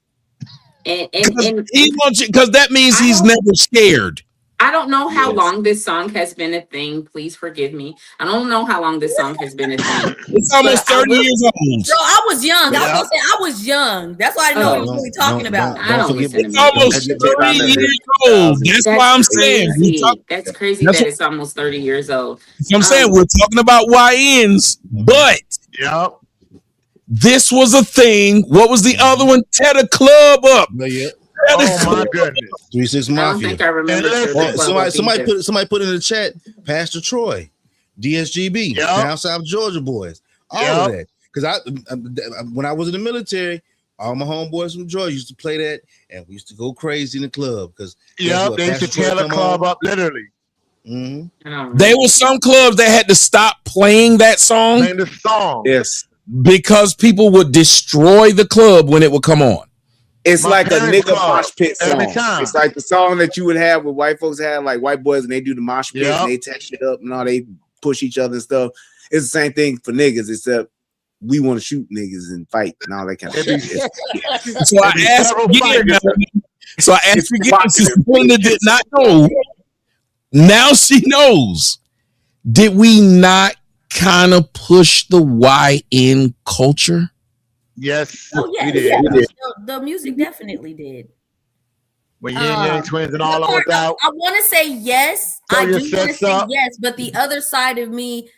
And he wants you, because that means he's never scared. I don't know how long this song has been a thing. Please forgive me. I don't know how long this song has been a thing. It's almost 30 years old. Bro, I was young. I was gonna say I was young. That's why I didn't know what he was really talking about. It's almost 30 years old. That's why I'm saying. That's crazy that it's almost 30 years old. I'm saying we're talking about YNs, but this was a thing. What was the other one? Tear the club up. Oh my goodness! 3-6 Mafia. I don't think I remember. Somebody put in the chat. Pastor Troy, DSGB, Down South Georgia boys, all of that. Because when I was in the military, all my homeboys from Georgia used to play that, and we used to go crazy in the club. Because they used to tear the club up, literally. Mm-hmm. There were some clubs that had to stop playing that song. Playing the song, yes, because people would destroy the club when it would come on. It's like a nigga mosh pit song. It's like the song that you would have with white folks have, like white boys, and they do the mosh pit and they tear shit up and all, they push each other and stuff. It's the same thing for niggas, except we want to shoot niggas and fight and all that kind of shit. So I asked again, since Brenda did not know, now she knows. Did we not kind of push the YN culture? Yes, Oh yeah, we did. yeah. The music definitely did. When Yin Yang Twins and all of us out. I want to say yes. Throw I your do want to sets say up. yes, but the other side of me,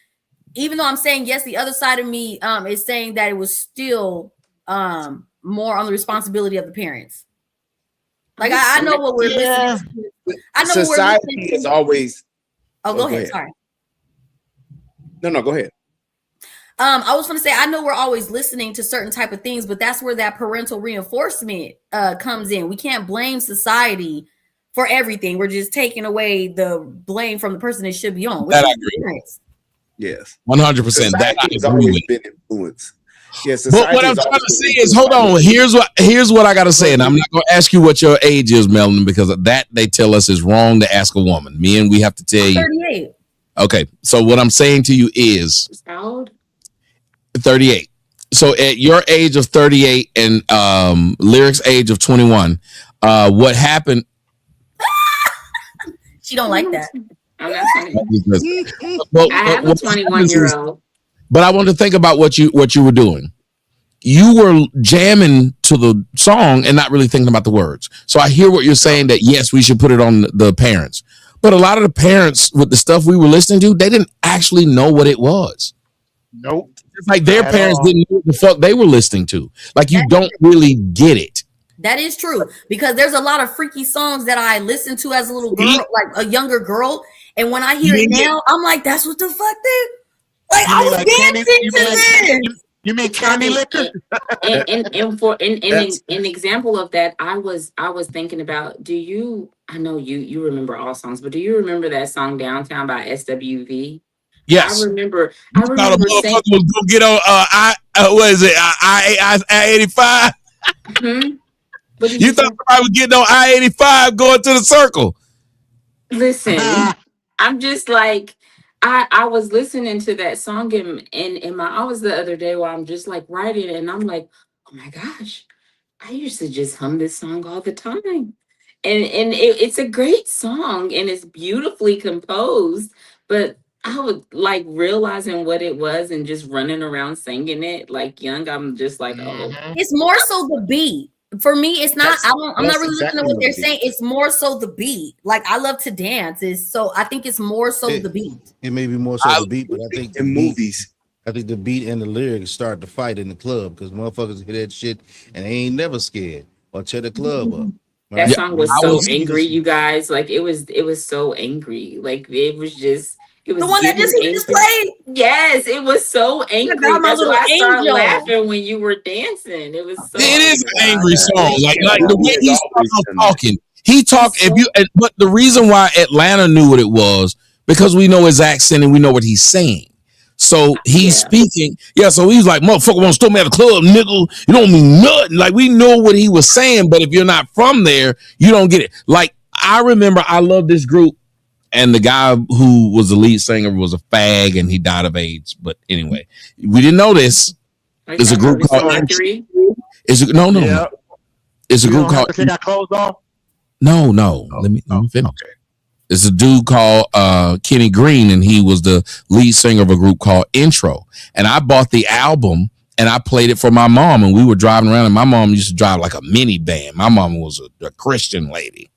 even though I'm saying yes, the other side of me is saying that it was still more on the responsibility of the parents. Like I know what we're listening to. I know Society what we're listening is to. always. Oh, go ahead. Sorry. No, go ahead. I was going to say, I know we're always listening to certain type of things, but that's where that parental reinforcement comes in. We can't blame society for everything. We're just taking away the blame from the person it should be on. Which That I is agree. parents. Yes, 100%. That I has agree always with. been influenced. Yes, But what I'm trying to say is, hold on. Here's what I got to say, and I'm not going to ask you what your age is, Melanie, because that they tell us is wrong to ask a woman. We have to tell you. 38. Okay, so what I'm saying to you is, How old? 38. So at your age of 38 and Lyric's age of 21, what happened? She don't like that. I'm not funny. I have a 21-year-old. But I want to think about what you were doing. You were jamming to the song and not really thinking about the words. So I hear what you're saying, that yes, we should put it on the parents. But a lot of the parents with the stuff we were listening to, they didn't actually know what it was. Nope. It's like their parents didn't know what the fuck they were listening to. Like you don't really get it. That is true, because there's a lot of freaky songs that I listened to as a little girl, like a younger girl. And when I hear it now, I'm like, that's what the fuck they like. I was dancing to this. You mean candy liquor? and for an example of that, I was thinking about. Do you? I know you remember all songs, but do you remember that song "Downtown" by SWV? Yes, I remember. I thought a motherfucker was gonna get on what is it? I-85. Mm-hmm. You thought somebody was getting on I-85 going to the circle? Listen, I'm just like. I was listening to that song in my office the other day while I'm just like writing, and I'm like, oh my gosh, I used to just hum this song all the time. And it's a great song and it's beautifully composed, but I was like realizing what it was and just running around singing it like young. I'm just like, oh, it's more so the beat. For me, it's not. I'm not really listening to what they're saying. It's more so the beat. Like I love to dance. I think it's more so the beat. It may be more so the beat, but I think in movies, I think the beat and the lyrics start to fight in the club because motherfuckers hear that shit and they ain't never scared or tear the club up. That song was so angry, you guys. Like it was so angry. Like it was the one that just played. Yes, it was so angry. That's why I started laughing when you were dancing. It was so. It is an angry song. Like the way he started talking. He talked. But the reason why Atlanta knew what it was because we know his accent and we know what he's saying. So he's speaking. Yeah. So he's like, motherfucker, want to stop me at the club, nigga. You don't mean nothing. Like we know what he was saying, but if you're not from there, you don't get it. Like I remember, I love this group. And the guy who was the lead singer was a fag and he died of AIDS. But anyway, we didn't know this. It's a group called Mercury. It's a group called. They got clothes on? No. Let me finish. Okay. It's a dude called Kenny Green, and he was the lead singer of a group called Intro. And I bought the album and I played it for my mom. And we were driving around, and my mom used to drive like a minivan. My mom was a Christian lady.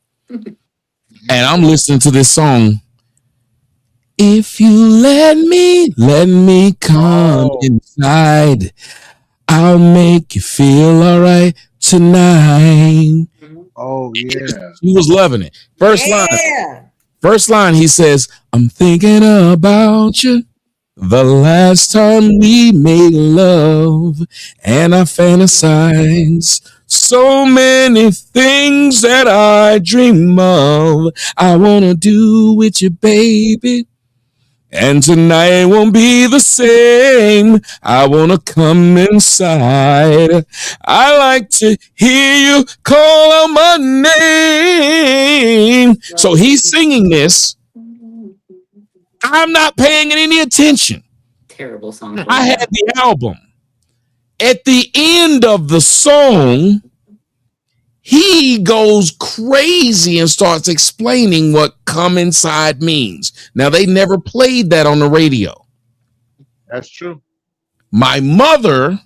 And I'm listening to this song. If you let me come inside. I'll make you feel all right tonight. Oh yeah. He was loving it. First line, he says, I'm thinking about you. The last time we made love, and I fantasize so many things that I dream of. I wanna do with you, baby. And tonight won't be the same. I wanna come inside. I like to hear you call out my name. So he's singing this. I'm not paying any attention. Terrible song. I had the album. At the end of the song, he goes crazy and starts explaining what come inside means. Now, they never played that on the radio. That's true. My mother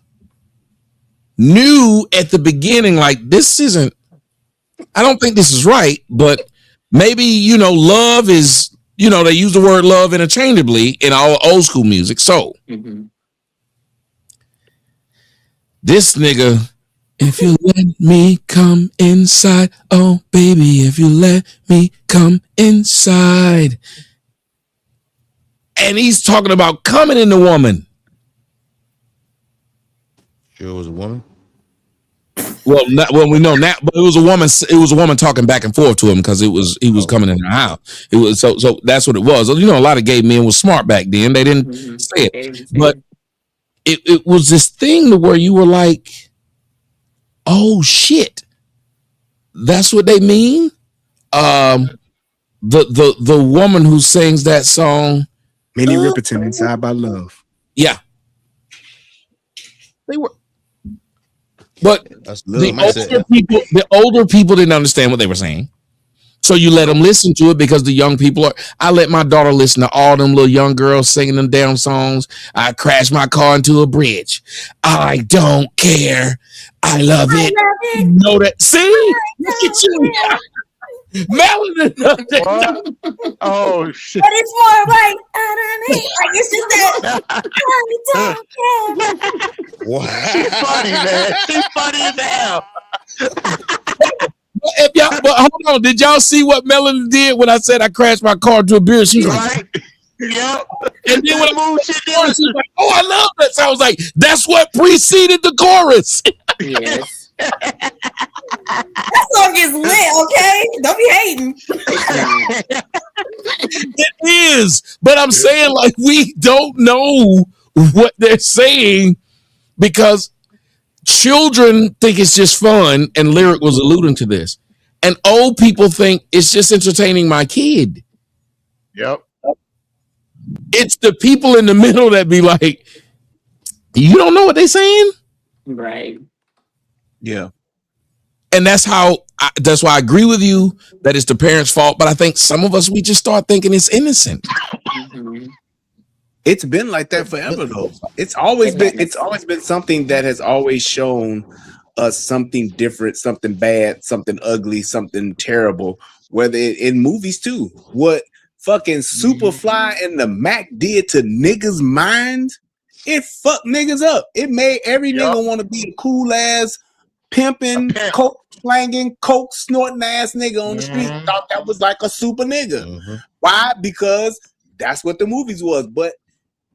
knew at the beginning, like, this isn't, I don't think this is right, but maybe, love is, they use the word love interchangeably in all old school music. So this nigga, if you let me come inside, oh baby, if you let me come inside. And he's talking about coming in the woman. Sure, it was a woman. Well, we know now, but it was a woman. It was a woman talking back and forth to him because he was coming in her house. It was so that's what it was. A lot of gay men were smart back then. They didn't say it, but it was this thing to where you were like, oh shit, that's what they mean. The woman who sings that song, Minnie Riperton, Inside by Love. Yeah, they were. But the older people didn't understand what they were saying. So you let them listen to it because the young people are. I let my daughter listen to all them little young girls singing them damn songs. I crashed my car into a bridge. I don't care. I love it. You know that? See? Look at you. Melanin. Oh shit! But it's more like underneath. Like it's just that. Wow. She's funny, man. She's funny as hell. But hold on, did y'all see what Melanie did when I said I crashed my car into a beer? She was like, yep. And then when I she was like, oh, I love that. So I was like, that's what preceded the chorus. Yes. That song is lit, okay? Don't be hating. It is, but I'm saying, like, we don't know what they're saying because children think it's just fun, and Lyric was alluding to this. And old people think it's just entertaining my kid. Yep. It's the people in the middle that be like, you don't know what they're saying? Right. Yeah. And that's why I agree with you that it's the parents' fault. But I think some of us, we just start thinking it's innocent. It's been like that forever, though. It's always been something that has always shown us something different, something bad, something ugly, something terrible. Whether in movies too, what fucking Superfly and the Mac did to niggas' minds, it fucked niggas up. It made every nigga want to be a cool ass pimping, coke slanging, coke snorting ass nigga on the street. Thought that was like a super nigga. Why? Because that's what the movies was. But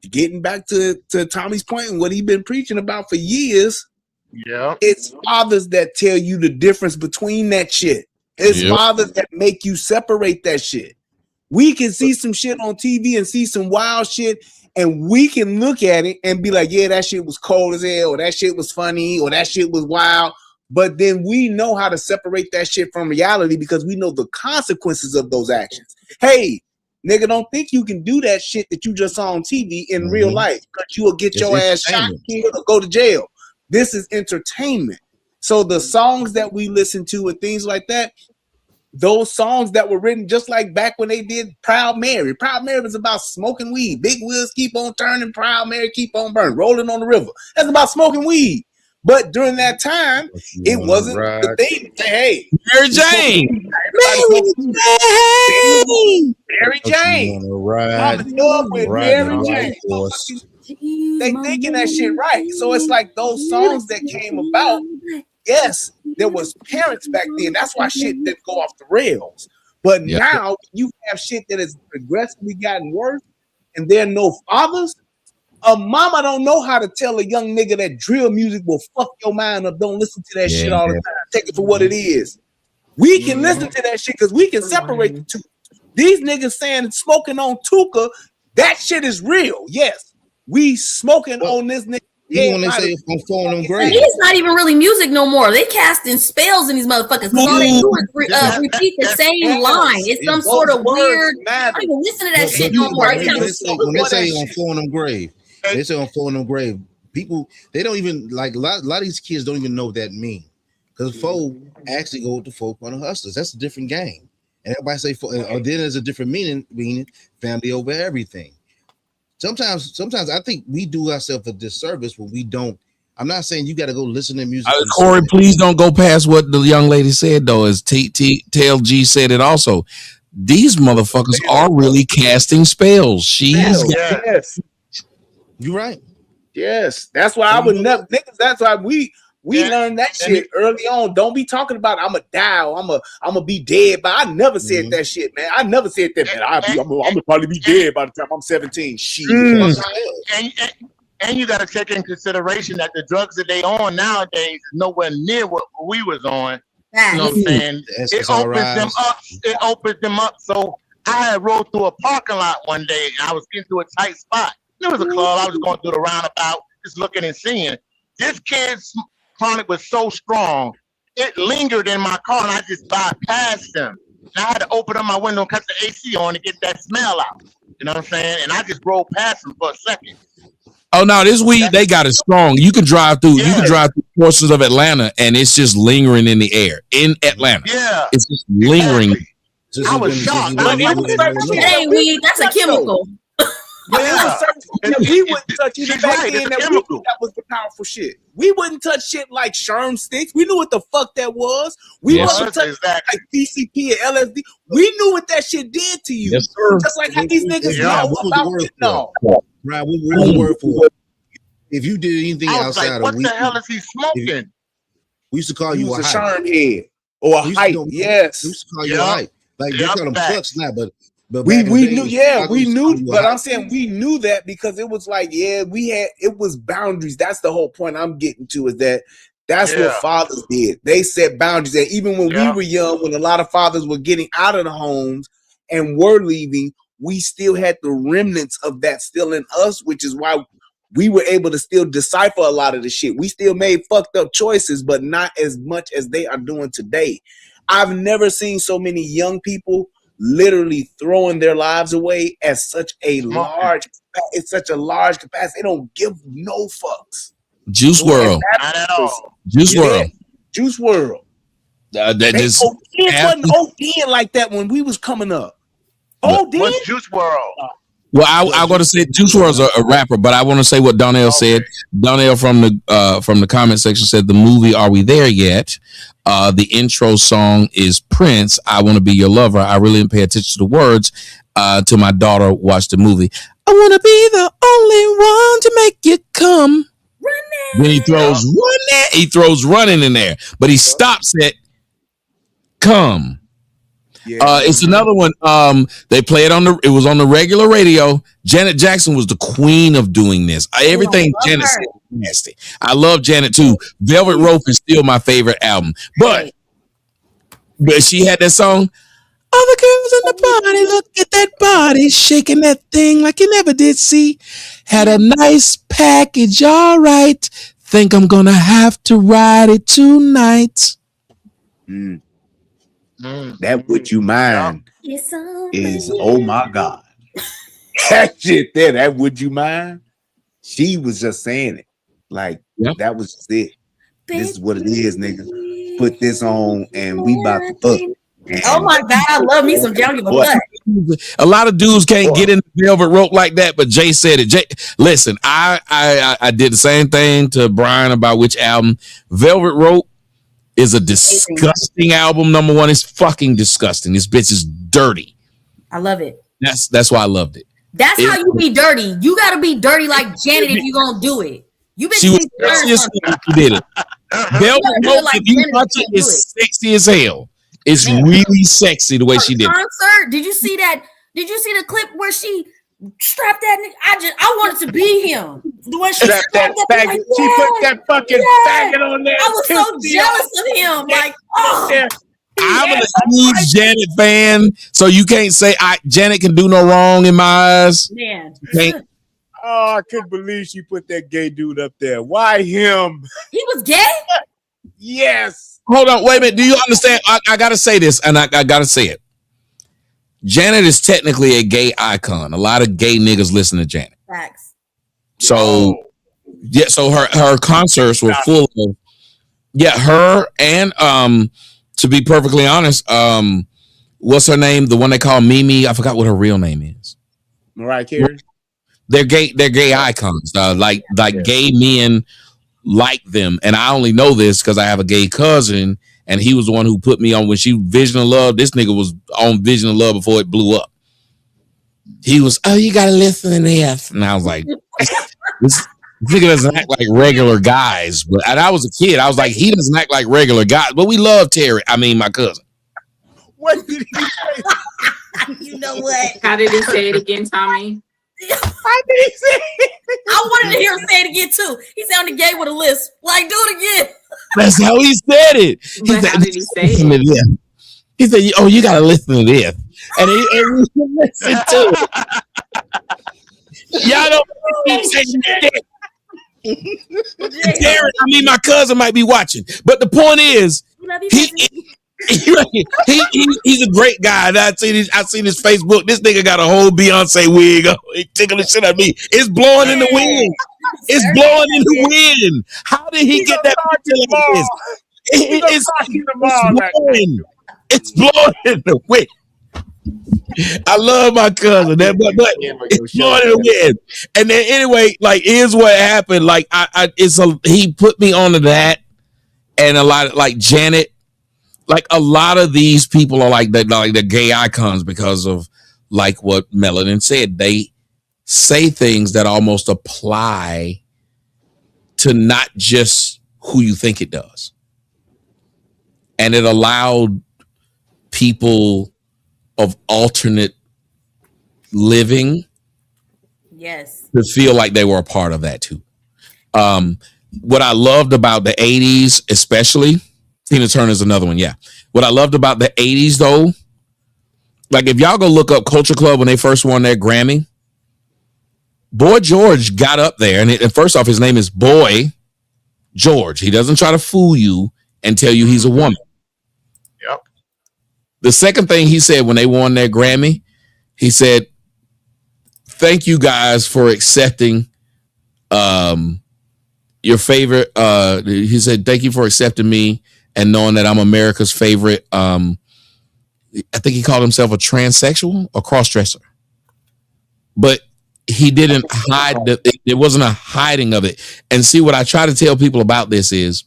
getting back to Tommy's point and what he been preaching about for years, it's fathers that tell you the difference between that shit. It's fathers that make you separate that shit. We can see some shit on TV and see some wild shit, and we can look at it and be like, yeah, that shit was cold as hell, or that shit was funny, or that shit was wild. But then we know how to separate that shit from reality because we know the consequences of those actions. Hey, nigga, don't think you can do that shit that you just saw on TV in real life because you will get your ass shot, killed, or go to jail. This is entertainment. So the songs that we listen to and things like that, those songs that were written just like back when they did Proud Mary. Proud Mary was about smoking weed. Big wheels keep on turning, Proud Mary keep on burning, rolling on the river. That's about smoking weed. But during that time, it wasn't the thing to say, hey, Mary Jane. Mary Jane. I'm in love with Mary Jane. They thinking that shit right. So it's like those songs that came about. Yes, there was parents back then. That's why shit didn't go off the rails. But now you have shit that has progressively gotten worse, and there are no fathers. A mama don't know how to tell a young nigga that drill music will fuck your mind up. Don't listen to that shit all the time. Take it for what it is. We can listen to that shit because we can separate the two. These niggas saying smoking on Tuka, that shit is real. Yes, we smoking on this nigga. Even when they say on phone them grave, it's not even really music no more. They casting spells in these motherfuckers because all they do is repeat the same line. It's some sort of weird. I don't even listen to that shit no more. When they say on phone them grave, they say on phone them grave. People they don't even like a lot of these kids don't even know what that means because folk actually go with the folk on the hustlers. That's a different game. And everybody say, or then there's a different meaning family over everything. Sometimes I think we do ourselves a disservice when we don't I'm not saying you got to go listen to music. Corey, please don't go past what the young lady said though. As TLG said it also. These motherfuckers are really casting spells. Yes. You're right. Yes. That's why I would never niggas. That's why we learned that shit early on. Don't be talking about I'm a die or I'm a be dead. But I never said that shit, man. I never said that, man. I'm gonna probably be dead by the time I'm 17. Shit. And you got to take in consideration that the drugs that they on nowadays is nowhere near what we was on. You know what I'm saying? It opens them up. It opens them up. So I had rode through a parking lot one day and I was getting to a tight spot. There was a club. I was going through the roundabout, just looking and seeing. This kid's chronic was so strong, it lingered in my car and I just bypassed them. And I had to open up my window and cut the AC on to get that smell out. You know what I'm saying? And I just rolled past them for a second. Oh no, this weed they got it strong. You can drive through. You can drive through portions of Atlanta, and it's just lingering in the air in Atlanta. Yeah, it's just lingering. Exactly. I was shocked. That ain't weed. That's a chemical. We wouldn't touch even back then. That we knew that was the powerful shit. We wouldn't touch shit like Sherm sticks. We knew what the fuck that was. We wouldn't touch like PCP and LSD. We knew what that shit did to you. Yes, sir. Just like how these niggas know about fentanyl. Right, what was the word for it? If you did anything outside what of weed, the hell is he smoking? We used to call you a Sherm head or a hype. Yes, we used to call you a hype. Like they call them clucks now, but we knew, we knew, but I'm saying we knew that because it was like, it was boundaries. That's the whole point I'm getting to is that that's what fathers did. They set boundaries. And even when we were young, when a lot of fathers were getting out of the homes and were leaving, we still had the remnants of that still in us, which is why we were able to still decipher a lot of the shit. We still made fucked up choices, but not as much as they are doing today. I've never seen so many young people literally throwing their lives away at such a large capacity. They don't give no fucks. Juice WRLD. Not at all. Juice WRLD. Juice WRLD. Kids wasn't ODing like that when we was coming up. What's Juice WRLD? Well, I'm going to say Juice WRLD's a rapper, but I want to say what Donnell said. Donnell from the comment section said the movie "Are We There Yet?" The intro song is Prince. I want to be your lover. I really didn't pay attention to the words. Till my daughter watched the movie. I want to be the only one to make you come. Running. Then he throws running. He throws running in there, but he stops at come. It's another one. They play it it was on the regular radio. Janet Jackson was the queen of doing this. Everything Janet said was nasty. I love Janet too. Velvet Rope is still my favorite album. But she had that song. All the girls in the party, look at that body, shaking that thing like you never did see. Had a nice package, all right. Think I'm gonna have to ride it tonight. That Would You Mind is, oh my God. That shit there, that Would You Mind? She was just saying it. Like, that was just it. This is what it is, nigga. Put this on and we about to fuck. Oh my God, I love me some Jungle Butt. A lot of dudes can't get in the Velvet Rope like that, but Jay said it. Jay, listen, I did the same thing to Brian about which album. Velvet Rope is a disgusting album. Number one, it's fucking disgusting. This bitch is dirty. I love it. That's why I loved it. How you be dirty. You gotta be dirty like Janet if you gonna do it. You been she did it. Velvet Rope, if you watch it, is sexy as hell. It's really sexy the way she did it. Concert? Did you see that? Did you see the clip where she strapped that nigga? I wanted to be him. The way she strapped that faggot. Like, she put that fucking faggot on there. I was so jealous of him. Like, oh. I'm a huge Janet fan, so you can't say Janet can do no wrong in my eyes. Man. Oh, I couldn't believe she put that gay dude up there. Why him? He was gay? Yes. Hold on, wait a minute. Do you understand? I gotta say this, and I gotta say it. Janet is technically a gay icon. A lot of gay niggas listen to Janet. Facts. So so her concerts were full of her and to be perfectly honest, what's her name? The one they call Mimi. I forgot what her real name is. Mariah Carey. They're gay icons. Like gay men like them. And I only know this because I have a gay cousin, and he was the one who put me on when she Vision of Love. This nigga was on Vision of Love before it blew up. He was, oh, you gotta listen to this. And I was like, this nigga doesn't act like regular guys. But and I was a kid. I was like, he doesn't act like regular guys. But we love Terry. I mean, my cousin. What did he say? You know what? How did he say it again, Tommy? How did he say it? I wanted to hear him say it again too. He sounded gay with a lisp. Like, do it again. That's how he said it. But how did he say it? He said, oh, you gotta listen to this. And we listen to it. Y'all don't say shit. Terry, I mean, my cousin might be watching. But the point is, he's a great guy. I seen his Facebook. This nigga got a whole Beyonce wig on. He tickling the shit out of me. It's blowing in the wind. It's blowing in the wind. How did he get that picture like this? It's blowing in the wind. I love my cousin, but it's blowing in the wind. And then anyway, like, here's what happened. Like, he put me onto that, and a lot of, like, Janet. Like, a lot of these people are like the gay icons because of, like, what Melanin said. They say things that almost apply to not just who you think it does. And it allowed people of alternate living to feel like they were a part of that too. What I loved about the 80s, especially, Tina Turner's another one. Yeah. What I loved about the 80s, though, like, if y'all go look up Culture Club when they first won their Grammy, Boy George got up there. And first off, his name is Boy George. He doesn't try to fool you and tell you he's a woman. Yep. The second thing he said when they won their Grammy, he said, thank you guys for accepting your favorite. He said, thank you for accepting me and knowing that I'm America's favorite. I think he called himself a transsexual or cross-dresser. But he didn't hide. There wasn't a hiding of it. And see, what I try to tell people about this is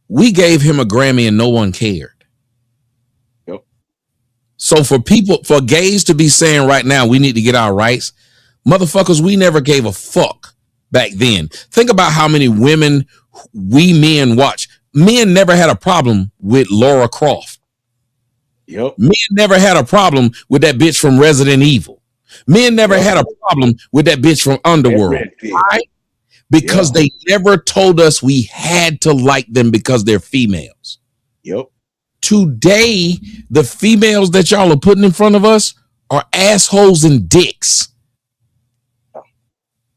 we gave him a Grammy and no one cared. Yep. So for gays to be saying right now, we need to get our rights, motherfuckers, we never gave a fuck back then. Think about how many women we men watch. Men never had a problem with Laura Croft. Yep. Men never had a problem with that bitch from Resident Evil. Men never had a problem with that bitch from Underworld. Why? Because they never told us we had to like them because they're females. Yep. Today, the females that y'all are putting in front of us are assholes and dicks.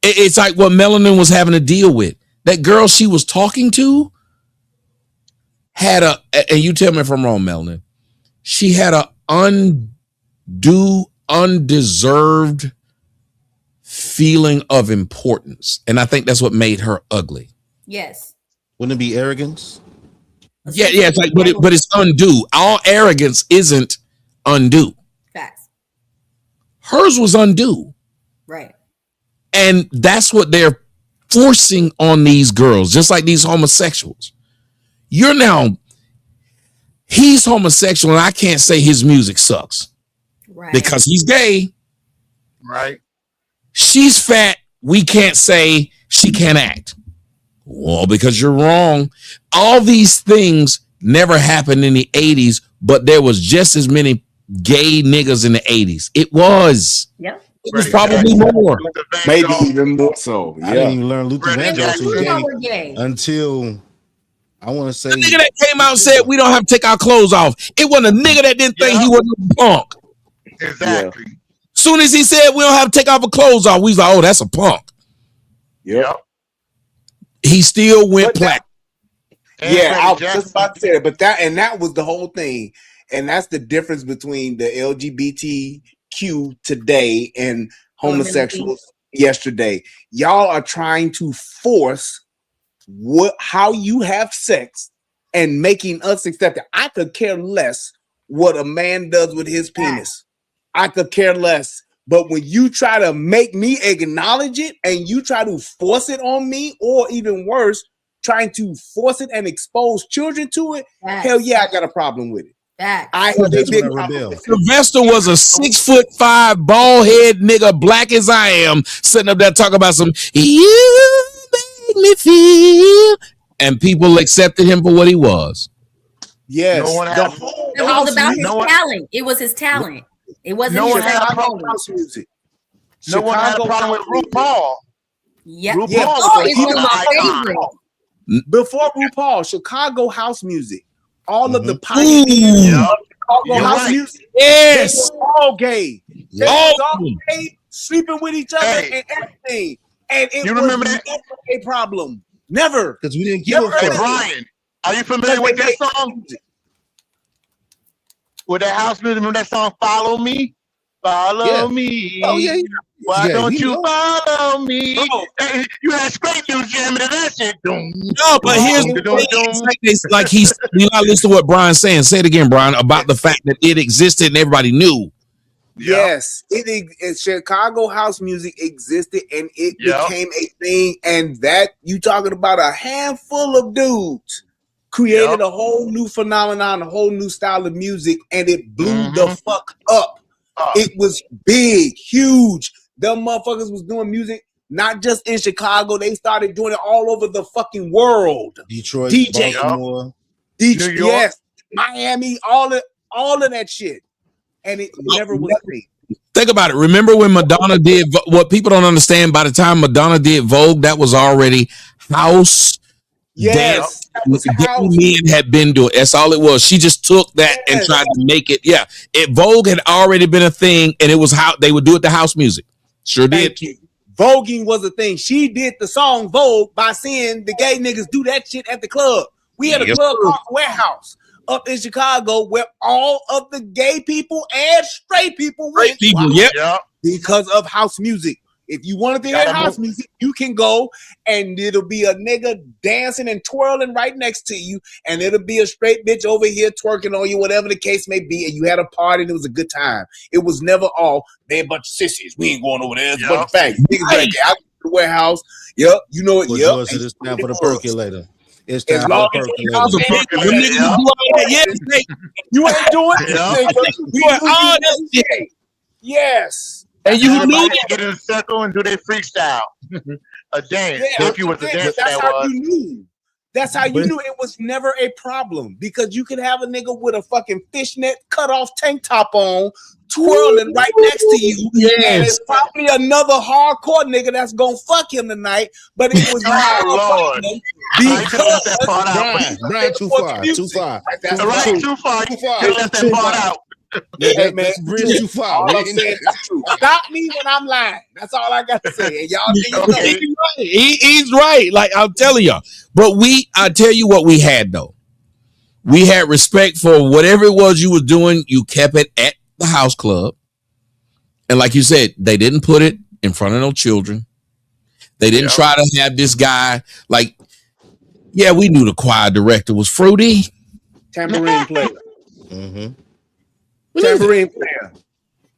It's like what Melanin was having to deal with. That girl she was talking to had and you tell me if I'm wrong, Melanin, she had a undeserved feeling of importance. And I think that's what made her ugly. Yes. Wouldn't it be arrogance? Yeah, it's like, but it's undue. All arrogance isn't undue. Facts. Hers was undue. Right. And that's what they're forcing on these girls, just like these homosexuals. He's homosexual, and I can't say his music sucks. Right. Because he's gay. Right. She's fat. We can't say she can't act. Well, because you're wrong. All these things never happened in the 80s, but there was just as many gay niggas in the 80s. It was. Yep. It was probably more. Maybe even more so. Yeah. I didn't even learn Luther Vandross was gay until I want to say the nigga that came out and said we don't have to take our clothes off. It wasn't a nigga that didn't think he was a punk. Exactly. Soon as he said we don't have to take our clothes off, we was like, oh, that's a punk. Yep. He still went black. Yeah, I was just about to say that, but that was the whole thing. And that's the difference between the LGBTQ today and homosexuals yesterday. Y'all are trying to force how you have sex and making us accept it. I could care less what a man does with his penis. I could care less But when you try to make me acknowledge it and you try to force it on me, or even worse, trying to force it and expose children to it, hell yeah, I got a problem with it. I have a big problem. Sylvester was a 6'5" bald head nigga, black as I am, sitting up there talking about some "you make me feel," and people accepted him for what he was. Yes, it was about his talent. It was his talent. It wasn't. No one his had a problem house music. No one had a problem with RuPaul. Yeah, RuPaul is one of my favorites. Before RuPaul, Chicago house music, all of the pioneers of Chicago house music, yes, they were all gay. They were all gay, sleeping with each other and everything. And it was never a problem. Never. Because we didn't give a fuck. Hey, Brian, are you familiar with that song? With that house music, remember that song "Follow Me"? Follow me. Oh yeah. Why don't you follow me? Hey, you had straight dudes jamming to that shit. No, but here's the thing. Like you gotta listen to what Brian's saying. Say it again, Brian, about the fact that it existed and everybody knew. Yes, it Chicago house music existed and it became a thing, and that you talking about a handful of dudes created a whole new phenomenon, a whole new style of music, and it blew the fuck up. It was big, huge. Them motherfuckers was doing music not just in Chicago. They started doing it all over the fucking world. Detroit, DJ, Baltimore, Detroit, yes, Miami, all of that shit, and it never was a thing. Think about it. Remember when Madonna did what people don't understand? By the time Madonna did Vogue, that was already house. Yes, men had been doing. That's all it was. She just took that and tried to make it. Yeah, Vogue had already been a thing, and it was how they would do it to house music. Sure did. Thank you. Voguing was a thing. She did the song Vogue by seeing the gay niggas do that shit at the club. We had a club called Warehouse up in Chicago where all of the gay people and straight people went. Because of house music. If you wanted to hear house music, you can go and it'll be a nigga dancing and twirling right next to you, and it'll be a straight bitch over here twerking on you, whatever the case may be, and you had a party and it was a good time. It was never all, they a bunch of sissies. We ain't going over there. It's a bunch of faggots. Niggas like, I go to the warehouse. Yep, you know it. Yep. It's time for the percolator. It's time for the percolator. You ain't doing it. We are all this shit. Yes. And you knew get in a circle and do their freestyle, a dance. If you was a dancer, that's how you knew. That's how you knew it was never a problem, because you could have a nigga with a fucking fishnet cut off tank top on, twirling right next to you, and it's probably another hardcore nigga that's gonna fuck him tonight. But it was Lord. Because Brian, too far. That's right, too far. You left that part out. Hey man, bridge too far. All I'm saying is true. Stop me when I'm lying. That's all I got to say. And y'all think he's right. Like I'm telling y'all. But I tell you what we had though. We had respect for whatever it was you were doing. You kept it at the house club. And like you said, they didn't put it in front of no children. They didn't try to have this guy like, we knew the choir director was fruity. Tambourine player. Tambourine player,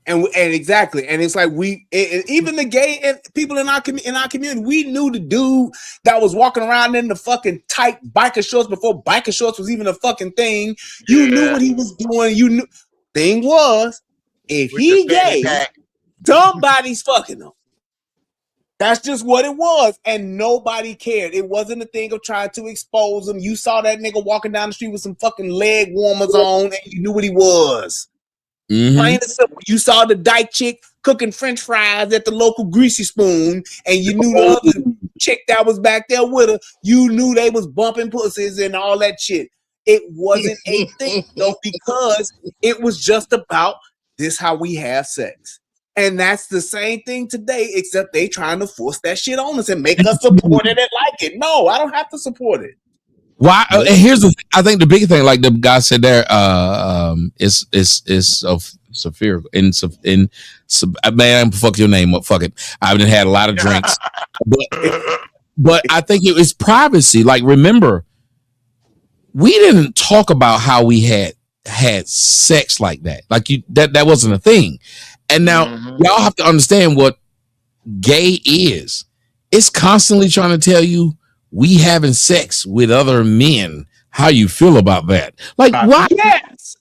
and exactly, and it's like even the gay and people in our community, we knew the dude that was walking around in the fucking tight biker shorts before biker shorts was even a fucking thing. You knew what he was doing. You knew. Thing was, if he gay, somebody's fucking him. That's just what it was, and nobody cared. It wasn't a thing of trying to expose him. You saw that nigga walking down the street with some fucking leg warmers on, and you knew what he was. Plain and simple. You saw the dyke chick cooking French fries at the local greasy spoon, and you knew the other chick that was back there with her. You knew they was bumping pussies and all that shit. It wasn't a thing though, because it was just about this how we have sex. And that's the same thing today, except they trying to force that shit on us and make us support it and like it. No, I don't have to support it. Why? And here's the. I think the big thing, like the guy said there, is of severe. Man, fuck your name up. Fuck it. I've had a lot of drinks, but I think it was privacy. Like, remember, we didn't talk about how we had sex like that. Like that wasn't a thing. And now y'all have to understand what gay is. It's constantly trying to tell you we having sex with other men. How you feel about that? Like, why? Yes.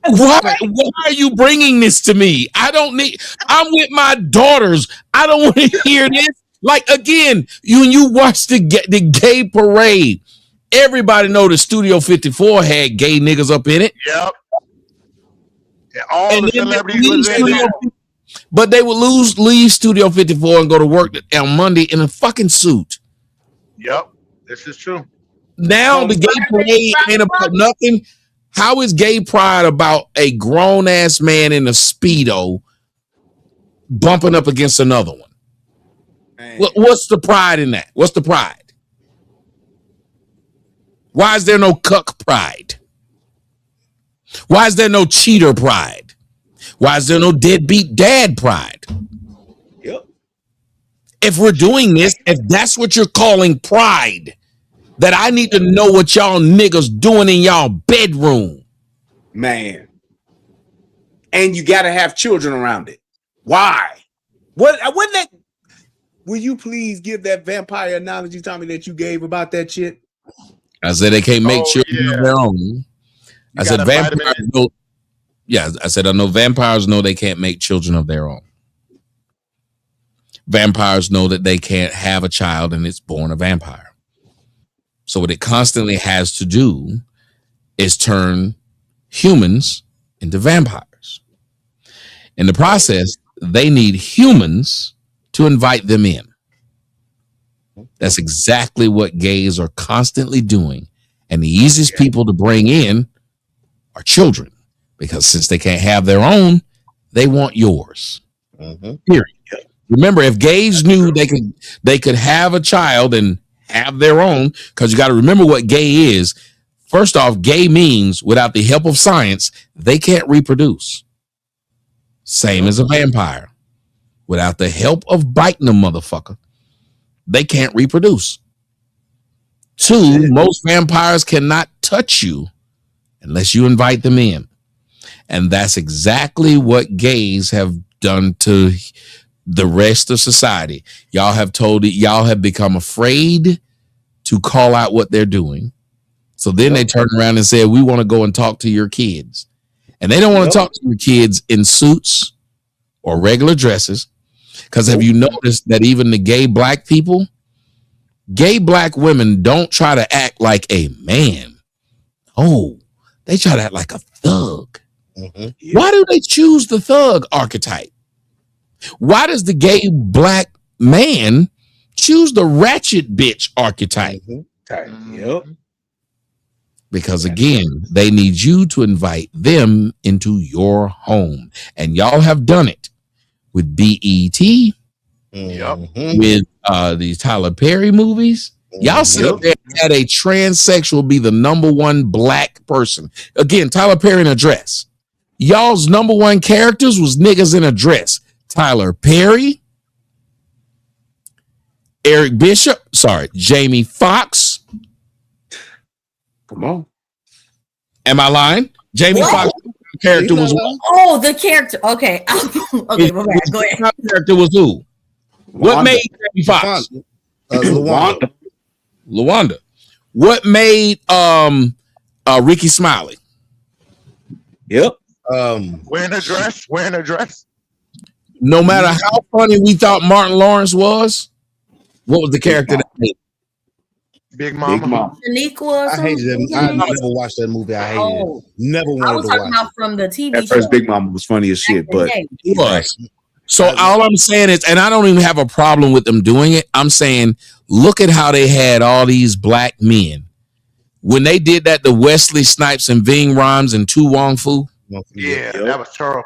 Why are you bringing this to me? I'm with my daughters. I don't want to hear this. Like, again, when you watch the gay parade, everybody know the Studio 54 had gay niggas up in it. Yep. And all the celebrities was in there. But they would leave Studio 54 and go to work on Monday in a fucking suit. Yep. This is true. Now the gay parade ain't about nothing. How is gay pride about a grown ass man in a Speedo bumping up against another one? What's the pride in that? What's the pride? Why is there no cuck pride? Why is there no cheater pride? Why is there no deadbeat dad pride? Yep. If we're doing this, if that's what you're calling pride, that I need to know what y'all niggas doing in y'all bedroom. Man. And you got to have children around it. Why? Wouldn't that? Will you please give that vampire analogy, Tommy, that you gave about that shit? I said they can't make children of their own. I said vampires know. Yeah, I said I know vampires know they can't make children of their own. Vampires know that they can't have a child and it's born a vampire. So what it constantly has to do is turn humans into vampires. In the process, they need humans to invite them in. That's exactly what gays are constantly doing. And the easiest people to bring in are children, because since they can't have their own, they want yours. Period. Remember, if gays knew they could have a child and have their own, because you got to remember what gay is. First off, gay means without the help of science, they can't reproduce. Same as a vampire. Without the help of biting a motherfucker, they can't reproduce. Two, most vampires cannot touch you unless you invite them in. And that's exactly what gays have done to the rest of society. Y'all have become afraid to call out what they're doing. So then they turn around and say, we want to go and talk to your kids. And they don't want to talk to your kids in suits or regular dresses. Because have you noticed that even the gay black people, gay black women don't try to act like a man. Oh, they try to act like a thug. Why do they choose the thug archetype? Why does the gay black man choose the ratchet bitch archetype? Because again, they need you to invite them into your home. And y'all have done it with BET, with the Tyler Perry movies. Y'all sit up there and had a transsexual be the #1 black person. Again, Tyler Perry in a dress. Y'all's #1 characters was niggas in a dress. Tyler Perry, Eric Bishop, Jamie Foxx. Come on. Am I lying? Jamie Foxx character was what? Oh, the character. Okay. Okay, go ahead. Character was who? What made Jamie Foxx? LaWanda. What made Ricky Smiley? Wearing a dress. No matter how funny we thought Martin Lawrence was, what was the character that made? Big Mama. Shaniqua. I hated that. I never watched that movie. I hated it. Never wanted to watch it. I was talking about from the TV At first, Big Mama was funny as shit, but it was. So all I'm saying is, and I don't even have a problem with them doing it. I'm saying, look at how they had all these black men. When they did that to Wesley Snipes and Ving Rhames and Tu Wong Fu. Yeah, that was terrible.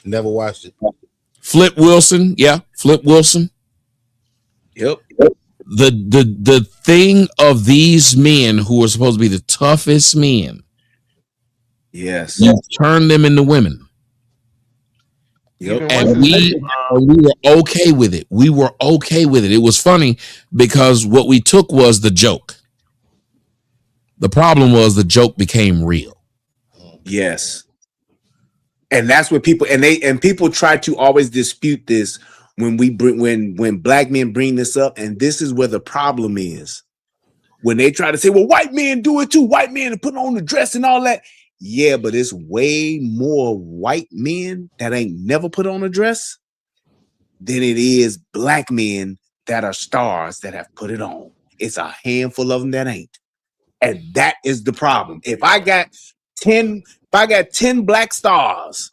Never watched it. Flip Wilson. Flip Wilson. Yep. The thing of these men who are supposed to be the toughest men. Yes. You turn them into women. Yep. And we were okay with it. We were okay with it. It was funny because what we took was the joke. The problem was the joke became real. Yes. And that's what people people try to always dispute this when black men bring this up, and this is where the problem is. When they try to say, well, white men do it too, white men are putting on the dress and all that. Yeah, but it's way more white men that ain't never put on a dress than it is black men that are stars that have put it on. It's a handful of them that ain't. And that is the problem. If I got 10 black stars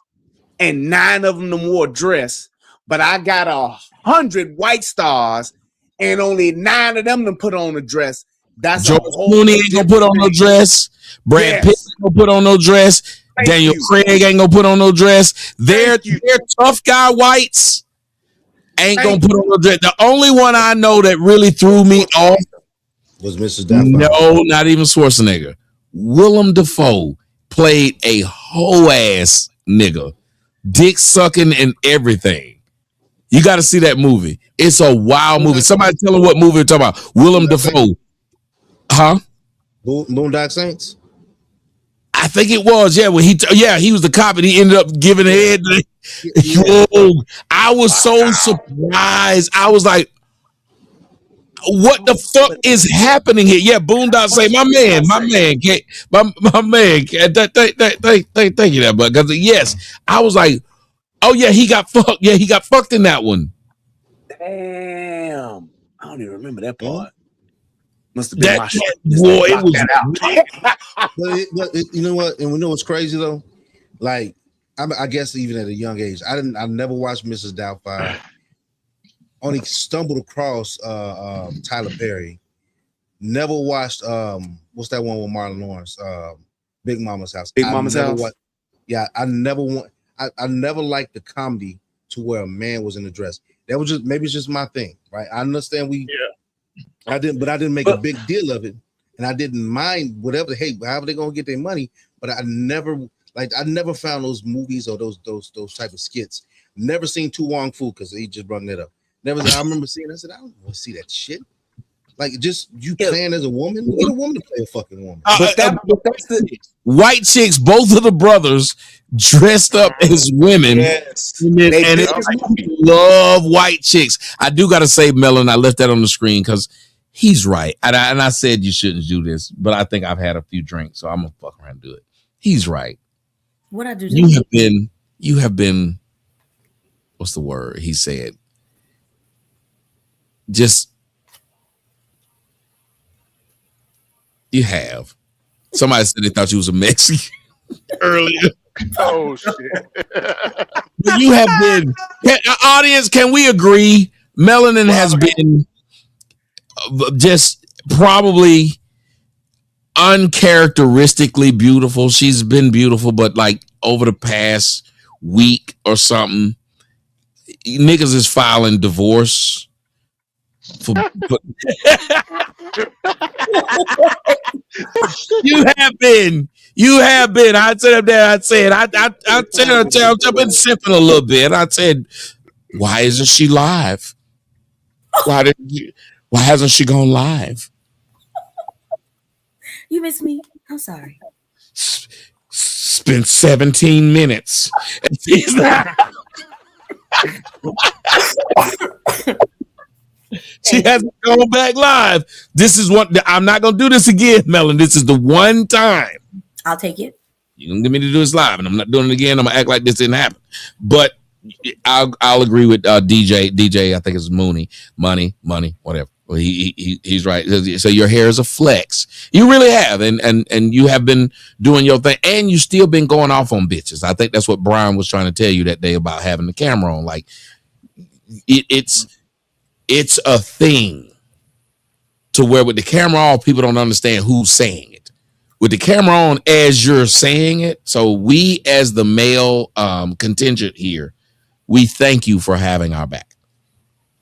and 9 of them wore dress, but I got 100 white stars and only 9 of them put on a dress, that's George Clooney ain't gonna put on no dress. Brad Pitt ain't gonna put on no dress. Daniel Craig ain't gonna put on no dress. They're tough guy whites ain't gonna put on no dress. The only one I know that really threw me off was Mrs. Doubtfire. No, not even Schwarzenegger. Willem Dafoe played a whole ass nigga, dick sucking and everything. You got to see that movie. It's a wild movie. Somebody tell him what movie we're talking about. Willem Dafoe. Huh? Boondock Saints? I think it was. Yeah, when he was the cop and he ended up giving head. Whoa, I was so surprised. I was like, what the fuck is happening here? Yeah, Boondock Saints. My man. Thank you, that, but because yes, I was like, oh yeah, he got fucked. Yeah, he got fucked in that one. Damn, I don't even remember that part. Must have been my shit. Boy, it was. But you know what? And we know what's crazy though. Like, I guess even at a young age, I never watched Mrs. Doubtfire. Only stumbled across Tyler Perry. Never watched what's that one with Marlon Lawrence? Big Mama's House. Big Mama's House. I never liked the comedy to where a man was in a dress. That was just maybe it's just my thing, right? I understand I didn't make a big deal of it, and I didn't mind whatever. Hey, however they're gonna get their money, but I never found those movies or those type of skits. Never seen Tu Wong Fu because he just brought that up. Never. I remember seeing. I said, I don't want to see that shit. Like, just you playing as a woman. Get a woman to play a fucking woman. But that's the white chicks. Both of the brothers dressed up as women. Yes. And love white chicks. I do got to say, Melon, I left that on the screen because he's right. And I said you shouldn't do this, but I think I've had a few drinks, so I'm gonna fuck around and do it. He's right. What I do? You have been. What's the word? He said. Just. You have. Somebody said they thought you was a Mexican earlier. Oh shit! You have been. Audience, can we agree? Melanin has been just probably uncharacteristically beautiful. She's been beautiful, but like over the past week or something, niggas is filing divorce. You have been. I said up there. I've been sipping a little bit. I said, why isn't she live? Why hasn't she gone live? You miss me. I'm sorry. Spent 17 minutes. She hasn't gone back live. This is what I'm not gonna do this again, Melon. This is the one time. I'll take it. You can get me to do this live, and I'm not doing it again. I'm gonna act like this didn't happen. But I'll agree with DJ. DJ, I think it's Money, whatever. Well, he's right. So your hair is a flex. You really have, and you have been doing your thing, and you still been going off on bitches. I think that's what Brian was trying to tell you that day about having the camera on. Like it's a thing to where with the camera off, people don't understand who's saying it. With the camera on, as you're saying it, so we as the male contingent here, we thank you for having our back.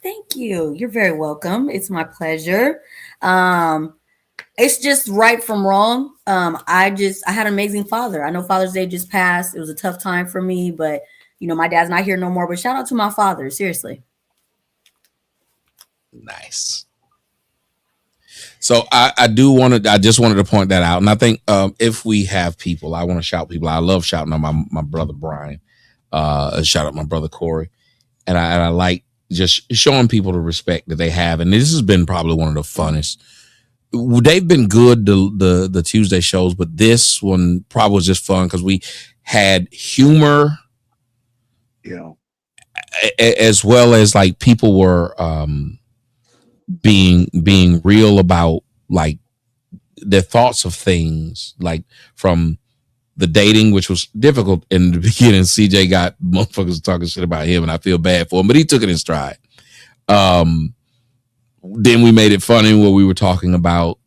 Thank you. You're very welcome. It's my pleasure. It's just right from wrong. I had an amazing father. I know Father's Day just passed. It was a tough time for me, but my dad's not here no more. But shout out to my father, seriously. Nice. So I just wanted to point that out. And I think if we have people, I want to shout people. I love shouting on my brother Brian. Shout out my brother Corey. And I like just showing people the respect that they have. And this has been probably one of the funnest. They've been good, the Tuesday shows, but this one probably was just fun because we had humor, as well as like people were being real about like their thoughts of things, like from the dating, which was difficult in the beginning. CJ got motherfuckers talking shit about him, and I feel bad for him, but he took it in stride. Then we made it funny where we were talking about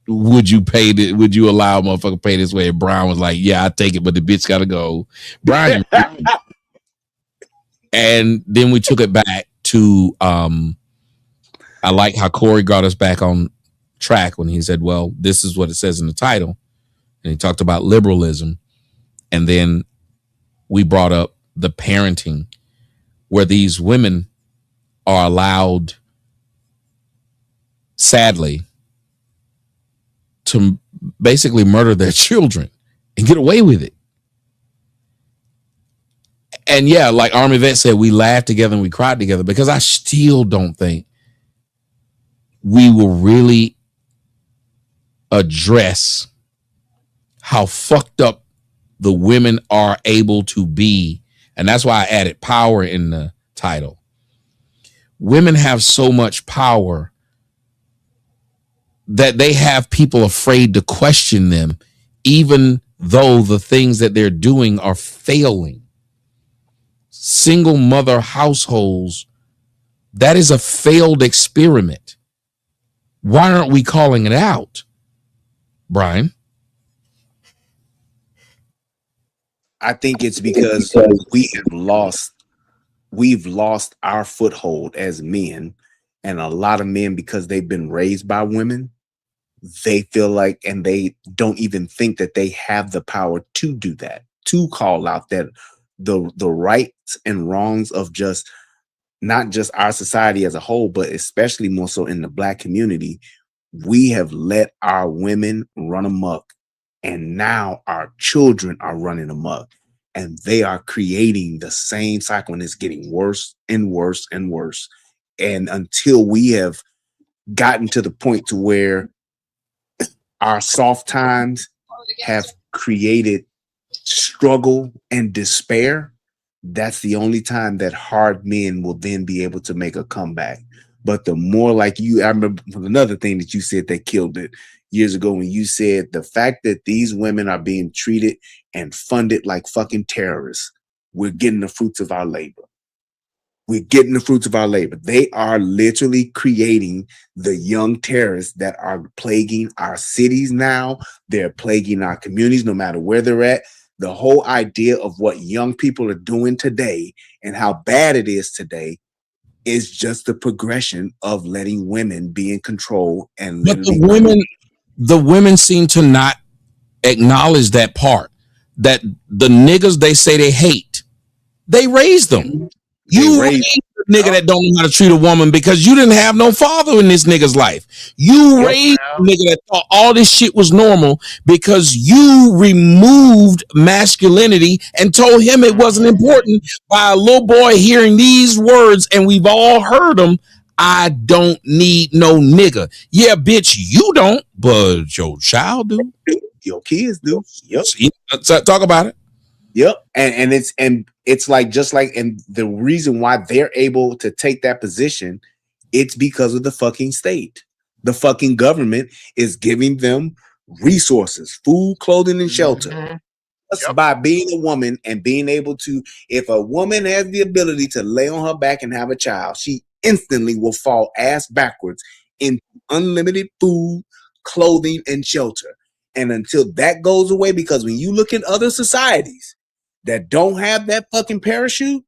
would you allow a motherfucker pay this way? And Brian was like, yeah, I take it, but the bitch gotta go. Brian. And then we took it back to I like how Corey got us back on track when he said, well, this is what it says in the title. And he talked about liberalism. And then we brought up the parenting where these women are allowed, sadly, to basically murder their children and get away with it. And yeah, like Army Vet said, we laughed together and we cried together because I still don't think we will really address how fucked up the women are able to be. And that's why I added power in the title. Women have so much power that they have people afraid to question them, even though the things that they're doing are failing. Single mother households, that is a failed experiment. Why aren't we calling it out, Brian? I think it's because we've lost our foothold as men, and a lot of men, because they've been raised by women, they feel like, and they don't even think that they have the power to do that, to call out that the rights and wrongs of just not just our society as a whole, but especially more so in the Black community. We have let our women run amok, and now our children are running amok, and they are creating the same cycle, and it's getting worse and worse and worse. And until we have gotten to the point to where our soft times have created struggle and despair, that's the only time that hard men will then be able to make a comeback. But the more like I remember another thing that you said that killed it years ago when you said the fact that these women are being treated and funded like fucking terrorists, we're getting the fruits of our labor. We're getting the fruits of our labor. They are literally creating the young terrorists that are plaguing our cities now. They're plaguing our communities no matter where they're at. The whole idea of what young people are doing today and how bad it is today is just the progression of letting women be in control. And but the women seem to not acknowledge that part, that the niggas they say they hate, they raised them. You raised a nigga that don't know how to treat a woman because you didn't have no father in this nigga's life. You raised a nigga that thought all this shit was normal because you removed masculinity and told him it wasn't important by a little boy hearing these words, and we've all heard them. I don't need no nigga. Yeah, bitch, you don't, but your child do. Your kids do. Yep. Talk about it. Yep. And it's like, just like, and the reason why they're able to take that position, it's because of the fucking state. The fucking government is giving them resources, food, clothing, and shelter. Just by being a woman and being able to, if a woman has the ability to lay on her back and have a child, she instantly will fall ass backwards into unlimited food, clothing, and shelter. And until that goes away, because when you look at other societies that don't have that fucking parachute,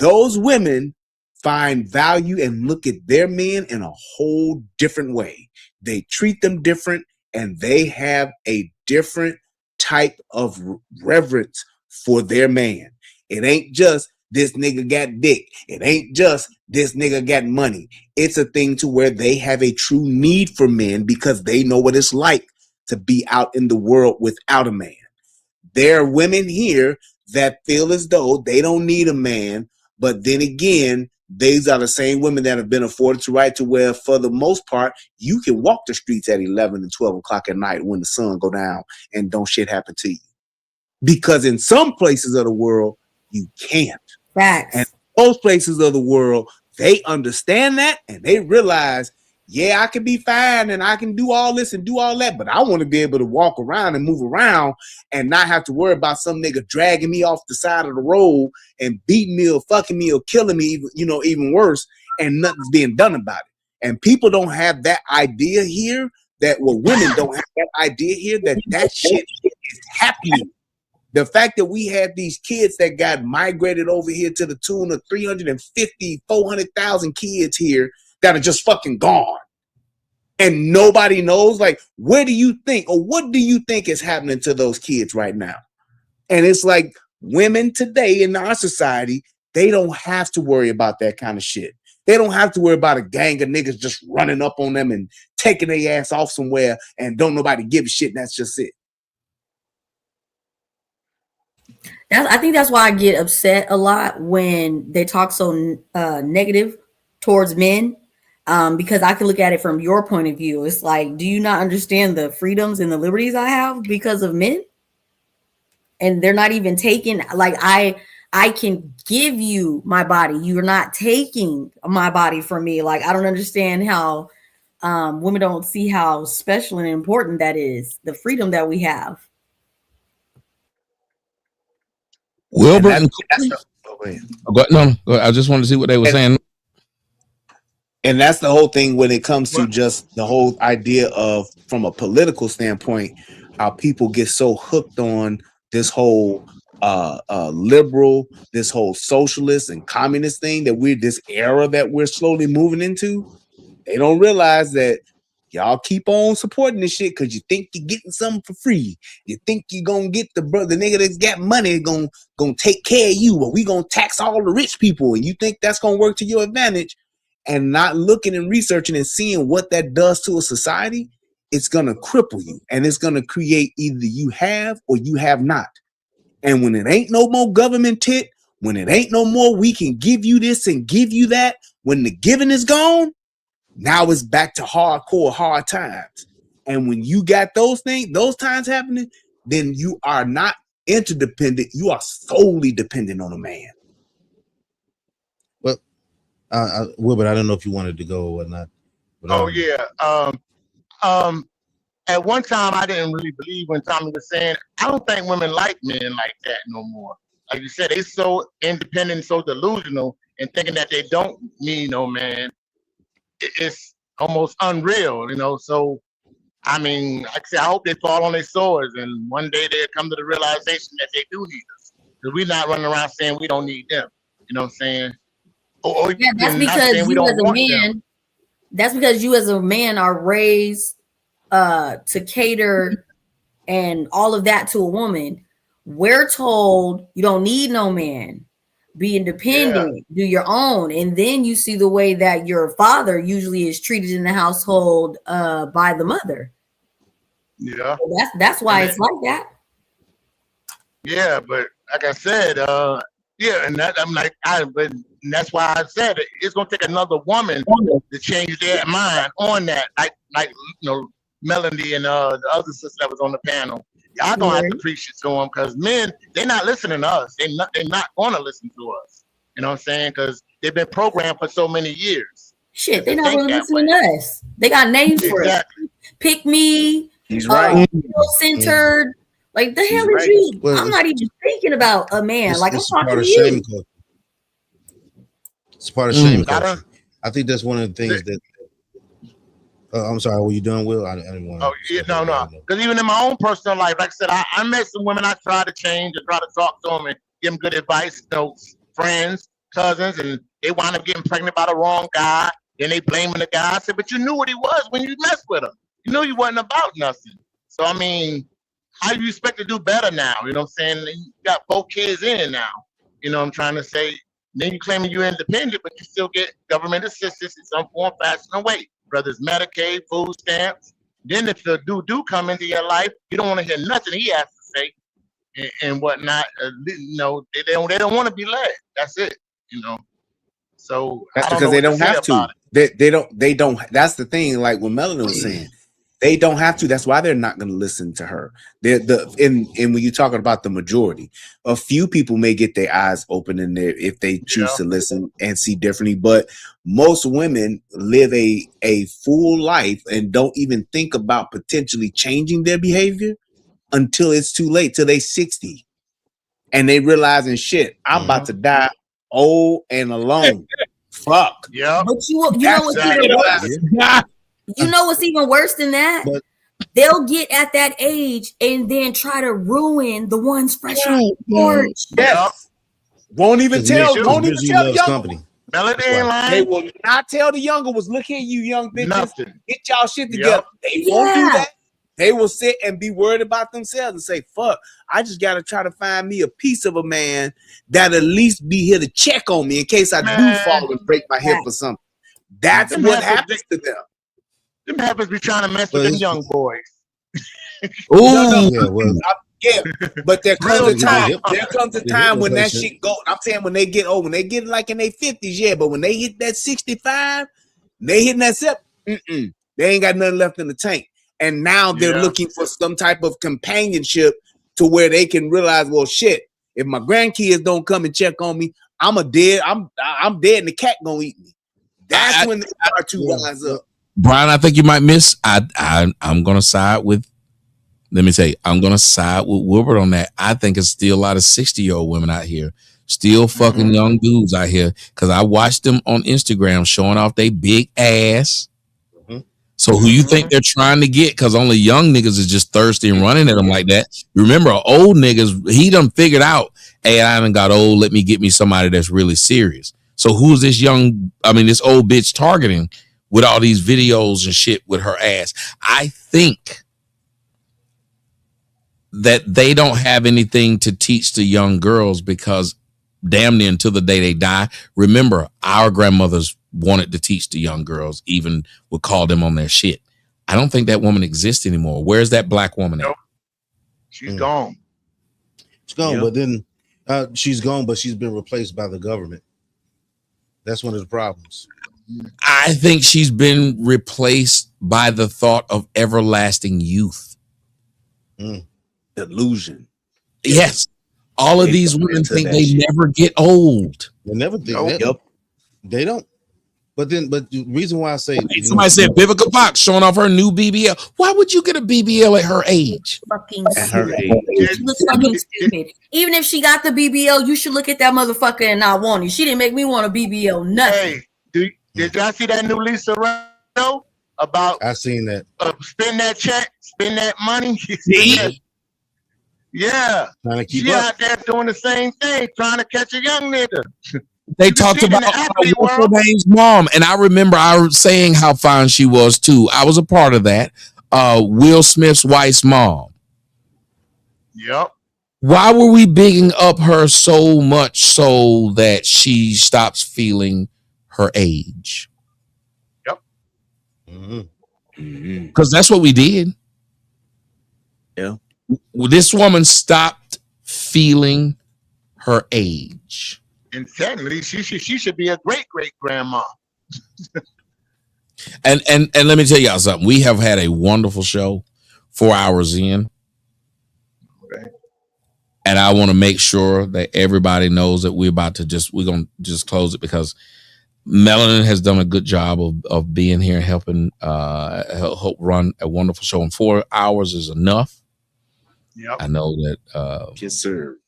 those women find value and look at their men in a whole different way. They treat them different, and they have a different type of reverence for their man. It ain't just this nigga got dick. It ain't just this nigga got money. It's a thing to where they have a true need for men because they know what it's like to be out in the world without a man. There are women here that feel as though they don't need a man, but then again, these are the same women that have been afforded to right to where, for the most part, you can walk the streets at 11 and 12 o'clock at night when the sun go down and don't shit happen to you. Because in some places of the world, you can't. Facts. And those places of the world, they understand that and they realize, yeah, I can be fine and I can do all this and do all that, but I want to be able to walk around and move around and not have to worry about some nigga dragging me off the side of the road and beating me or fucking me or killing me, even worse, and nothing's being done about it. And people don't have that idea here women don't have that idea here that shit is happening. The fact that we had these kids that got migrated over here to the tune of 350, 400,000 kids here that are just fucking gone. And nobody knows, like, where do you think, or what do you think is happening to those kids right now? And it's like women today in our society, they don't have to worry about that kind of shit. They don't have to worry about a gang of niggas just running up on them and taking their ass off somewhere and don't nobody give a shit. And that's just it. I think that's why I get upset a lot when they talk so negative towards men, because I can look at it from your point of view. It's like, do you not understand the freedoms and the liberties I have because of men? And they're not even taking, like, I can give you my body. You're not taking my body from me. Like, I don't understand how women don't see how special and important that is, the freedom that we have. Wilbur and no, I just wanted to see what they were saying. And that's the whole thing when it comes to just the whole idea of, from a political standpoint, how people get so hooked on this whole liberal, this whole socialist and communist thing that this era that we're slowly moving into. They don't realize that y'all keep on supporting this shit because you think you're getting something for free. You think you're gonna get the nigga that's got money gonna take care of you, or we gonna tax all the rich people, and you think that's gonna work to your advantage, and not looking and researching and seeing what that does to a society. It's gonna cripple you, and it's gonna create either you have or you have not. And when it ain't no more government tit, when it ain't no more we can give you this and give you that, when the giving is gone, now it's back to hardcore hard times. And when you got those times happening, then you are not interdependent. You are solely dependent on a man. Well, Wilbur, I don't know if you wanted to go or whatnot. But, at one time, I didn't really believe when Tommy was saying, I don't think women like men like that no more. Like you said, they so independent, so delusional, and thinking that they don't need no man. It's almost unreal, So, I mean, like I said, I hope they fall on their swords, and one day they'll come to the realization that they do need us, because we're not running around saying we don't need them. You know what I'm saying? Yeah, that's because you as a man. That's because you as a man are raised to cater and all of that to a woman. We're told you don't need no man. Be independent, do your own. And then you see the way that your father usually is treated in the household by the mother. Yeah. So that's why it's like that. Yeah, but like I said, and that I'm like, but that's why I said it's gonna take another woman to change their mind on that. Like Melanie and the other sister that was on the panel. Y'all gonna have to preach it to them, because men, they're not listening to us. They're not gonna listen to us. You know what I'm saying? Because they've been programmed for so many years. Shit, they're not really listening to us. They got names for it. Pick me. He's right. Centered. Like, the hell is you? Well, I'm not even thinking about a man. Like, I'm talking to you. It's part of shame culture. I think that's one of the things that. I'm sorry, were you doing, Will? I didn't want to. Oh, yeah, no. Because even in my own personal life, like I said, I met some women I tried to change and try to talk to them and give them good advice, friends, cousins, and they wound up getting pregnant by the wrong guy. Then they blaming the guy. I said, but you knew what he was when you messed with him. You knew he wasn't about nothing. So, I mean, how do you expect to do better now? You know what I'm saying? You got 4 kids in it now. You know what I'm trying to say? Then you claiming you're independent, but you still get government assistance in some form, fashion, or way, whether it's Medicaid, food stamps. Then if the dude do come into your life, you don't want to hear nothing he has to say and whatnot. You know, they don't want to be led. That's it. You know. So That's I don't because know they what to don't say have to. about it. They don't. That's the thing. Like what Melanie was saying, they don't have to. That's why they're not going to listen to her. And when you're talking about the majority, a few people may get their eyes open in there if they choose to listen and see differently. But most women live a full life and don't even think about potentially changing their behavior until it's too late, till they 60, and they realizing shit. I'm about to die old and alone. Fuck. Yeah. But you know what's even worse? You know what's even worse than that? They'll get at that age and then try to ruin the ones fresh off the porch. Yes. Won't even tell the younger company. They will not tell the younger ones, look here, you young bitches. Nothing. Get y'all shit together. They won't do that. They will sit and be worried about themselves and say, fuck, I just got to try to find me a piece of a man that at least be here to check on me in case I do fall and break my hip or something. That's what happens to them. Them happens be trying to mess with them young boys. But there comes a time. There comes a time when that shit go. I'm saying when they get old, when they get like in their 50s, but when they hit that 65, they hitting that step, they ain't got nothing left in the tank. And now they're looking for some type of companionship to where they can realize, well, shit, if my grandkids don't come and check on me, I'm dead and the cat gonna eat me. That's when they start to rise up. Brian, I think you might miss. I'm gonna side with. Let me tell you, I'm gonna side with Wilbert on that. I think it's still a lot of 60-year-old women out here, still fucking young dudes out here. Because I watched them on Instagram showing off their big ass. So who you think they're trying to get? Because only young niggas is just thirsty and running at them like that. Remember, old niggas, he done figured out, hey, I done got old. Let me get me somebody that's really serious. So who's this this old bitch targeting with all these videos and shit with her ass? I think that they don't have anything to teach the young girls because damn near until the day they die. Remember, our grandmothers wanted to teach the young girls, even would call them on their shit. I don't think that woman exists anymore. Where's that black woman at? She's gone. She's gone, but then she's gone, but she's been replaced by the government. That's one of the problems. I think she's been replaced by the thought of everlasting youth. Delusion. Yes. All of these women think they never get old. They never think that. They don't. But the reason why I say somebody said Vivica Fox showing off her new BBL. Why would you get a BBL at her age? At her age. She looks fucking stupid. Even if she got the BBL, you should look at that motherfucker and not want it. She didn't make me want a BBL. Nothing. Hey, did y'all see that new Lisa Rinna about? I seen that. Spend that check, spend that money. Yeah. She out there doing the same thing, trying to catch a young nigga. They talked about what's her name's mom, and I remember I was saying how fine she was too. I was a part of that. Will Smith's wife's mom. Yep. Why were we bigging up her so much so that she stops feeling her age? Yep. Because that's what we did. Yeah. This woman stopped feeling her age. And technically, she should be a great grandma. And let me tell y'all something. We have had a wonderful show, 4 hours in. Okay. And I want to make sure that everybody knows that we're gonna just close it because Melanin has done a good job of being here and helping help run a wonderful show. And 4 hours is enough. Yep. I know that yes, sir.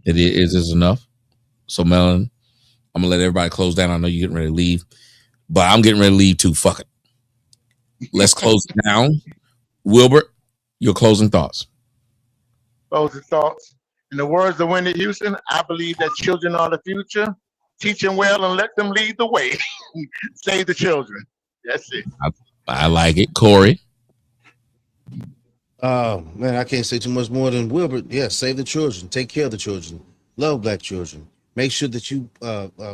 It is enough. So Melanin, I'm gonna let everybody close down. I know you're getting ready to leave, but I'm getting ready to leave too. Fuck it. Let's close it down. Wilbert, your closing thoughts. Closing thoughts. In the words of Wendy Houston, I believe that children are the future. Teach them well and let them lead the way. Save the children. That's it. I like it. Corey. Man, I can't say too much more than Wilbert. Yeah, save the children. Take care of the children. Love black children. Make sure that you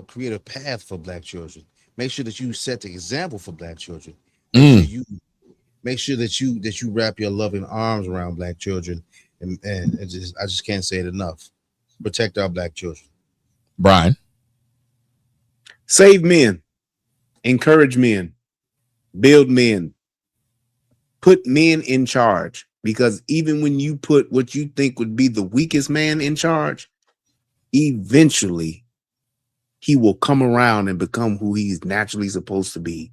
create a path for Black children. Make sure that you set the example for Black children. Make sure that you wrap your loving arms around Black children, and I just can't say it enough. Protect our Black children. Brian, save men, encourage men, build men, put men in charge. Because even when you put what you think would be the weakest man in charge, eventually he will come around and become who he's naturally supposed to be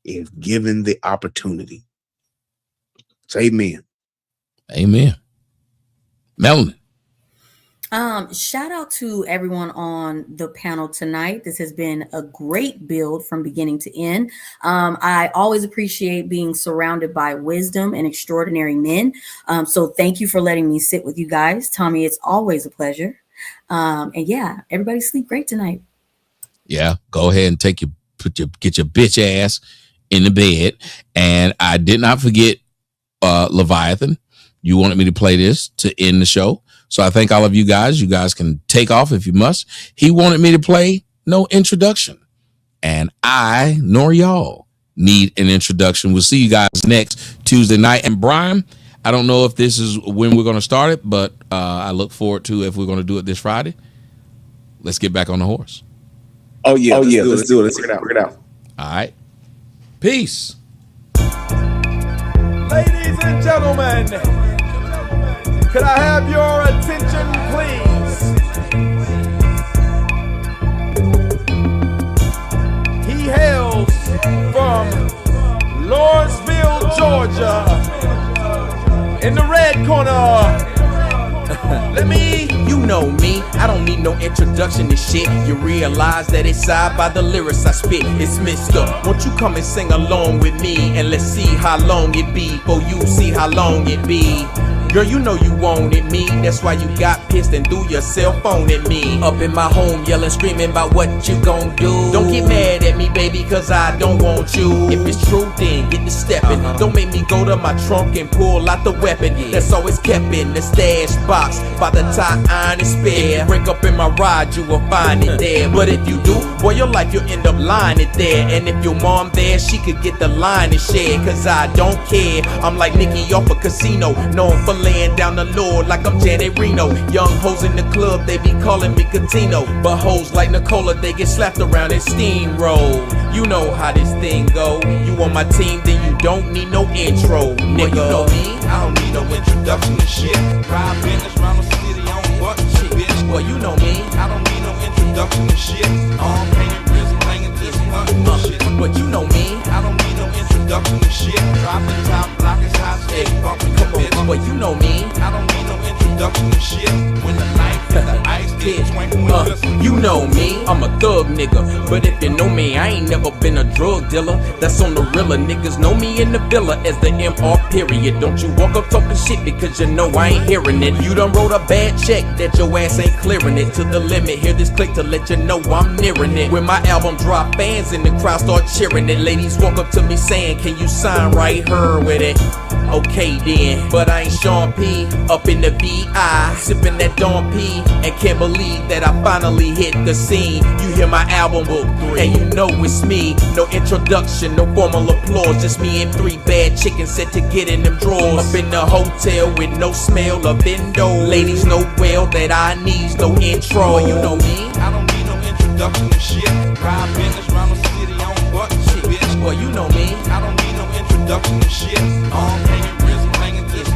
if given the opportunity. So amen. Amen. Melanie. Shout out to everyone on the panel tonight. This has been a great build from beginning to end. I always appreciate being surrounded by wisdom and extraordinary men. So thank you for letting me sit with you guys. Tommy, it's always a pleasure. And yeah, everybody sleep great tonight. Yeah, go ahead and get your bitch ass in the bed. And I did not forget Leviathan. You wanted me to play this to end the show. So I thank all of you guys. You guys can take off if you must. He wanted me to play No Introduction. And I, nor y'all, need an introduction. We'll see you guys next Tuesday night. And Brian, I don't know if this is when we're going to start it, but I look forward to if we're going to do it this Friday. Let's get back on the horse. Oh, yeah. Let's do it. Let's figure it out. All right. Peace. Ladies and gentlemen, could I have your attention, please? He hails from Lawrenceville, Georgia. In the red corner, You know me, I don't need no introduction to shit. You realize that it's side by the lyrics I spit. It's Mr. Won't you come and sing along with me? And let's see how long it be before you see how long it be. Girl, you know you wanted me, that's why you got pissed and threw your cell phone at me. Up in my home yelling, screaming about what you gon' do. Don't get mad at me, baby, cause I don't want you. If it's true, then get to stepping. Don't make me go to my trunk and pull out the weapon that's always kept in the stash box by the tie iron and spare. Break up in my ride, you will find it there. But if you do, boy, your life, you'll end up lying it there. And if your mom there, she could get the line and share. Cause I don't care, I'm like Nicky off a casino, known for laying down the law like I'm Janet Reno. Young hoes in the club, they be calling me Catino. But hoes like Nicola, they get slapped around and steamroll. You know how this thing go. You on my team, then you don't need no intro, nigga. Well, you know me, I don't need no introduction to shit. Ride business round the city on butt shit, bitch. Well, you know me, I don't need no introduction to shit. All hanging wrist, banging this shit. But you know me, I don't need no introduction to shit. Dropping top, block is hot, stay bumping your bitch. But you know me, I don't need no introduction to shit. When the life is the ice bitch, you know me, I'm a thug nigga. But if you know me, I ain't never been a drug dealer. That's on the realer. Niggas know me in the villa as the MR period. Don't you walk up talking shit because you know I ain't hearing it. You done wrote a bad check that your ass ain't clearing it to the limit. Hear this click to let you know I'm nearing it. When my album drop, fans in the crowd start cheering it. Ladies walk up to me saying, can you sign right here with it? Okay then, but I ain't Sean P. Up in the VI, sipping that Dawn P. And can't believe that I finally hit the scene. You hear my album book 3, and you know it's me. No introduction, no formal applause. Just me and 3 bad chickens set to get in them drawers. Up in the hotel with no smell of window. Ladies know well that I need no intro. Well, you know me, I don't need no introduction to shit. Ride business round the city on butt shit, bitch. Well, you know me, I don't need no introduction to shit. All hanging wrist, banging this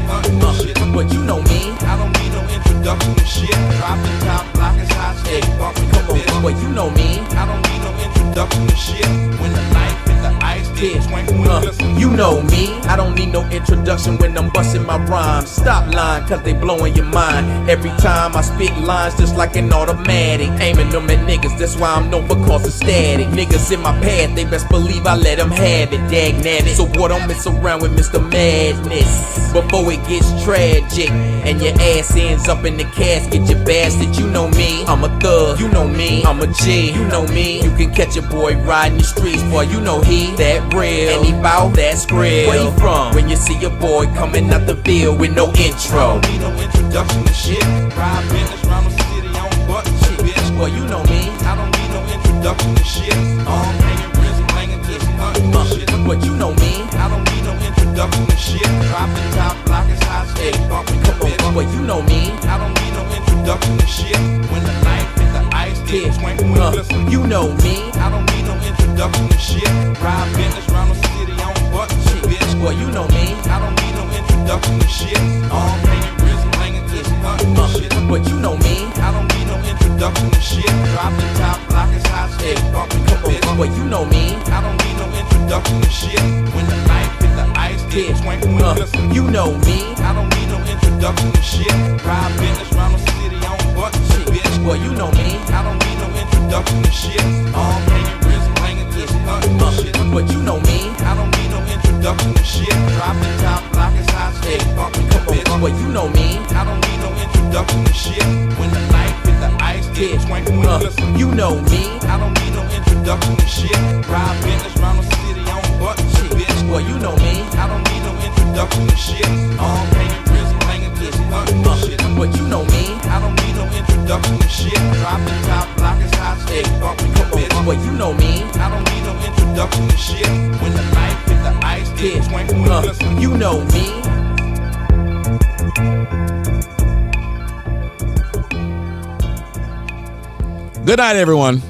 shit. But you know me, I don't need no introduction to shit. Dropping top, block is hot, stay bumping your bitch. But you know me, I don't need no introduction to shit. When the life is the ice bitch, you know me, I don't need no introduction when I'm busting my rhymes. Stop lying, cause they blowing your mind. Every time I spit lines just like an automatic, aiming them at niggas, that's why I'm known for causing static. Niggas in my path, they best believe I let them have it, dag nabbit. So boy, don't mess around with Mr. Madness before it gets tragic and your ass ends up in the casket, you bastard. You know me, I'm a thug. You know me, I'm a G. You know me, you can catch a boy riding the streets, boy. You know he that real, and he bout that skrill. Where you from? When you see your boy coming out the field with no intro. I don't need no introduction to shit. Ride business round the city on butt shit, bitch. Boy, you know me. I don't need no introduction to shit. Hanging wrist, banging this shit. But you know me. I don't need no introduction to shit. Dropping top, block is hot, stay bumping the bitch. But you know me. I don't need no introduction to shit. When the knife hit the ice, bitch, you know me. I don't need no introduction to shit. Ride business round the city on butt shit, bitch. Boy, you know me. I don't need no introduction to shit. Hanging wrist, banging this shit. But you know me. I don't need no introduction to shit. Dropping top, block is hot, stay bumping the bitch. Boy, you know me. I don't need no introduction to shit. When the knife hit the ice, bitch, you know me. I don't need no introduction to shit. Ride business round the city on butt shit, bitch. Boy, you know me. I don't need no introduction to shit. Hanging wrist, banging this shit. But you know me. I don't need no introduction to shit. Dropping top, block is hot, stay bumping the bitch. Boy, you know me. I don't need no introduction to shit. When the knife hit the ice, bitch, you know me. I don't need no introduction to shit. Ride business round the city on butt shit, bitch. Boy, you know me. I don't need no introduction to shit. Hanging wrist, banging this shit. But you know me. I don't need no introduction to shit. Dropping top, block is hot, stay bumping the bitch. Boy, you know me. I don't need no introduction to shit. When the knife hit the ice, bitch, you know me. Good night, everyone.